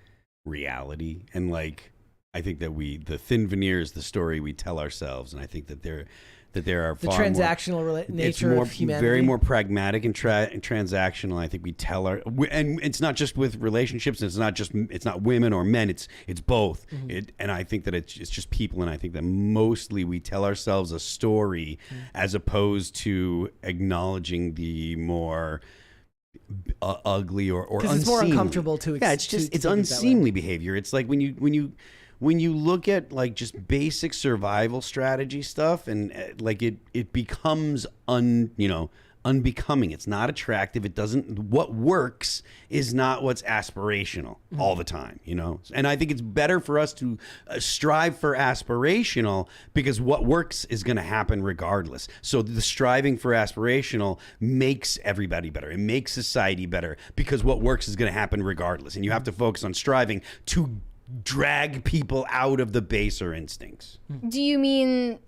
reality. And like, I think that the thin veneer is the story we tell ourselves. And I think that there are the transactional nature of humanity. Very more pragmatic and transactional. I think we tell and it's not just with relationships. It's not women or men. It's both. Mm-hmm. And I think that it's just people. And I think that mostly we tell ourselves a story as opposed to acknowledging the more ugly or unseemly. It's more uncomfortable to. It's unseemly behavior. It's like when you look at like just basic survival strategy stuff, and like it becomes unbecoming. It's not attractive. It doesn't. What works is not what's aspirational all the time, you know. And I think it's better for us to strive for aspirational because what works is going to happen regardless. So the striving for aspirational makes everybody better. It makes society better because what works is going to happen regardless. And you have to focus on striving to drag people out of the baser instincts. Do you mean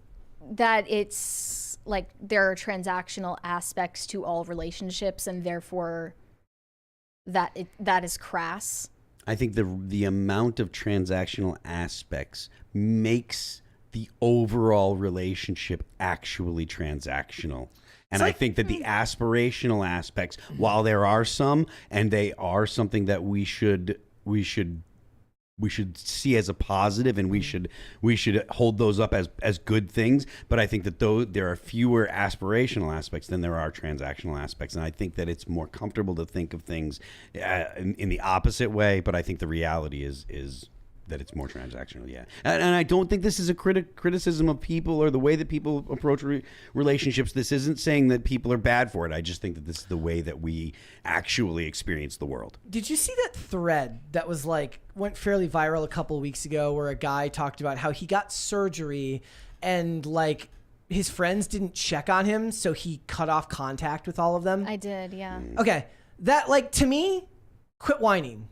that it's like there are transactional aspects to all relationships and therefore that is crass? I think the amount of transactional aspects makes the overall relationship actually transactional. And I think that the aspirational aspects, while there are some, and they are something that we should see as a positive, and we should hold those up as good things. But I think that there are fewer aspirational aspects than there are transactional aspects, and I think that it's more comfortable to think of things in the opposite way. But I think the reality is that it's more transactional, yeah. And I don't think this is a criticism of people or the way that people approach relationships. This isn't saying that people are bad for it. I just think that this is the way that we actually experience the world. Did you see that thread that was went fairly viral a couple of weeks ago where a guy talked about how he got surgery and his friends didn't check on him, so he cut off contact with all of them? I did, yeah. Okay. That, to me, quit whining.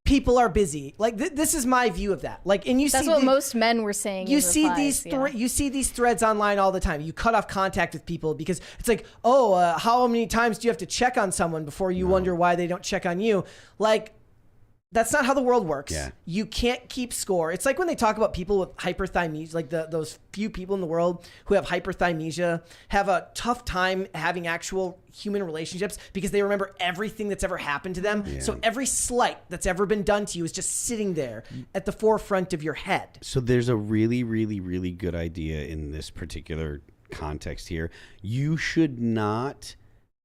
People are busy. This is my view of that. That's what most men were saying. You see these threads online all the time. You cut off contact with people because it's how many times do you have to check on someone before you wonder why they don't check on you? That's not how the world works. Yeah. You can't keep score. It's like when they talk about people with hyperthymesia, those few people in the world who have hyperthymesia have a tough time having actual human relationships because they remember everything that's ever happened to them. Yeah. So every slight that's ever been done to you is just sitting there at the forefront of your head. So there's a really, really, really good idea in this particular context here. You should not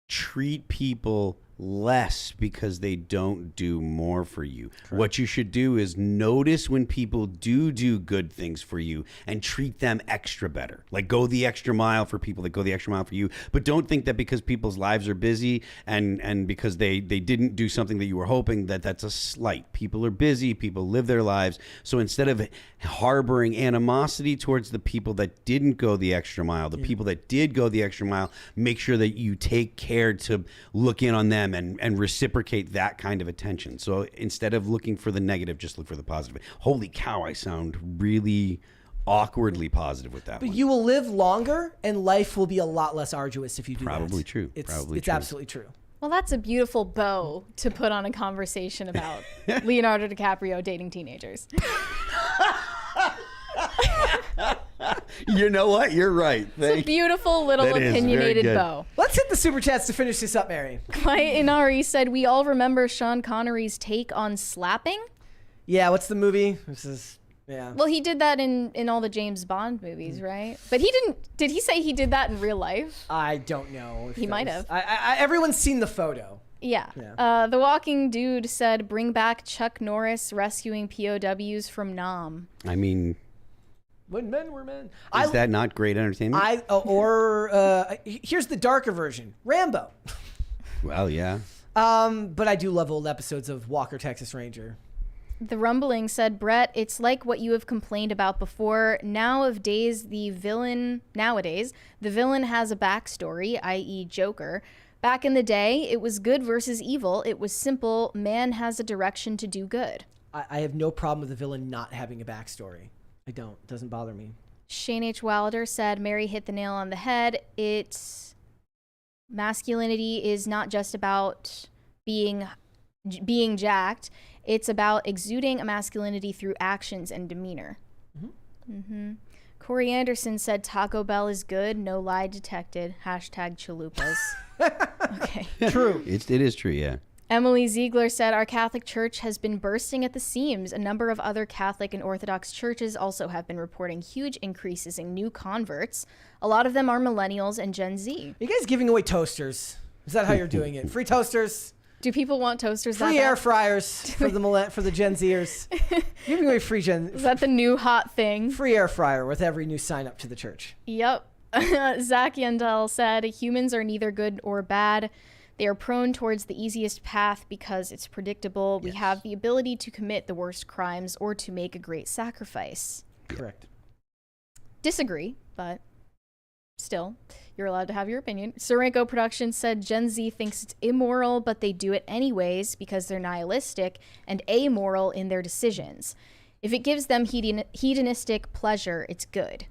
treat people less because they don't do more for you. Correct. What you should do is notice when people do good things for you and treat them extra better. Go the extra mile for people that go the extra mile for you. But don't think that because people's lives are busy and because they didn't do something that you were hoping, that's a slight. People are busy. People live their lives. So instead of harboring animosity towards the people that didn't go the extra mile, the people that did go the extra mile, make sure that you take care to look in on them and reciprocate that kind of attention. So instead of looking for the negative, just look for the positive. Holy cow, I sound really awkwardly positive with that one. But you will live longer and life will be a lot less arduous if you do that. Probably true. It's true. Absolutely true. Well, that's a beautiful bow to put on a conversation about Leonardo DiCaprio dating teenagers. You know what? You're right. It's a beautiful little opinionated bow. Let's hit the super chats to finish this up, Mary. Quiet Inari said, we all remember Sean Connery's take on slapping. Yeah, what's the movie? Well, he did that in all the James Bond movies, right? But he did he say he did that in real life? I don't know. He might have. Everyone's seen the photo. Yeah. The Walking Dude said, bring back Chuck Norris rescuing POWs from Nam. I mean... When men were men. Is that not great entertainment? Here's the darker version. Rambo. Well, yeah. But I do love old episodes of Walker, Texas Ranger. The Rumbling said, Brett, it's like what you have complained about before. Nowadays, the villain has a backstory, i.e. Joker. Back in the day, it was good versus evil. It was simple. Man has a direction to do good. I have no problem with the villain not having a backstory. I don't. It doesn't bother me. Shane H. Wilder said, Mary hit the nail on the head. Masculinity is not just about being jacked. It's about exuding a masculinity through actions and demeanor. Corey Anderson said, Taco Bell is good. No lie detected. #chalupas. Okay. True. It is true, yeah. Emily Ziegler said, our Catholic Church has been bursting at the seams. A number of other Catholic and Orthodox churches also have been reporting huge increases in new converts. A lot of them are millennials and Gen Z. Are you guys giving away toasters? Is that how you're doing it? Free toasters? Do people want toasters? Free air fryers for the Gen Zers. Giving away free Is that the new hot thing? Free air fryer with every new sign up to the church. Yep. Zach Yandel said, humans are neither good or bad. They are prone towards the easiest path because it's predictable. We have the ability to commit the worst crimes or to make a great sacrifice. Correct. Disagree, but still, you're allowed to have your opinion. Sorenko Productions said Gen Z thinks it's immoral, but they do it anyways because they're nihilistic and amoral in their decisions. If it gives them hedonistic pleasure, it's good.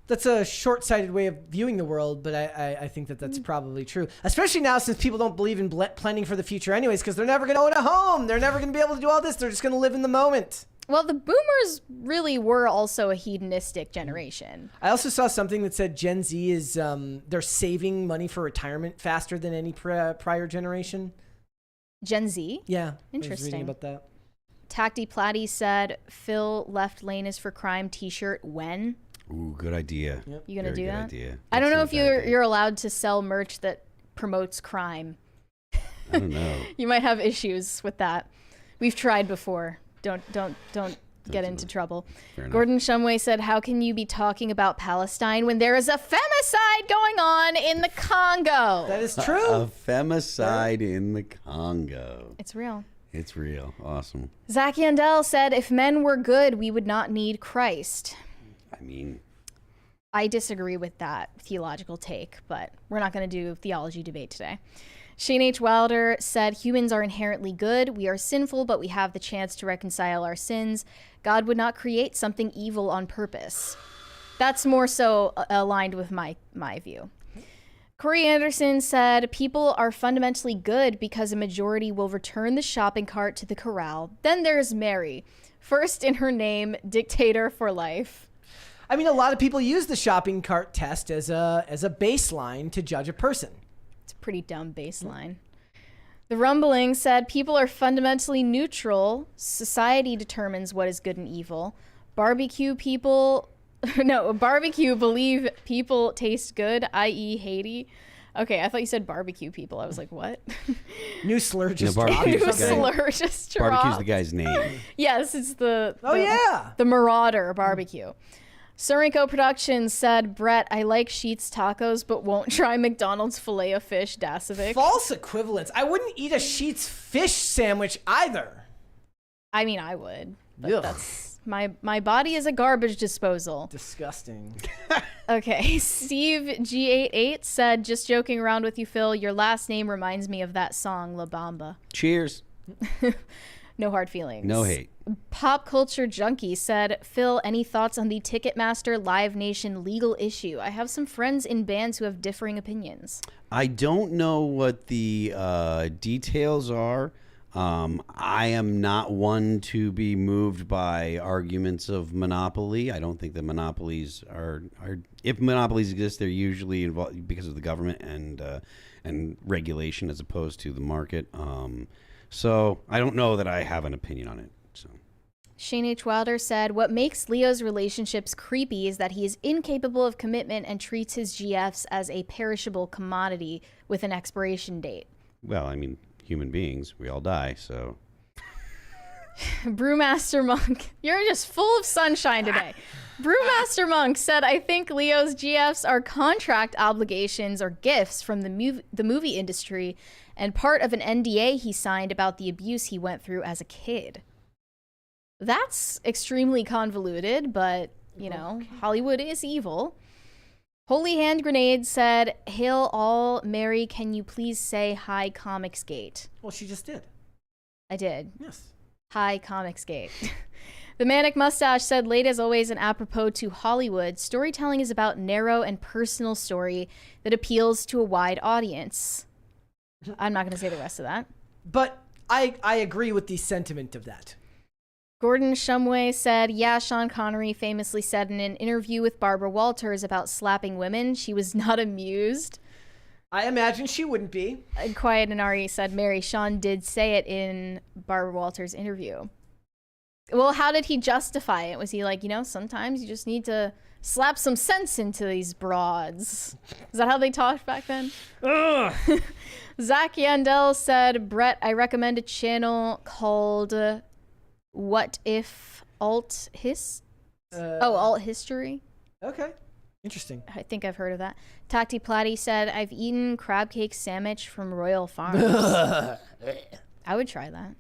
That's a short-sighted way of viewing the world, but I think that that's probably true. Especially now since people don't believe in planning for the future anyways, because they're never going to own a home. They're never going to be able to do all this. They're just going to live in the moment. Well, the boomers really were also a hedonistic generation. I also saw something that said Gen Z is, they're saving money for retirement faster than any prior generation. Gen Z? Yeah. Interesting. I was reading about that. Tacty Platty said, Phil, left lane is for crime t-shirt when? Ooh, good idea. Yep. You gonna Very do good that? Idea. I don't know if Excellent idea. you're allowed to sell merch that promotes crime. I don't know. You might have issues with that. We've tried before. Don't get into trouble. Fair enough. Gordon Shumway said, how can you be talking about Palestine when there is a femicide going on in the Congo? That is true. A femicide in the Congo. It's real. It's real. Awesome. Zach Yandel said, if men were good, we would not need Christ. I mean, I disagree with that theological take, but we're not going to do theology debate today. Shane H. Wilder said, humans are inherently good. We are sinful, but we have the chance to reconcile our sins. God would not create something evil on purpose. That's more so aligned with my view. Corey Anderson said, people are fundamentally good because a majority will return the shopping cart to the corral. Then there's Mary. First in her name, dictator for life. I mean, a lot of people use the shopping cart test as a baseline to judge a person. It's a pretty dumb baseline. The Rumbling said, people are fundamentally neutral. Society determines what is good and evil. Barbecue believe people taste good, i.e. Haiti. Okay, I thought you said barbecue people. I was like, what? New slur just barbecue's dropped. the guy- Slur just dropped. barbecue's the guy's name. Yes, it's the yeah. the Marauder barbecue. Sorenko Productions said, Brett, I like Sheetz tacos, but won't try McDonald's filet of fish Dasovic. False equivalence. I wouldn't eat a Sheetz fish sandwich either. I mean, I would. But Ugh. that's my body is a garbage disposal. Disgusting. Okay, Steve G88 said, just joking around with you, Phil. Your last name reminds me of that song, La Bamba. Cheers. No hard feelings. No hate. Pop Culture Junkie said, Phil, any thoughts on the Ticketmaster Live Nation legal issue? I have some friends in bands who have differing opinions. I don't know what the details are. I am not one to be moved by arguments of monopoly. I don't think that monopolies are if monopolies exist, they're usually involved because of the government and regulation as opposed to the market. So I don't know that I have an opinion on it. So Shane H. Wilder said, what makes Leo's relationships creepy is that he is incapable of commitment and treats his GFs as a perishable commodity with an expiration date. well, I mean, human beings, we all die. So Brewmaster Monk, you're just full of sunshine today. Brewmaster Monk said, I think Leo's GFs are contract obligations or gifts from the movie industry and part of an NDA he signed about the abuse he went through as a kid. That's extremely convoluted, but, you know, Hollywood is evil. Holy Hand Grenade said, Hail all, Mary, can you please say hi, Comicsgate? Well, she just did. I did. Yes. Hi, Comicsgate. The Manic Mustache said, late as always and apropos to Hollywood, storytelling is about narrow and personal story that appeals to a wide audience. I'm not going to say the rest of that. But I agree with the sentiment of that. Gordon Shumway said, yeah, Sean Connery famously said in an interview with Barbara Walters about slapping women, she was not amused. I imagine she wouldn't be. And Quiet and Ari said, Mary, Sean did say it in Barbara Walters' interview. Well, how did he justify it? Was he like, you know, sometimes you just need to slap some sense into these broads? Is that how they talked back then? Ugh. Zach Yandel said, Brett, I recommend a channel called What If Alt History? Okay. Interesting. I think I've heard of that. Tacti Platy said, I've eaten crab cake sandwich from Royal Farms. I would try that.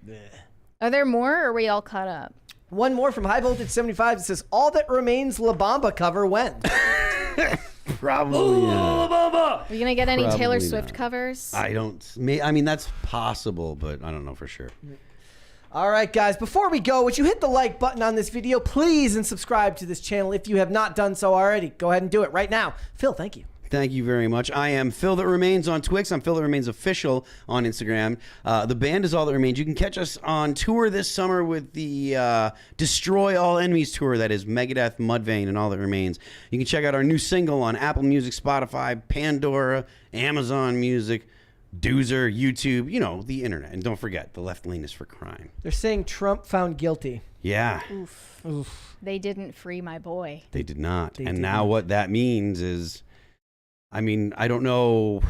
Are there more, or are we all caught up? One more from High Voltage 75. It says, All That Remains Labonte cover when? Probably. Are we going to get any Probably Taylor Swift not. covers? I mean, that's possible, but I don't know for sure. All right, guys, before we go, would you hit the like button on this video, please, and subscribe to this channel if you have not done so already. Go ahead and do it right now. Phil, thank you. Thank you very much. I am Phil That Remains on Twix. I'm Phil That Remains Official on Instagram. The band is All That Remains. You can catch us on tour this summer with the Destroy All Enemies tour. That is Megadeth, Mudvayne, and All That Remains. You can check out our new single on Apple Music, Spotify, Pandora, Amazon Music, Doozer, YouTube, you know, the internet. And don't forget, the left lane is for crime. They're saying Trump found guilty. Yeah. Oof. They didn't free my boy. They did not. They and did now not. what that means is, I mean, I don't know.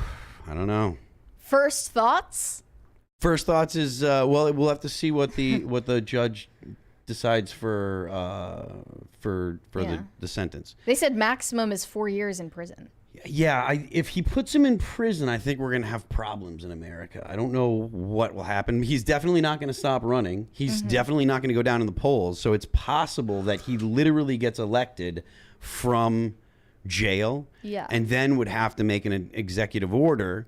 First thoughts? First thoughts is, well, we'll have to see what the judge decides for the sentence. They said maximum is 4 years in prison. Yeah, if he puts him in prison, I think we're going to have problems in America. I don't know what will happen. He's definitely not going to stop running. He's definitely not going to go down in the polls. So it's possible that he literally gets elected from jail, and then would have to make an executive order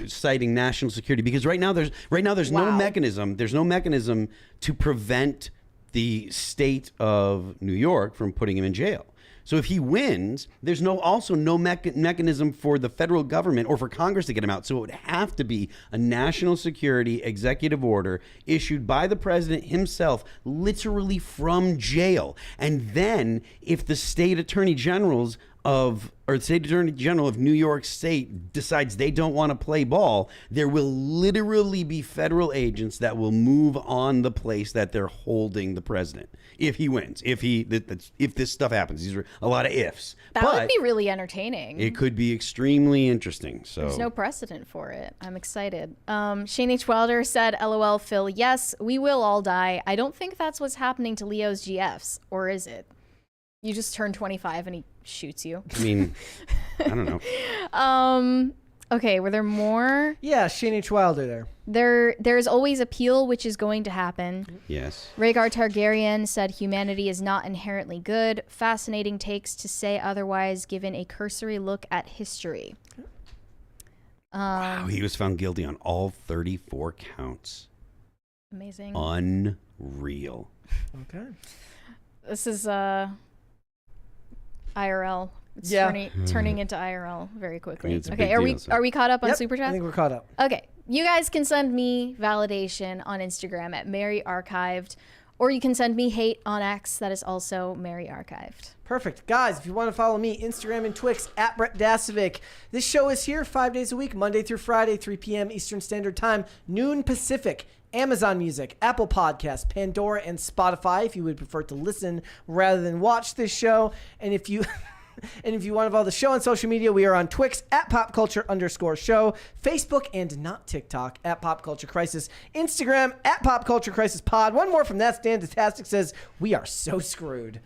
citing national security, because right now there's no mechanism. There's no mechanism to prevent the state of New York from putting him in jail. So if he wins, there's also no mechanism for the federal government or for Congress to get him out. So it would have to be a national security executive order issued by the president himself, literally from jail. And then if the state attorney general of New York State decides they don't want to play ball, there will literally be federal agents that will move on the place that they're holding the president if he wins. If this stuff happens, these are a lot of ifs. That would be really entertaining. It could be extremely interesting. So there's no precedent for it. I'm excited. Shane H. Wilder said, LOL, Phil, yes, we will all die. I don't think that's what's happening to Leo's GFs, or is it? You just turn 25 and he shoots you. I mean, I don't know. Okay, were there more? Yeah, Shane H. Wilder there. There's always appeal, which is going to happen. Yes. Rhaegar Targaryen said humanity is not inherently good. Fascinating takes to say otherwise, given a cursory look at history. Wow, he was found guilty on all 34 counts. Amazing. Unreal. Okay. This is IRL. It's turning into IRL very quickly. It's a Okay, big deal, are we caught up on Yep, Super Chat? I think we're caught up. Okay, you guys can send me validation on Instagram at Mary Archived, or you can send me hate on X. That is also Mary Archived. Perfect. Guys, if you want to follow me, Instagram and Twix, at Brett Dasovic. This show is here 5 days a week, Monday through Friday, 3 p.m. Eastern Standard Time, noon Pacific. Amazon Music, Apple Podcasts, Pandora, and Spotify if you would prefer to listen rather than watch this show. And if you want to follow the show on social media, we are on Twix at popculture_show, Facebook and not TikTok at Pop Culture Crisis, Instagram at Pop Culture Crisis Pod. One more from That's Dantastic says, we are so screwed.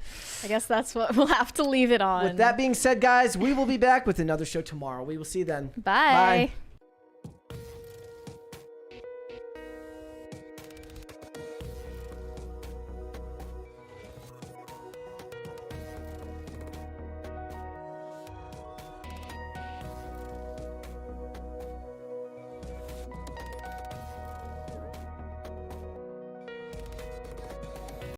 I guess that's what we'll have to leave it on. With that being said, guys, we will be back with another show tomorrow. We will see you then. Bye. Bye.